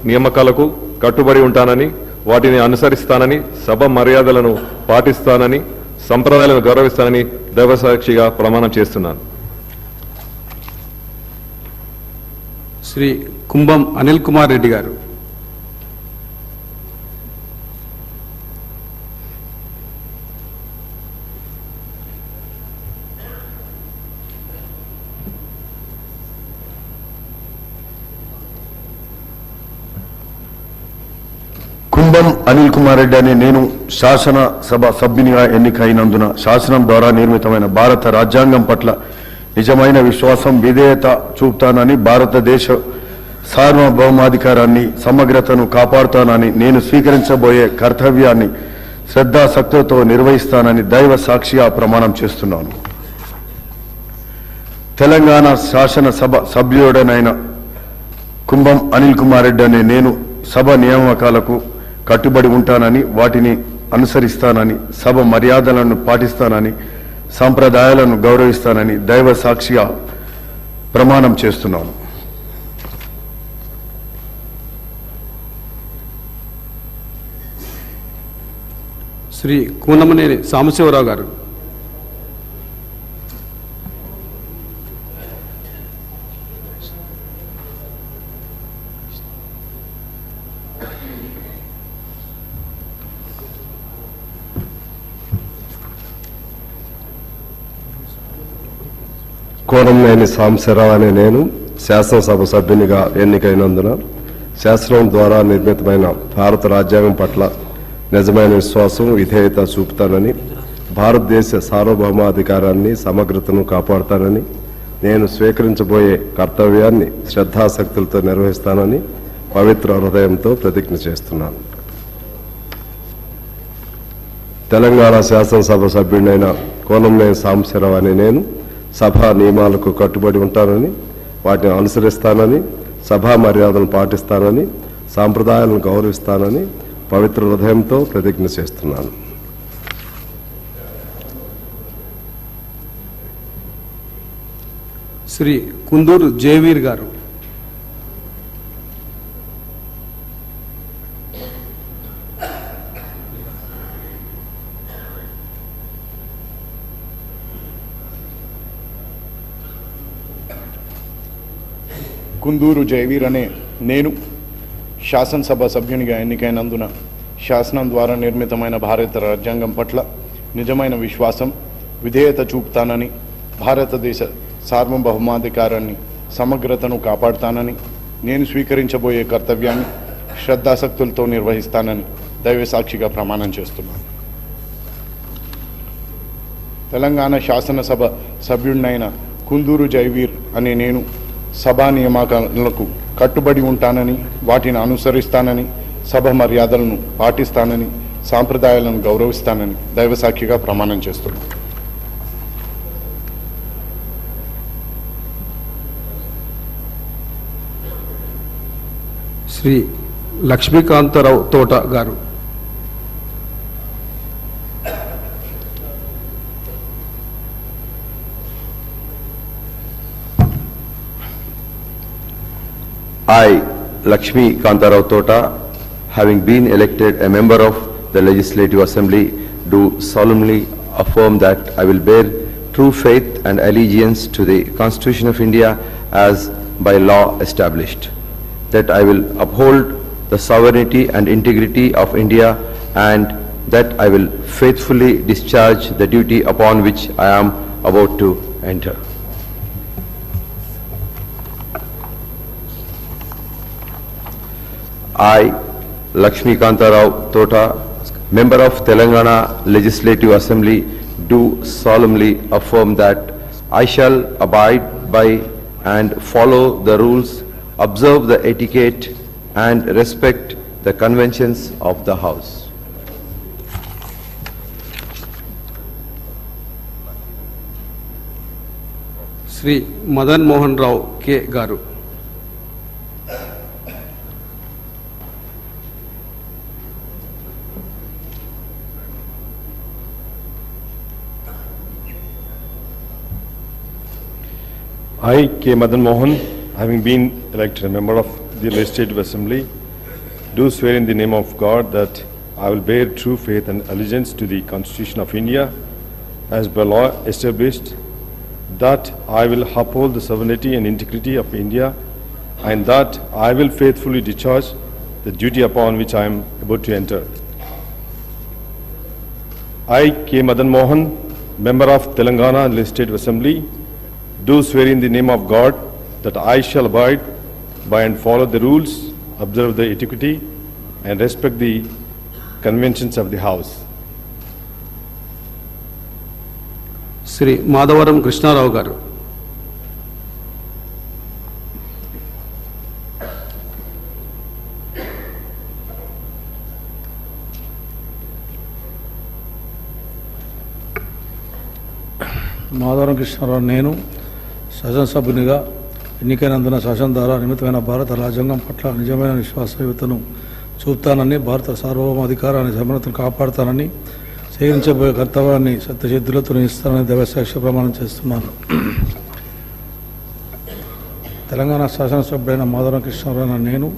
నియామకాలకు కట్టుబడి ఉంటానని వాటిని అనుసరిస్తానని సభ మర్యాదలను పాటిస్తానని సంప్రదాయాలను గౌరవిస్తానని దైవసాక్షిగా ప్రమాణం చేస్తున్నాను. శ్రీ కుంభం అనిల్ కుమార్ రెడ్డి గారు, కుంభం అనిల్ కుమార్ రెడ్డి అనే నేను శాసనసభ సభ్యునిగా ఎన్నికైనందున శాసనం ద్వారా నిర్మితమైన భారత రాజ్యాంగం పట్ల నిజమైన విశ్వాసం విధేయత చూపుతానని భారతదేశ సార్వభౌమాధికారాన్ని సమగ్రతను కాపాడుతానని నేను స్వీకరించబోయే కర్తవ్యాన్ని శ్రద్ధాశక్తితో నిర్వహిస్తానని దైవ సాక్షిగా ప్రమాణం చేస్తున్నాను. తెలంగాణ శాసనసభ సభ్యుడనైన కుంభం అనిల్ కుమార్ రెడ్డి అనే నేను సభ నియామకాలకు కట్టుబడి ఉంటానని వాటిని అనుసరిస్తానని సభ మర్యాదలను పాటిస్తానని సాంప్రదాయాలను గౌరవిస్తానని దైవ సాక్షిగా ప్రమాణం చేస్తున్నాను. శ్రీ కూనమనేని సాంబశివరావు గారు, కోనంనేని సాంబశివరావు అనే నేను శాసనసభ సభ్యునిగా ఎన్నికైనందున శాసనం ద్వారా నిర్మితమైన భారత రాజ్యాంగం పట్ల నిజమైన విశ్వాసం విధేయత చూపుతానని భారతదేశ సార్వభౌమాధికారాన్ని సమగ్రతను కాపాడుతానని నేను స్వీకరించబోయే కర్తవ్యాన్ని శ్రద్ధాశక్తులతో నిర్వహిస్తానని పవిత్ర హృదయంతో ప్రతిజ్ఞ చేస్తున్నాను. తెలంగాణ శాసనసభ సభ్యుడైన కోనంనేని సాంబశివరావు అనే నేను సభా నియమాలకు కట్టుబడి ఉంటానని వాటిని అనుసరిస్తానని సభా మర్యాదలను పాటిస్తానని సాంప్రదాయాలను గౌరవిస్తానని పవిత్ర హృదయంతో ప్రతిజ్ఞ చేస్తున్నాను. శ్రీ కుందూరు జయవీర్ గారు, కుందూరు జయవీర్ అనే నేను శాసనసభ సభ్యునిగా ఎన్నికైనందున శాసనం ద్వారా నిర్మితమైన భారత రాజ్యాంగం పట్ల నిజమైన విశ్వాసం విధేయత చూపుతానని భారతదేశ సార్వభౌమాధికారాన్ని సమగ్రతను కాపాడుతానని నేను స్వీకరించబోయే కర్తవ్యాన్ని శ్రద్ధాశక్తులతో నిర్వహిస్తానని దైవ సాక్షిగా ప్రమాణం చేస్తున్నాను. తెలంగాణ శాసనసభ సభ్యుడినైన కుందూరు జయవీర్ అనే నేను సభా నియామకాలకు కట్టుబడి ఉంటానని వాటిని అనుసరిస్తానని సభ మర్యాదలను పాటిస్తానని సాంప్రదాయాలను గౌరవిస్తానని దైవసాక్షిగా ప్రమాణం చేస్తున్నాను. శ్రీ లక్ష్మీకాంతరావు తోట గారు, I, Lakshmi Kantarao Tota, having been elected a member of the Legislative Assembly, do solemnly affirm that I will bear true faith and allegiance to the Constitution of India as by law established, that I will uphold the sovereignty and integrity of India, and that I will faithfully discharge the duty upon which I am about to enter. I, Lakshmi Kantarao Tota, member of Telangana Legislative Assembly, do solemnly affirm that I shall abide by and follow the rules, observe the etiquette, and respect the conventions of the House. Sri Madan Mohan Rao K. Garu. I, K. Madan Mohan, having been elected a member of the Legislative Assembly, do swear in the name of God that I will bear true faith and allegiance to the Constitution of India as by law established, that I will uphold the sovereignty and integrity of India, and that I will faithfully discharge the duty upon which I am about to enter. I, K. Madan Mohan, member of Telangana Legislative Assembly, do swear in the name of God that I shall abide by and follow the rules, observe the etiquette, and respect the conventions of the House. Sri Madhavaram Krishna Rao Garu. Madhavaram Krishnarao నేను శాసనసభ్యునిగా ఎన్నికైనందున శాసనం ద్వారా నిమిత్తమైన భారత రాజ్యాంగం పట్ల నిజమైన విశ్వాసయుతను చూపుతానని, భారత సార్వభౌమాధికారాన్ని సమగ్రతను కాపాడుతానని, సేవించబోయే కర్తవ్యాన్ని సత్యసిద్ధులతో నిర్వహిస్తానని దైవసాక్ష్య ప్రమాణం చేస్తున్నాను. తెలంగాణ శాసనసభ్యుడైన మాధవరం కృష్ణారావు నేను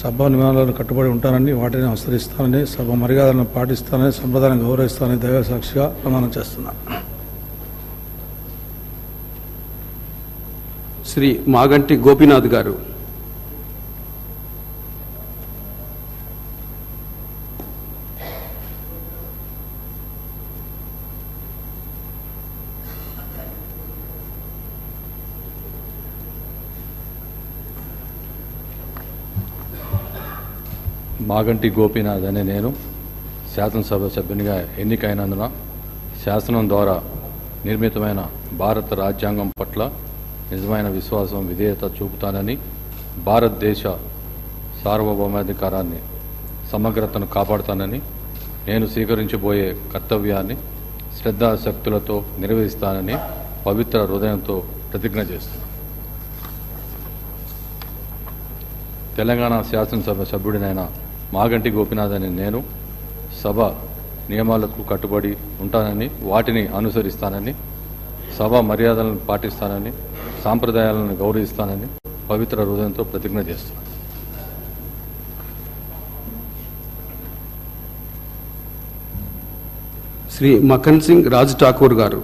సభ నియమాలను కట్టుబడి ఉంటానని, వాటిని అనుసరిస్తానని, సభ మర్యాదలను పాటిస్తానని, సంప్రదాయాన్ని గౌరవిస్తానని దైవసాక్షిగా ప్రమాణం చేస్తున్నాను. శ్రీ మాగంటి గోపీనాథ్ గారు. మాగంటి గోపీనాథ్ అనే నేను శాసనసభ సభ్యునిగా ఎన్నికైనందున శాసనం ద్వారా నిర్మితమైన భారత రాజ్యాంగం పట్ల నిజమైన విశ్వాసం, విధేయత చూపుతానని, భారతదేశ సార్వభౌమాధికారాన్ని సమగ్రతను కాపాడుతానని, నేను స్వీకరించబోయే కర్తవ్యాన్ని శ్రద్ధాశక్తులతో నిర్వహిస్తానని పవిత్ర హృదయంతో ప్రతిజ్ఞ చేస్తున్నాను. తెలంగాణ శాసనసభ సభ్యుడినైన మాగంటి గోపీనాథ్ అని నేను సభ నియమాలకు కట్టుబడి ఉంటానని, వాటిని అనుసరిస్తానని, సభ మర్యాదలను పాటిస్తానని, సాంప్రదాయాలను గౌరవిస్తానని పవిత్ర హృదయంతో ప్రతిజ్ఞ చేస్తున్నాను. శ్రీ మఖన్ సింగ్ రాజ్ ఠాకూర్ గారు.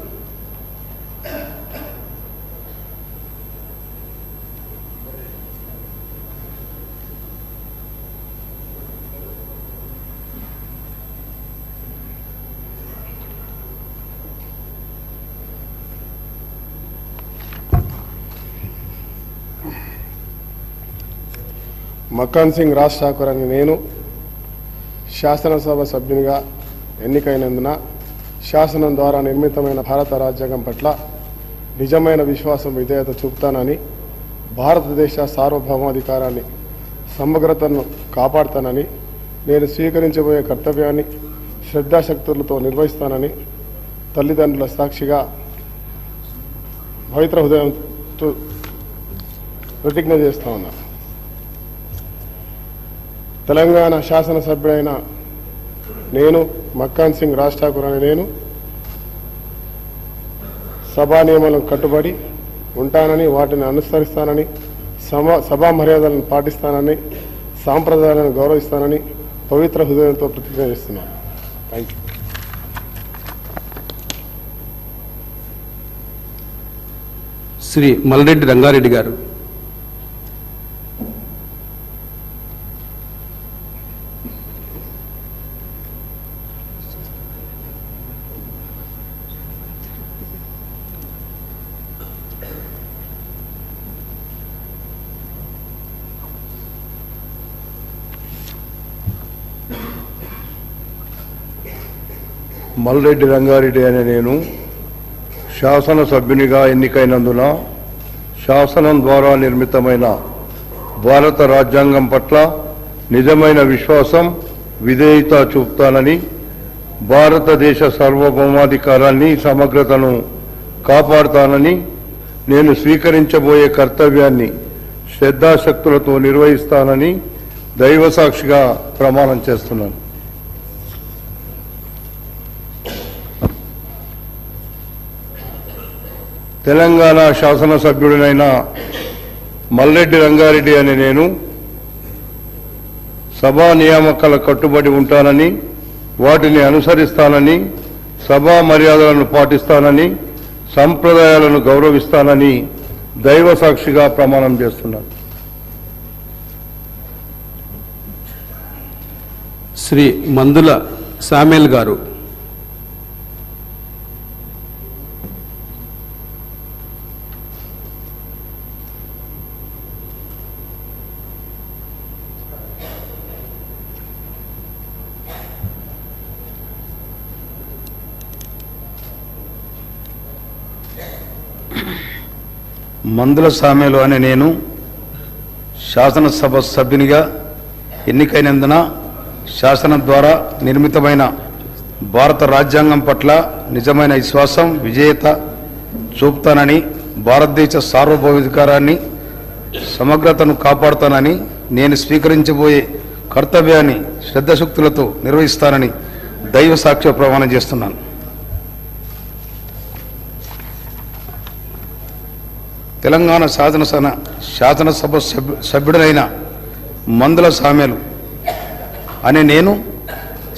మకాన్ సింగ్ రాజ్ ఠాకూర్ అని నేను శాసనసభ సభ్యునిగా ఎన్నికైనందున శాసనం ద్వారా నిర్మితమైన భారత రాజ్యాంగం పట్ల నిజమైన విశ్వాసం, విధేయత చూపుతానని, భారతదేశ సార్వభౌమాధికారాన్ని సమగ్రతను కాపాడుతానని, నేను స్వీకరించబోయే కర్తవ్యాన్ని శ్రద్ధాశక్తులతో నిర్వహిస్తానని తల్లిదండ్రుల సాక్షిగా పవిత్ర హృదయంతో ప్రతిజ్ఞ చేస్తా ఉన్నా. తెలంగాణ శాసనసభ్యుడైన నేను మక్కాన్ సింగ్ రాజ్ ఠాకూర్ అని నేను సభా నియమాలకు కట్టుబడి ఉంటానని, వాటిని అనుసరిస్తానని, సభా మర్యాదలను పాటిస్తానని సాంప్రదాయాలను గౌరవిస్తానని పవిత్ర హృదయంతో ప్రతిజ్ఞ చేస్తున్నాను. Thank you. శ్రీ మల్రెడ్డి రంగారెడ్డి గారు. మల్రెడ్డి రంగారెడ్డి అనే నేను శాసనసభ్యునిగా ఎన్నికైనందున శాసనం ద్వారా నిర్మితమైన భారత రాజ్యాంగం పట్ల నిజమైన విశ్వాసం, విధేయత చూపుతానని, భారతదేశ సార్వభౌమాధికారాన్ని, సమగ్రతను కాపాడుతానని, నేను స్వీకరించబోయే కర్తవ్యాన్ని శ్రద్ధాశక్తులతో నిర్వహిస్తానని దైవసాక్షిగా ప్రమాణం చేస్తున్నాను. తెలంగాణ శాసనసభ్యుడినైన మల్రెడ్డి రంగారెడ్డి అనే నేను సభా నియామకాలకు కట్టుబడి ఉంటానని, వాటిని అనుసరిస్తానని, సభా మర్యాదలను పాటిస్తానని, సంప్రదాయాలను గౌరవిస్తానని దైవసాక్షిగా ప్రమాణం చేస్తున్నాను. శ్రీ మందుల శామ్యూల్ గారు. మందుల సామ్యూల్ అనే నేను శాసనసభ సభ్యునిగా ఎన్నికైనందున శాసనం ద్వారా నిర్మితమైన భారత రాజ్యాంగం పట్ల నిజమైన విశ్వాసం, విధేయత చూపుతానని, భారతదేశ సార్వభౌమాధికారాన్ని, సమగ్రతను కాపాడుతానని, నేను స్వీకరించబోయే కర్తవ్యాన్ని శ్రద్ధశక్తులతో నిర్వహిస్తానని దైవ సాక్ష్య ప్రమాణం చేస్తున్నాను. తెలంగాణ శాసనసభ సభ్యుడైన మందుల సామ్యూల్ అనే నేను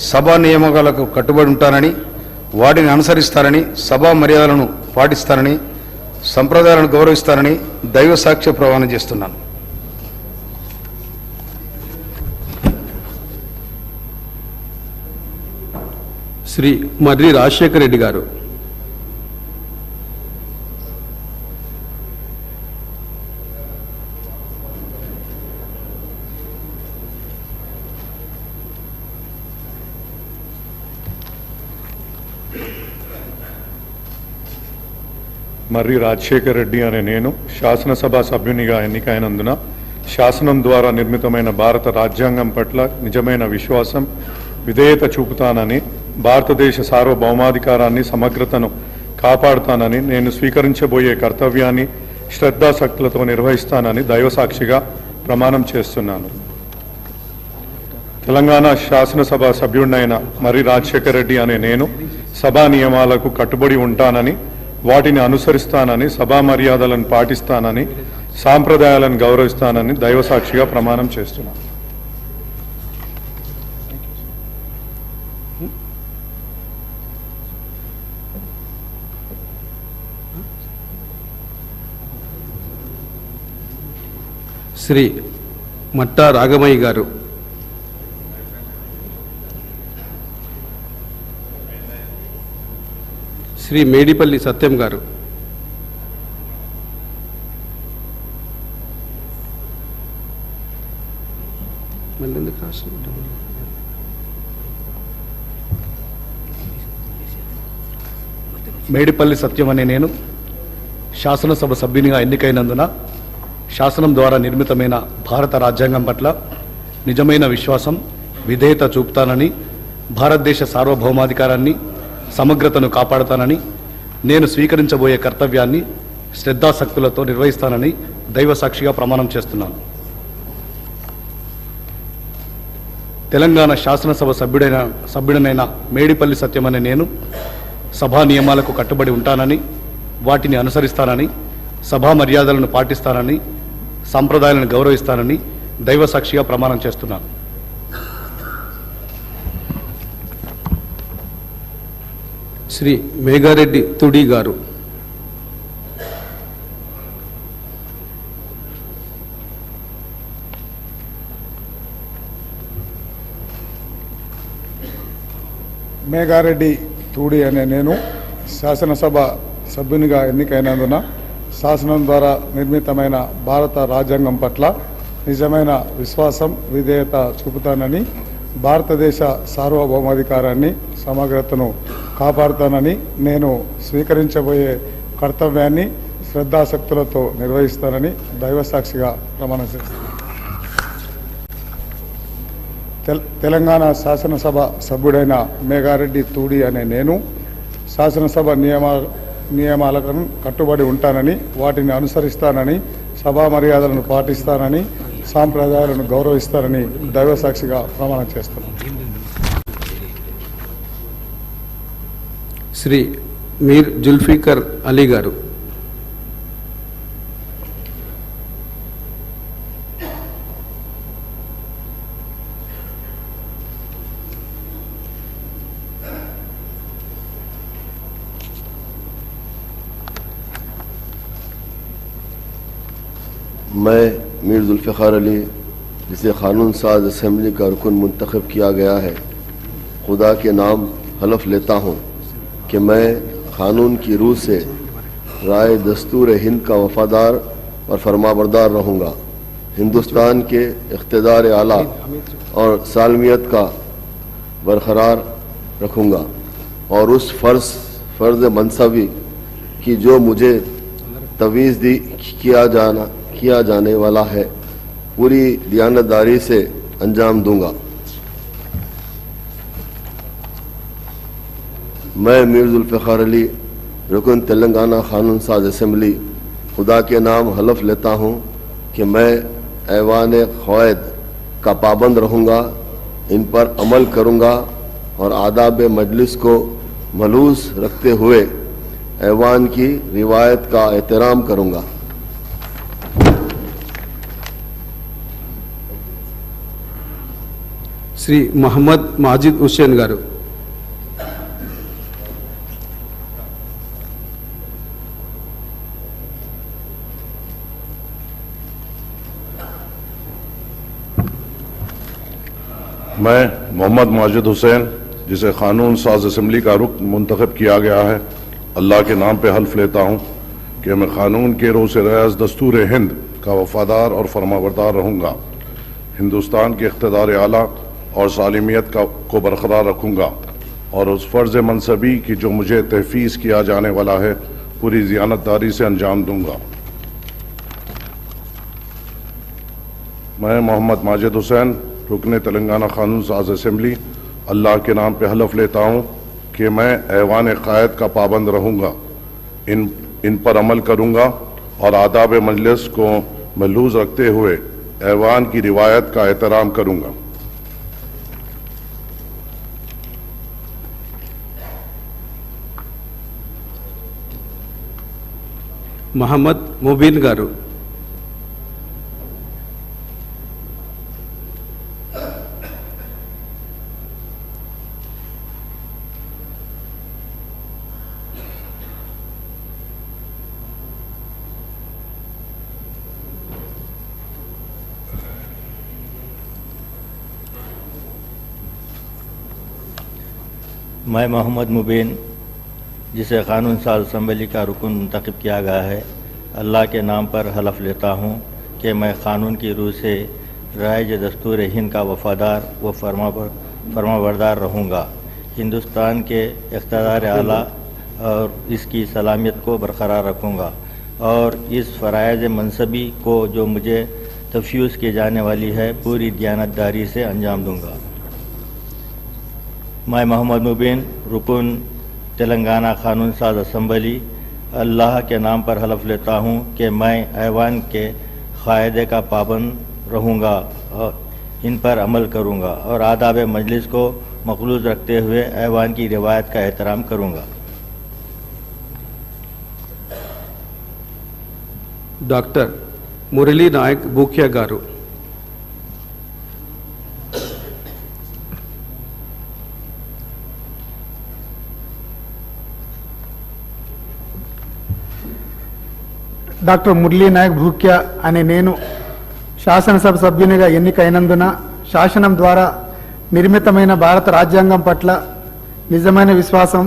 సభా నియామకాలకు కట్టుబడి ఉంటానని, వాటిని అనుసరిస్తానని, సభా మర్యాదలను పాటిస్తానని, సంప్రదాయాలను గౌరవిస్తానని దైవ సాక్ష్య ప్రమాణం చేస్తున్నాను. శ్రీ మర్రి రాజశేఖర రెడ్డి గారు. మర్రి రాజశేఖర రెడ్డి అనే నేను శాసనసభ సభ్యునిగా ఎన్నికైనందున శాసనం ద్వారా నిర్మితమైన భారత రాజ్యాంగం పట్ల నిజమైన విశ్వాసం, విధేయత చూపుతానని, భారతదేశ సార్వభౌమాధికారాన్ని, సమగ్రతను కాపాడుతానని, నేను స్వీకరించబోయే కర్తవ్యాన్ని శ్రద్ధాశక్తులతో నిర్వహిస్తానని దైవసాక్షిగా ప్రమాణం చేస్తున్నాను. తెలంగాణ శాసనసభ సభ్యుడినైన మర్రి రాజశేఖర రెడ్డి అనే నేను సభా నియమాలకు కట్టుబడి ఉంటానని, వాటిని అనుసరిస్తానని, సభా మర్యాదలను పాటిస్తానని, సాంప్రదాయాలను గౌరవిస్తానని దైవసాక్షిగా ప్రమాణం చేస్తున్నాను. శ్రీ మట్టా రాగమయ్య గారు. శ్రీ మేడిపల్లి సత్యం గారు. మేడిపల్లి సత్యం అనే నేను శాసనసభ సభ్యునిగా ఎన్నికైనందున శాసనం ద్వారా నిర్మితమైన భారత రాజ్యాంగం పట్ల నిజమైన విశ్వాసం, విధేయత చూపుతానని, భారతదేశ సార్వభౌమాధికారాన్ని, సమగ్రతను కాపాడుతానని, నేను స్వీకరించబోయే కర్తవ్యాన్ని శ్రద్ధాశక్తులతో నిర్వహిస్తానని దైవసాక్షిగా ప్రమాణం చేస్తున్నాను. తెలంగాణ శాసనసభ సభ్యుడైన మేడిపల్లి సత్యం అనే నేను సభా నియమాలకు కట్టుబడి ఉంటానని, వాటిని అనుసరిస్తానని, సభా మర్యాదలను పాటిస్తానని, సాంప్రదాయాలను గౌరవిస్తానని దైవ సాక్షిగా ప్రమాణం చేస్తున్నాను. శ్రీ మేఘారెడ్డి తుడి గారు. మేఘారెడ్డి తూడి అనే నేను శాసనసభ సభ్యునిగా ఎన్నికైనందున శాసనం ద్వారా నిర్మితమైన భారత రాజ్యాంగం పట్ల నిజమైన విశ్వాసం, విధేయత చూపుతానని, భారతదేశ సార్వభౌమాధికారాన్ని, సమగ్రతను కాపాడుతానని, నేను స్వీకరించబోయే కర్తవ్యాన్ని శ్రద్ధాశక్తులతో నిర్వహిస్తానని దైవసాక్షిగా ప్రమాణం చేస్తాను. తెలంగాణ శాసనసభ సభ్యుడైన మేఘారెడ్డి తూడి అనే నేను శాసనసభ నియమాలకు కట్టుబడి ఉంటానని, వాటిని అనుసరిస్తానని, సభా మర్యాదలను పాటిస్తానని, సాంప్రదాయాలను గౌరవిస్తానని దైవసాక్షిగా ప్రమాణం చేస్తున్నాను. శ్రీ మీర్ జుల్ఫికర్ అలీ గారు. मैं मीर जुल्फ़िकार अली, जिसे क़ानून साज असम्बली का रुकन मुंतखब किया गया है, खुदा के नाम हलफ लेता हूँ कि मैं क़ानून की रूह से राय दस्तूर हिंद का वफ़ादार और फरमाबरदार रहूँगा, हिंदुस्तान के इक़्तिदार आला और सालमियत का बरकरार रखूँगा और उस फ़र्ज़ मनसबी की जो मुझे तवीज़ किया जाने वाला है पूरी दियानतदारी से अंजाम दूंगा। मैं मीर जुल्फ़िकार अली, रुकन तेलंगाना क़ानून साज असम्बली, खुदा के नाम हलफ लेता हूँ कि मैं ऐवान क़वायद का पाबंद रहूँगा, इन पर अमल करूँगा और आदाब मजलिस को मलूज़ रखते हुए ऐवान की रिवायत का एहतराम करूँगा। శ్రీ మహమ్మద్ మాజిద్ హుస్సేన్ గారు. मैं मोहम्मद माजिद हुसैन, जिसे क़ानून साज असम्बली का रुकन मुंतखब किया गया है, अल्लाह के नाम पे हल्फ लेता हूँ कि मैं क़ानून के रोज़ से राज दस्तूर हिंद का वफ़ादार और फरमाबरदार रहूँगा, हिंदुस्तान के इक़्तिदार आला और सालिमियत को बरकरार रखूँगा और उस फ़र्ज़ मनसबी की जो मुझे तहफ़ीज़ किया जाने वाला है पूरी ज़ियानतदारी से अंजाम दूँगा। मैं मोहम्मद माजिद हुसैन, रुकन तेलंगाना क़ानून साज असम्बली, अल्लाह के नाम पे हलफ लेता हूँ कि मैं ऐवान क़ायद का पाबंद रहूँगा, इन पर अमल करूँगा और आदाब मजलिस को मलूज़ रखते हुए ऐवान की रिवायत का एहतराम करूँगा। మహమ్మద్ ముబీన్ గారు. मैं मोहम्मद मुबीन, जिसे क़ानून साज असम्बली का रुकन मुंतखब किया गया है, अल्लाह के नाम पर हलफ लेता हूँ कि मैं क़ानून की रूह से राइज दस्तूर हिंद का वफ़ादार व फरमाबरदार रहूँगा, हिंदुस्तान के इक़्तिदार आला और इसकी सलामियत को बरकरार रखूँगा और इस फ़राइज़ मनसबी को जो मुझे तफ़्यूज़ की जाने वाली है पूरी दियानतदारी से अंजाम दूँगा। मैं मोहम्मद मुबीन, रुकन तेलंगाना क़ानून साज असम्बली, अल्लाह के नाम पर हलफ लेता हूँ कि मैं ऐवान के क़ायदे का पाबंद रहूँगा और इन पर अमल करूँगा और आदाब मजलिस को मखलूज रखते हुए ऐवान की रिवायत का एहतराम करूँगा। డాక్టర్ మురళీ నాయక్ భూక్యా గారు. డాక్టర్ మురళీ నాయక్ భూక్యా అనే నేను శాసనసభ సభ్యునిగా ఎన్నికైనందున శాసనం ద్వారా నిర్మితమైన భారత రాజ్యాంగం పట్ల నిజమైన విశ్వాసం,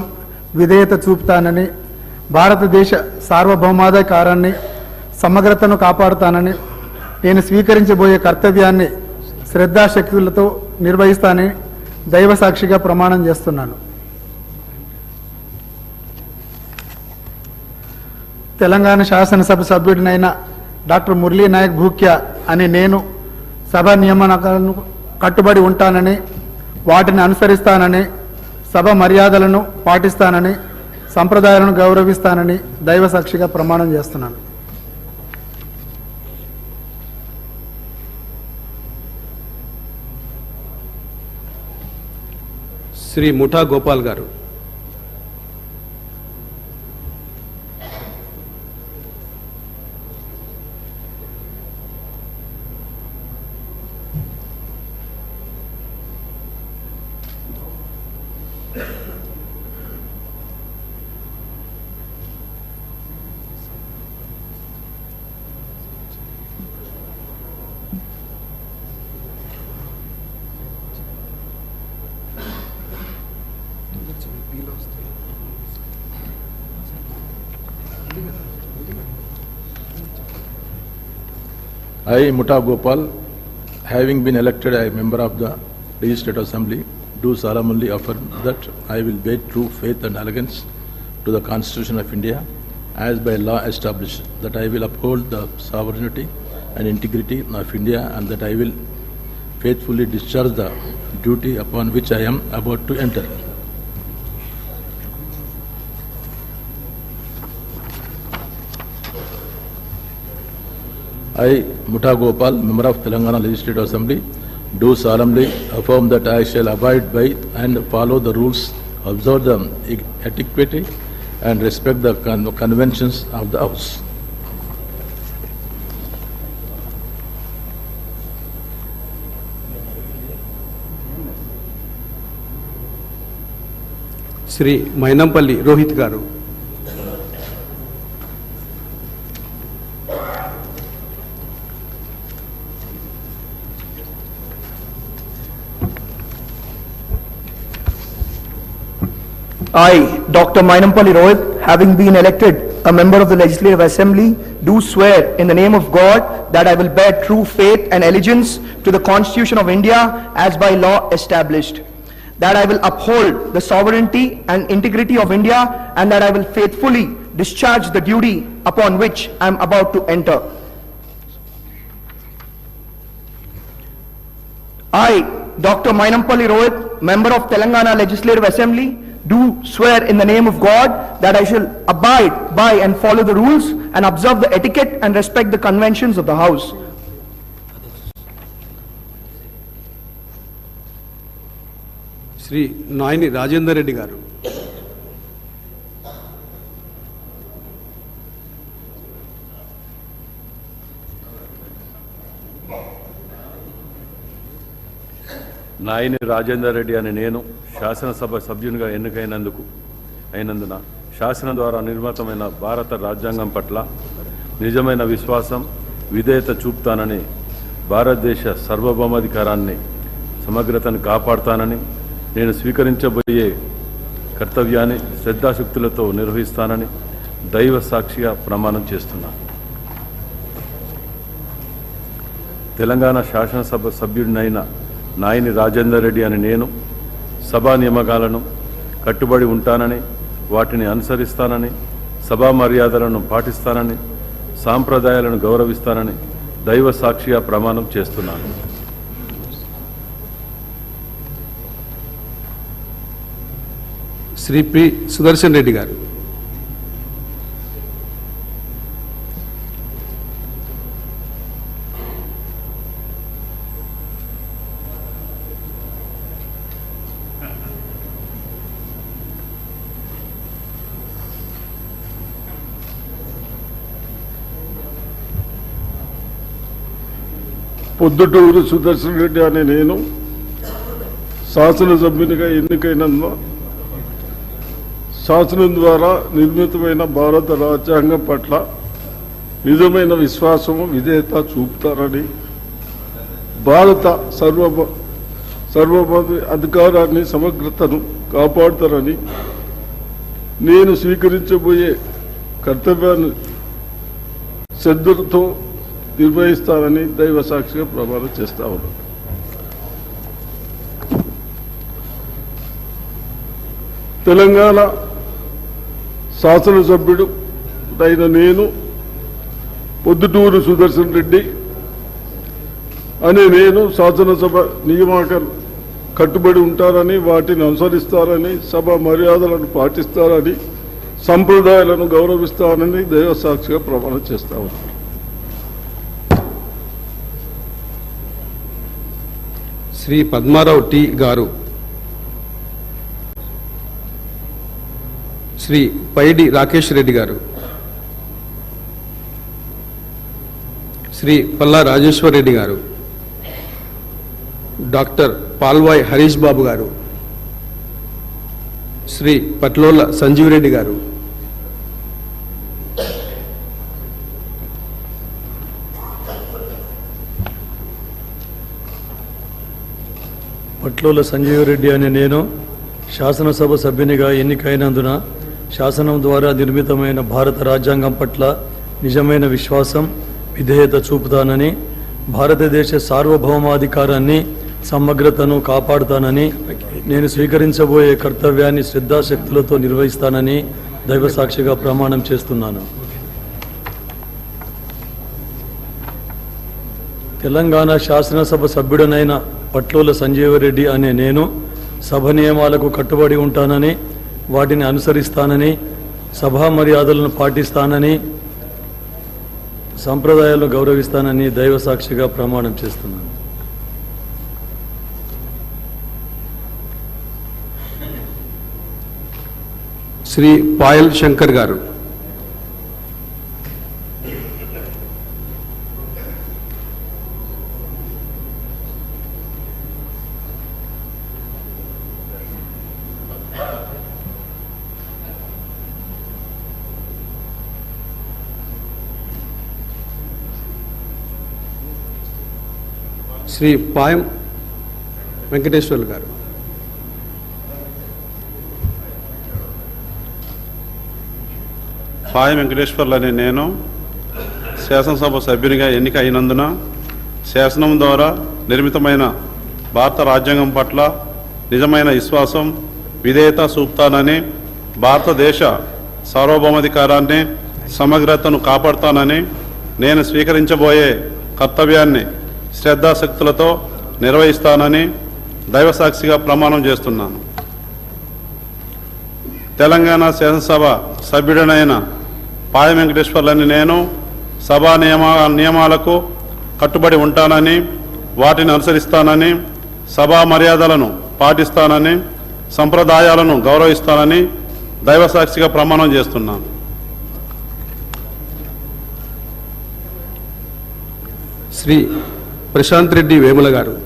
విధేయత చూపుతానని, భారతదేశ సార్వభౌమాధికారాన్ని, సమగ్రతను కాపాడుతానని, నేను స్వీకరించబోయే కర్తవ్యాన్ని శ్రద్ధాశక్తులతో నిర్వహిస్తానని దైవ సాక్షిగా ప్రమాణం చేస్తున్నాను. తెలంగాణ శాసనసభ సభ్యుడినైన డాక్టర్ మురళీ నాయక్ భూక్యా అనే నేను సభ నియమాలను కట్టుబడి ఉంటానని, వాటిని అనుసరిస్తానని, సభ మర్యాదలను పాటిస్తానని, సంప్రదాయాలను గౌరవిస్తానని దైవ సాక్షిగా ప్రమాణం చేస్తున్నాను. శ్రీ ముఠా గోపాల్ గారు. I, Mutta Gopal, having been elected a member of the Legislative Assembly, do solemnly affirm that I will bear true faith and allegiance to the Constitution of India as by law established, that I will uphold the sovereignty and integrity of India, and that I will faithfully discharge the duty upon which I am about to enter. I, Mutta Gopal, member of Telangana Legislative Assembly, do solemnly affirm that I shall abide by and follow the rules, observe the etiquette, and respect the conventions of the House. Shri Mynampally Rohit గారు. I, Dr. Mainampalli Rohit, having been elected a member of the Legislative Assembly, do swear in the name of God that I will bear true faith and allegiance to the Constitution of India as by law established, that I will uphold the sovereignty and integrity of India, and that I will faithfully discharge the duty upon which I am about to enter. I, Dr. Mainampalli Rohit, member of Telangana Legislative Assembly, do swear in the name of God that I shall abide by and follow the rules and observe the etiquette and respect the conventions of the House. Shri Nayani Rajender Reddy గారు. నాయని రాజేందర్ రెడ్డి అనే నేను శాసనసభ సభ్యునిగా అయినందున శాసనం ద్వారా నిర్మితమైన భారత రాజ్యాంగం పట్ల నిజమైన విశ్వాసం, విధేయత చూపుతానని, భారతదేశ సార్వభౌమాధికారాన్ని, సమగ్రతను కాపాడుతానని, నేను స్వీకరించబోయే కర్తవ్యాన్ని శ్రద్ధాశక్తులతో నిర్వహిస్తానని దైవ సాక్షిగా ప్రమాణం చేస్తున్నాను. తెలంగాణ శాసనసభ సభ్యుడినైన నాయని రాజేందర్ రెడ్డి అని నేను సభా నియమాలను కట్టుబడి ఉంటానని, వాటిని అనుసరిస్తానని, సభా మర్యాదలను పాటిస్తానని, సాంప్రదాయాలను గౌరవిస్తానని దైవ సాక్షిగా ప్రమాణం చేస్తున్నాను. శ్రీ పి సుదర్శన్ రెడ్డి గారు. పొద్దుటూరు సుదర్శన్ రెడ్డి అనే నేను శాసనసభ్యునిగా ఎన్నికైనందున శాసనం ద్వారా నిర్మితమైన భారత రాజ్యాంగం పట్ల నిజమైన విశ్వాసము విధేయత చూపుతారని భారత సార్వభౌమ అధికారాన్ని సమగ్రతను కాపాడుతారని నేను స్వీకరించబోయే కర్తవ్యాన్ని శ్రద్ధతో నిర్వహిస్తానని దైవ సాక్షిగా ప్రమాణం చేస్తా ఉన్నాను. తెలంగాణ శాసనసభ్యుడు అయిన నేను పొద్దుటూరు సుదర్శన్ రెడ్డి అనే నేను శాసనసభ నియామకాలు కట్టుబడి ఉంటారని వాటిని అనుసరిస్తారని సభ మర్యాదలను పాటిస్తారని సంప్రదాయాలను గౌరవిస్తానని దైవ సాక్షిగా ప్రమాణం చేస్తా ఉన్నాను. శ్రీ పద్మారావు టి గారు, శ్రీ పైడి రాకేష్ రెడ్డి గారు, శ్రీ పల్లా రాజేశ్వర్ రెడ్డి గారు, డాక్టర్ పాల్వాయ్ హరీష్ బాబు గారు, శ్రీ పట్లోల సంజీవ్ రెడ్డి గారు, పట్లోల సంజీవ్ రెడ్డి అనే నేను శాసనసభ సభ్యునిగా ఎన్నికైనందున శాసనం ద్వారా నిర్మితమైన భారత రాజ్యాంగం పట్ల నిజమైన విశ్వాసం విధేయత చూపుతానని భారతదేశ సార్వభౌమాధికారాన్ని సమగ్రతను కాపాడుతానని నేను స్వీకరించబోయే కర్తవ్యాన్ని శ్రద్ధాశక్తులతో నిర్వహిస్తానని దైవ సాక్షిగా ప్రమాణం చేస్తున్నాను. తెలంగాణ శాసనసభ సభ్యుడనైన పట్లోల సంజీవరెడ్డి అనే నేను సభ నియమాలకు కట్టుబడి ఉంటానని వాటిని అనుసరిస్తానని సభా మర్యాదలను పాటిస్తానని సంప్రదాయాలను గౌరవిస్తానని దైవ సాక్షిగా ప్రమాణం చేస్తున్నాను. శ్రీ పాయల్ శంకర్ గారు, శ్రీ పాయం వెంకటేశ్వర్లు గారు, పాయం వెంకటేశ్వర్లు అనే నేను శాసనసభ సభ్యునిగా ఎన్నిక అయినందున శాసనం ద్వారా నిర్మితమైన భారత రాజ్యాంగం పట్ల నిజమైన విశ్వాసం విధేయత చూపుతానని భారతదేశ సార్వభౌమాధికారాన్ని సమగ్రతను కాపాడుతానని నేను స్వీకరించబోయే కర్తవ్యాన్ని శ్రద్ధాశక్తులతో నిర్వహిస్తానని దైవసాక్షిగా ప్రమాణం చేస్తున్నాను. తెలంగాణ శాసనసభ సభ్యుడనైన పాయ వెంకటేశ్వర్లని నేను సభా నియమాలకు కట్టుబడి ఉంటానని వాటిని అనుసరిస్తానని సభా మర్యాదలను పాటిస్తానని సంప్రదాయాలను గౌరవిస్తానని దైవసాక్షిగా ప్రమాణం చేస్తున్నాను. శ్రీ ప్రశాంత్ రెడ్డి వేముల గారు,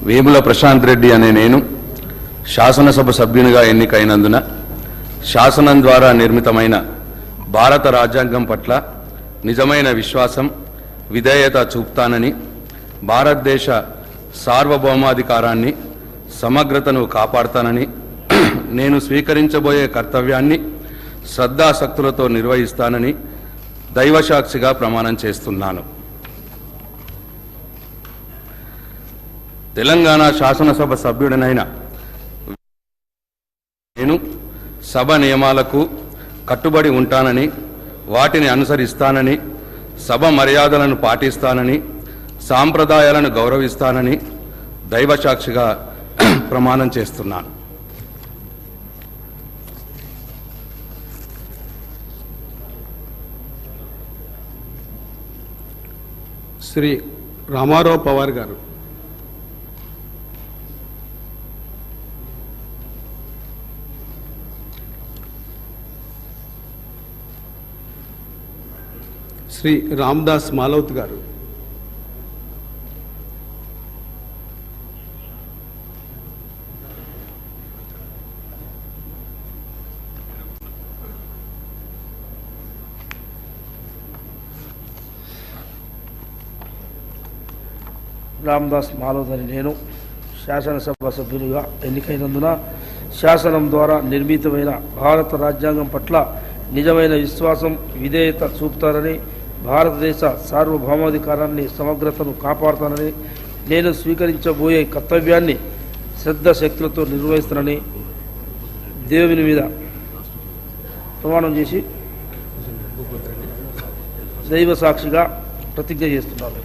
వేముల ప్రశాంత్ రెడ్డి అనే నేను శాసనసభ సభ్యునిగా ఎన్నికైనందున శాసనం ద్వారా నిర్మితమైన భారత రాజ్యాంగం పట్ల నిజమైన విశ్వాసం విధేయత చూపుతానని భారతదేశ సార్వభౌమాధికారాన్ని సమగ్రతను కాపాడుతానని నేను స్వీకరించబోయే కర్తవ్యాన్ని శ్రద్ధాశక్తులతో నిర్వహిస్తానని దైవసాక్షిగా ప్రమాణం చేస్తున్నాను. తెలంగాణ శాసనసభ సభ్యుడనైన నేను సభ నియమాలకు కట్టుబడి ఉంటానని వాటిని అనుసరిస్తానని సభ మర్యాదలను పాటిస్తానని సాంప్రదాయాలను గౌరవిస్తానని దైవసాక్షిగా ప్రమాణం చేస్తున్నాను. శ్రీ రామారావు పవార్ గారు. శ్రీ రామ్దాస్ మాలౌత్ గారు. రామ్దాస్ మాలవ్ అని నేను శాసనసభ సభ్యునిగా ఎన్నికైనందున శాసనం ద్వారా నిర్మితమైన భారత రాజ్యాంగం పట్ల నిజమైన విశ్వాసం విధేయత చూపుతానని, భారతదేశ సార్వభౌమాధికారాన్ని సమగ్రతను కాపాడుతానని, నేను స్వీకరించబోయే కర్తవ్యాన్ని శ్రద్ధశక్తులతో నిర్వహిస్తానని దేవుని మీద ప్రమాణం చేసి దైవ సాక్షిగా ప్రతిజ్ఞ చేస్తున్నాను.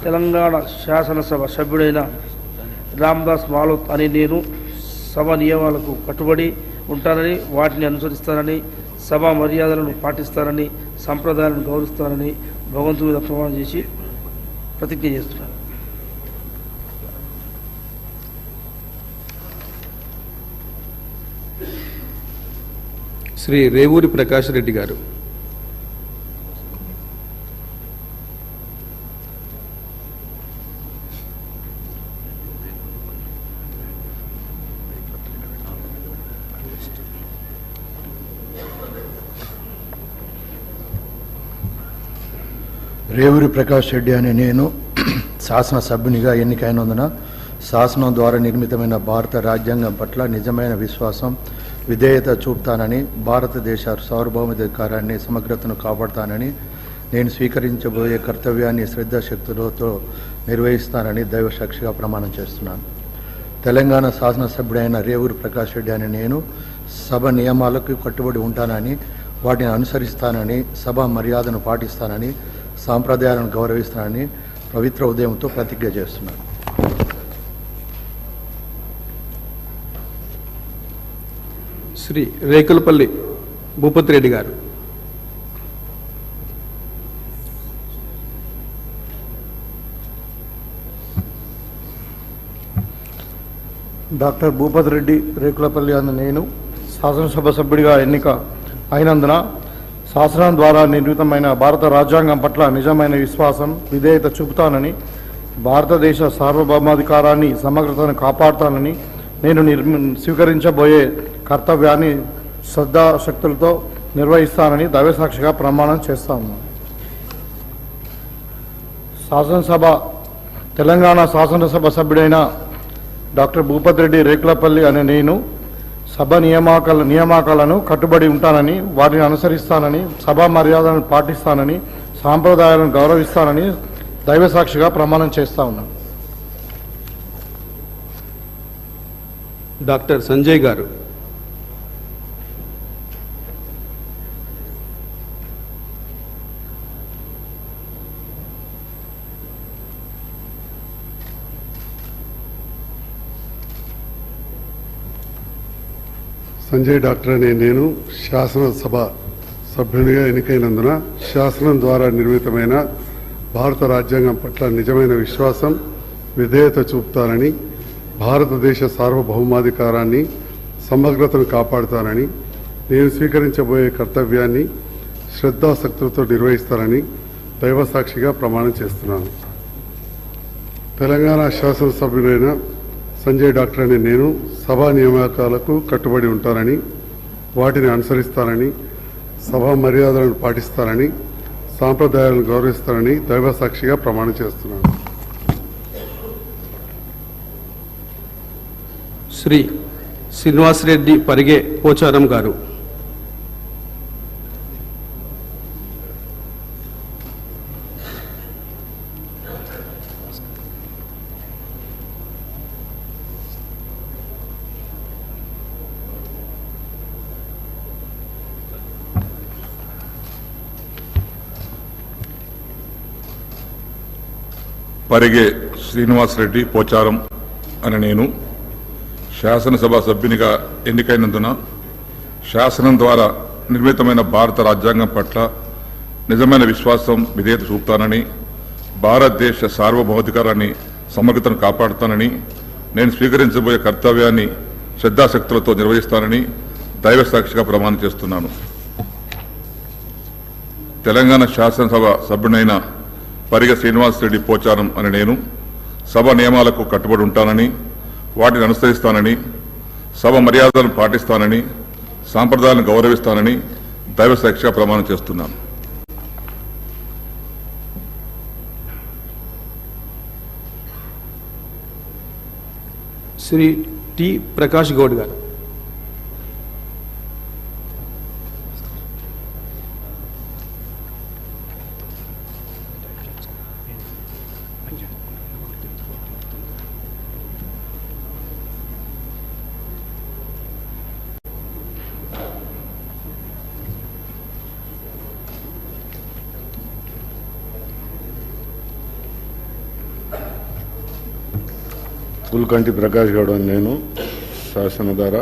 తెలంగాణ శాసనసభ సభ్యుడైన రామ్దాస్ మాలవ్ అని నేను సభ నియమాలకు కట్టుబడి ఉంటానని, వాటిని అనుసరిస్తానని, సభా మర్యాదలను పాటిస్తానని, సంప్రదాయాలను గౌరవిస్తానని భగవంతుడి మీద ప్రమాణం చేసి ప్రతిజ్ఞ చేస్తున్నాను. శ్రీ రేవూరి ప్రకాష్ రెడ్డి గారు. రేవూరి ప్రకాష్ రెడ్డి అనే నేను శాసనసభ్యునిగా ఎన్నికైనందున శాసనం ద్వారా నిర్మితమైన భారత రాజ్యాంగం పట్ల నిజమైన విశ్వాసం విధేయత చూపుతానని, భారతదేశ సార్వభౌమాధికారాన్ని సమగ్రతను కాపాడుతానని, నేను స్వీకరించబోయే కర్తవ్యాన్ని శ్రద్ధాశక్తులతో నిర్వహిస్తానని దైవసాక్షిగా ప్రమాణం చేస్తున్నాను. తెలంగాణ శాసనసభ్యుడైన రేవూరి ప్రకాష్ రెడ్డి అనే నేను సభ నియమాలకు కట్టుబడి ఉంటానని, వాటిని అనుసరిస్తానని, సభ మర్యాదను పాటిస్తానని, సాంప్రదాయాలను గౌరవిస్తానని పవిత్ర ఉదయంతో ప్రతిజ్ఞ చేస్తున్నాను. శ్రీ రేకులపల్లి భూపతి రెడ్డి గారు. డాక్టర్ భూపతి రెడ్డి రేకులపల్లి అన్న నేను శాసనసభ సభ్యుడిగా ఎన్నిక అయినందున శాసనం ద్వారా నిర్మితమైన భారత రాజ్యాంగం పట్ల నిజమైన విశ్వాసం విధేయత చూపుతానని, భారతదేశ సార్వభౌమాధికారాన్ని సమగ్రతను కాపాడుతానని, నేను స్వీకరించబోయే కర్తవ్యాన్ని శ్రద్ధాశక్తులతో నిర్వహిస్తానని దైవసాక్షిగా ప్రమాణం చేస్తాను. తెలంగాణ శాసనసభ సభ్యుడైన డాక్టర్ భూపతి రెడ్డి రేకులపల్లి అనే నేను సభ నియామకాలను కట్టుబడి ఉంటానని, వాటిని అనుసరిస్తానని, సభా మర్యాదలను పాటిస్తానని, సాంప్రదాయాలను గౌరవిస్తానని దైవసాక్షిగా ప్రమాణం చేస్తా ఉన్నాను. డాక్టర్ సంజయ్ గారు. సంజయ్ డాక్టర్ అనే నేను శాసనసభ సభ్యునిగా ఎన్నికైనందున శాసనం ద్వారా నిర్మితమైన భారత రాజ్యాంగం పట్ల నిజమైన విశ్వాసం విధేయత చూపుతానని, భారతదేశ సార్వభౌమాధికారాన్ని సమగ్రతను కాపాడుతానని, నేను స్వీకరించబోయే కర్తవ్యాన్ని శ్రద్ధాశక్తులతో నిర్వహిస్తానని దైవసాక్షిగా ప్రమాణం చేస్తున్నాను. తెలంగాణ శాసనసభ్యుడైన సంజయ్ డాక్టర్ అనే నేను సభా నియామకాలకు కట్టుబడి ఉంటానని, వాటిని అనుసరిస్తానని, సభా మర్యాదలను పాటిస్తానని, సాంప్రదాయాలను గౌరవిస్తానని దైవసాక్షిగా ప్రమాణం చేస్తున్నాను. శ్రీ శ్రీనివాసరెడ్డి పరిగే పోచారం గారు. పరిగే శ్రీనివాసరెడ్డి పోచారం అని నేను శాసనసభ సభ్యునిగా ఎన్నికైనందున శాసనం ద్వారా నిర్మితమైన భారత రాజ్యాంగం పట్ల నిజమైన విశ్వాసం విధేయత చూపుతానని, భారతదేశ సార్వభౌమాధికారాన్ని సమగ్రతను కాపాడుతానని, నేను స్వీకరించబోయే కర్తవ్యాన్ని శ్రద్ధాశక్తులతో నిర్వహిస్తానని దైవ సాక్షిగా ప్రమాణం చేస్తున్నాను. తెలంగాణ శాసనసభ సభ్యుడైన పరిగ శ్రీనివాసరెడ్డి పోచారం అని నేను సభ నియమాలకు కట్టుబడి ఉంటానని, వాటిని అనుసరిస్తానని, సభ మర్యాదలను పాటిస్తానని, సాంప్రదాయాలను గౌరవిస్తానని దైవ సాక్షిగా ప్రమాణం చేస్తున్నాను. శ్రీ టి ప్రకాష్ గౌడ్ గారు. పుల్కంటి ప్రకాష్ గౌడ్ అని నేను శాసన ద్వారా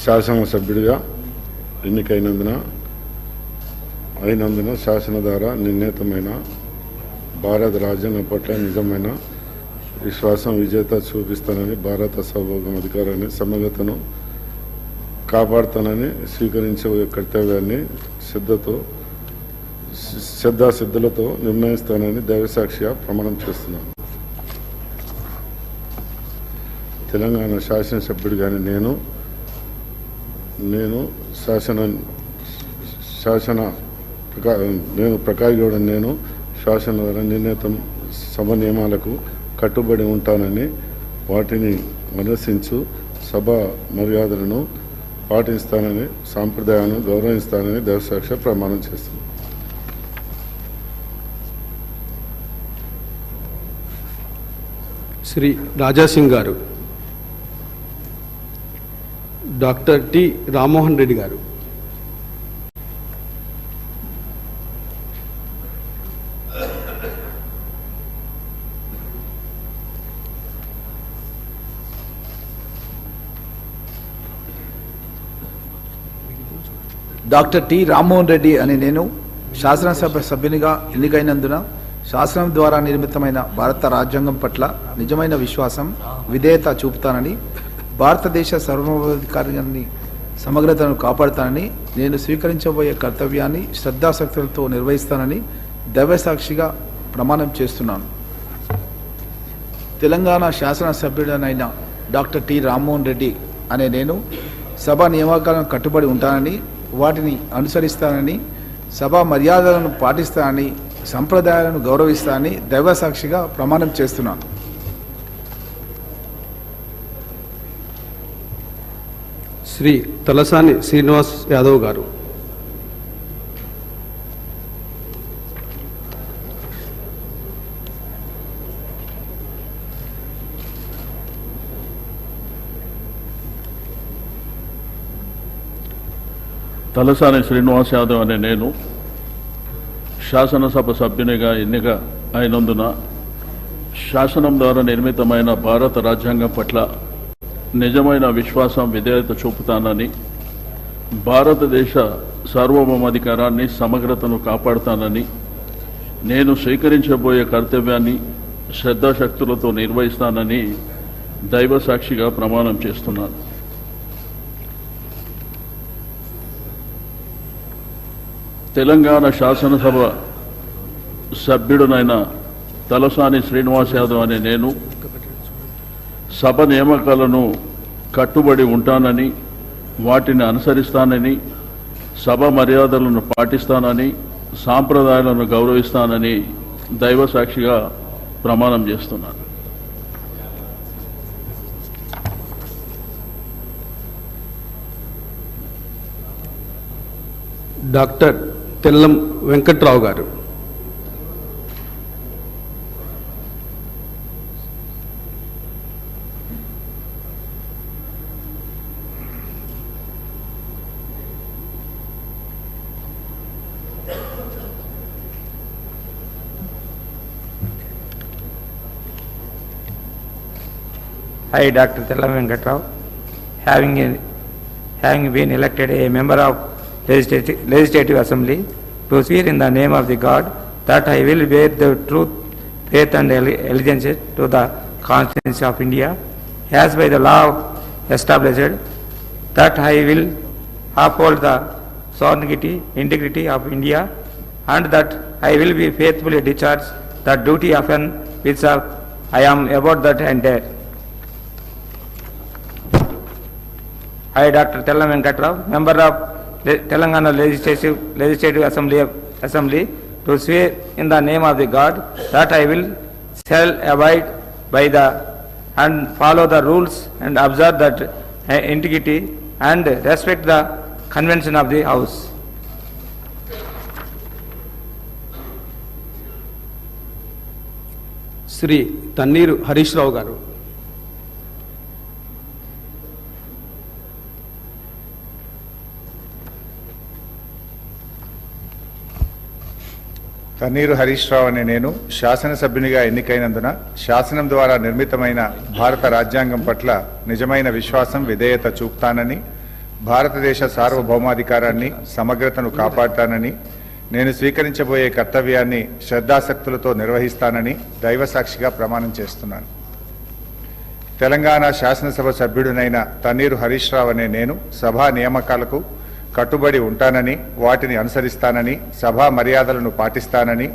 శాసనసభ్యుడిగా ఎన్నికైనందున శాసన ద్వారా నిర్ణీతమైన భారత రాజ్యాంగం పట్ల నిజమైన విశ్వాసం విజేత చూపిస్తానని, భారత సార్వభౌమ అధికారాన్ని సమగ్రతను కాపాడుతానని, స్వీకరించే కర్తవ్యాన్ని శ్రద్ధాసిద్ధులతో నిర్ణయిస్తానని దైవసాక్షిగా ప్రమాణం చేస్తున్నాను. తెలంగాణ శాసనసభ్యుడిగానే నేను ప్రకాష్ గౌడ్ నేను శాసన ద్వారా నిర్ణీత సభ నియమాలకు కట్టుబడి ఉంటానని, వాటిని అనుసరించు సభ మర్యాదలను పాటిస్తానని, సాంప్రదాయాలను గౌరవిస్తానని దైవసాక్షి ప్రమాణం చేస్తున్నాను. శ్రీ రాజాసింగ్ గారు. డాక్టర్ టి రామ్మోహన్ రెడ్డి గారు. డాక్టర్ టి రామ్మోహన్ రెడ్డి అని నేను శాసనసభ సభ్యునిగా ఎన్నికైనందున శాసనం ద్వారా నిర్మితమైన భారత రాజ్యాంగం పట్ల నిజమైన విశ్వాసం విధేయత చూపుతానని, భారతదేశ సార్వభౌమాధికారాన్ని సమగ్రతను కాపాడుతానని, నేను స్వీకరించబోయే కర్తవ్యాన్ని శ్రద్ధాశక్తులతో నిర్వహిస్తానని దైవసాక్షిగా ప్రమాణం చేస్తున్నాను. తెలంగాణ శాసనసభ్యుడనైన డాక్టర్ టి రామ్మోహన్ రెడ్డి అనే నేను సభ నియామకాలను కట్టుబడి ఉంటానని, వాటిని అనుసరిస్తానని, సభా మర్యాదలను పాటిస్తానని, సంప్రదాయాలను గౌరవిస్తానని దైవసాక్షిగా ప్రమాణం చేస్తున్నాను. శ్రీ తలసాని శ్రీనివాస్ యాదవ్ గారు. తలసాని శ్రీనివాస్ యాదవ్ అనే నేను శాసనసభ సభ్యునిగా ఎన్నిక అయినందున శాసనం ద్వారా నిర్మితమైన భారత రాజ్యాంగం పట్ల నిజమైన విశ్వాసం విధేయత చూపుతానని, భారతదేశ సార్వభౌమాధికారాన్ని సమగ్రతను కాపాడుతానని, నేను స్వీకరించబోయే కర్తవ్యాన్ని శ్రద్ధాశక్తులతో నిర్వహిస్తానని దైవ సాక్షిగా ప్రమాణం చేస్తున్నాను. తెలంగాణ శాసనసభ సభ్యుడునైన తలసాని శ్రీనివాస్ యాదవ్ అనే నేను సభ నియామకాలను కట్టుబడి ఉంటానని, వాటిని అనుసరిస్తానని, సభ మర్యాదలను పాటిస్తానని, సాంప్రదాయాలను గౌరవిస్తానని దైవ సాక్షిగా ప్రమాణం చేస్తున్నాను. డాక్టర్ తెల్లం వెంకట్రావు గారు. I, Dr. Tella Venkatrao, having been elected a member of Legislative Assembly, to swear in the name of the God that I will bear the truth, faith and allegiance to the Constitution of India, as by the law established, that I will uphold the sovereignty, integrity of India, and that I will be faithfully discharge the duty upon which I am about that ended. I, Dr. Tella Venkatrao, member of Telangana Legislative Assembly, to swear in the name of the God that I shall abide by and follow the rules and observe that integrity and respect the convention of the House. Shri Thanneeru Harish Rao గారు. తన్నీరు హరీష్ రావు అనే నేను శాసనసభ్యునిగా ఎన్నికైనందున శాసనం ద్వారా నిర్మితమైన భారత రాజ్యాంగం పట్ల నిజమైన విశ్వాసం, విధేయత చూపుతానని, భారతదేశ సార్వభౌమాధికారాన్ని, సమగ్రతను కాపాడుతానని, నేను స్వీకరించబోయే కర్తవ్యాన్ని శ్రద్ధాసక్తులతో నిర్వహిస్తానని దైవసాక్షిగా ప్రమాణం చేస్తున్నాను. తెలంగాణ శాసనసభ సభ్యుడినైన తన్నీరు హరీష్ రావు అనే నేను సభా నియామకాలకు కట్టుబడి ఉంటానని, వాటిని అనుసరిస్తానని, సభా మర్యాదలను పాటిస్తానని,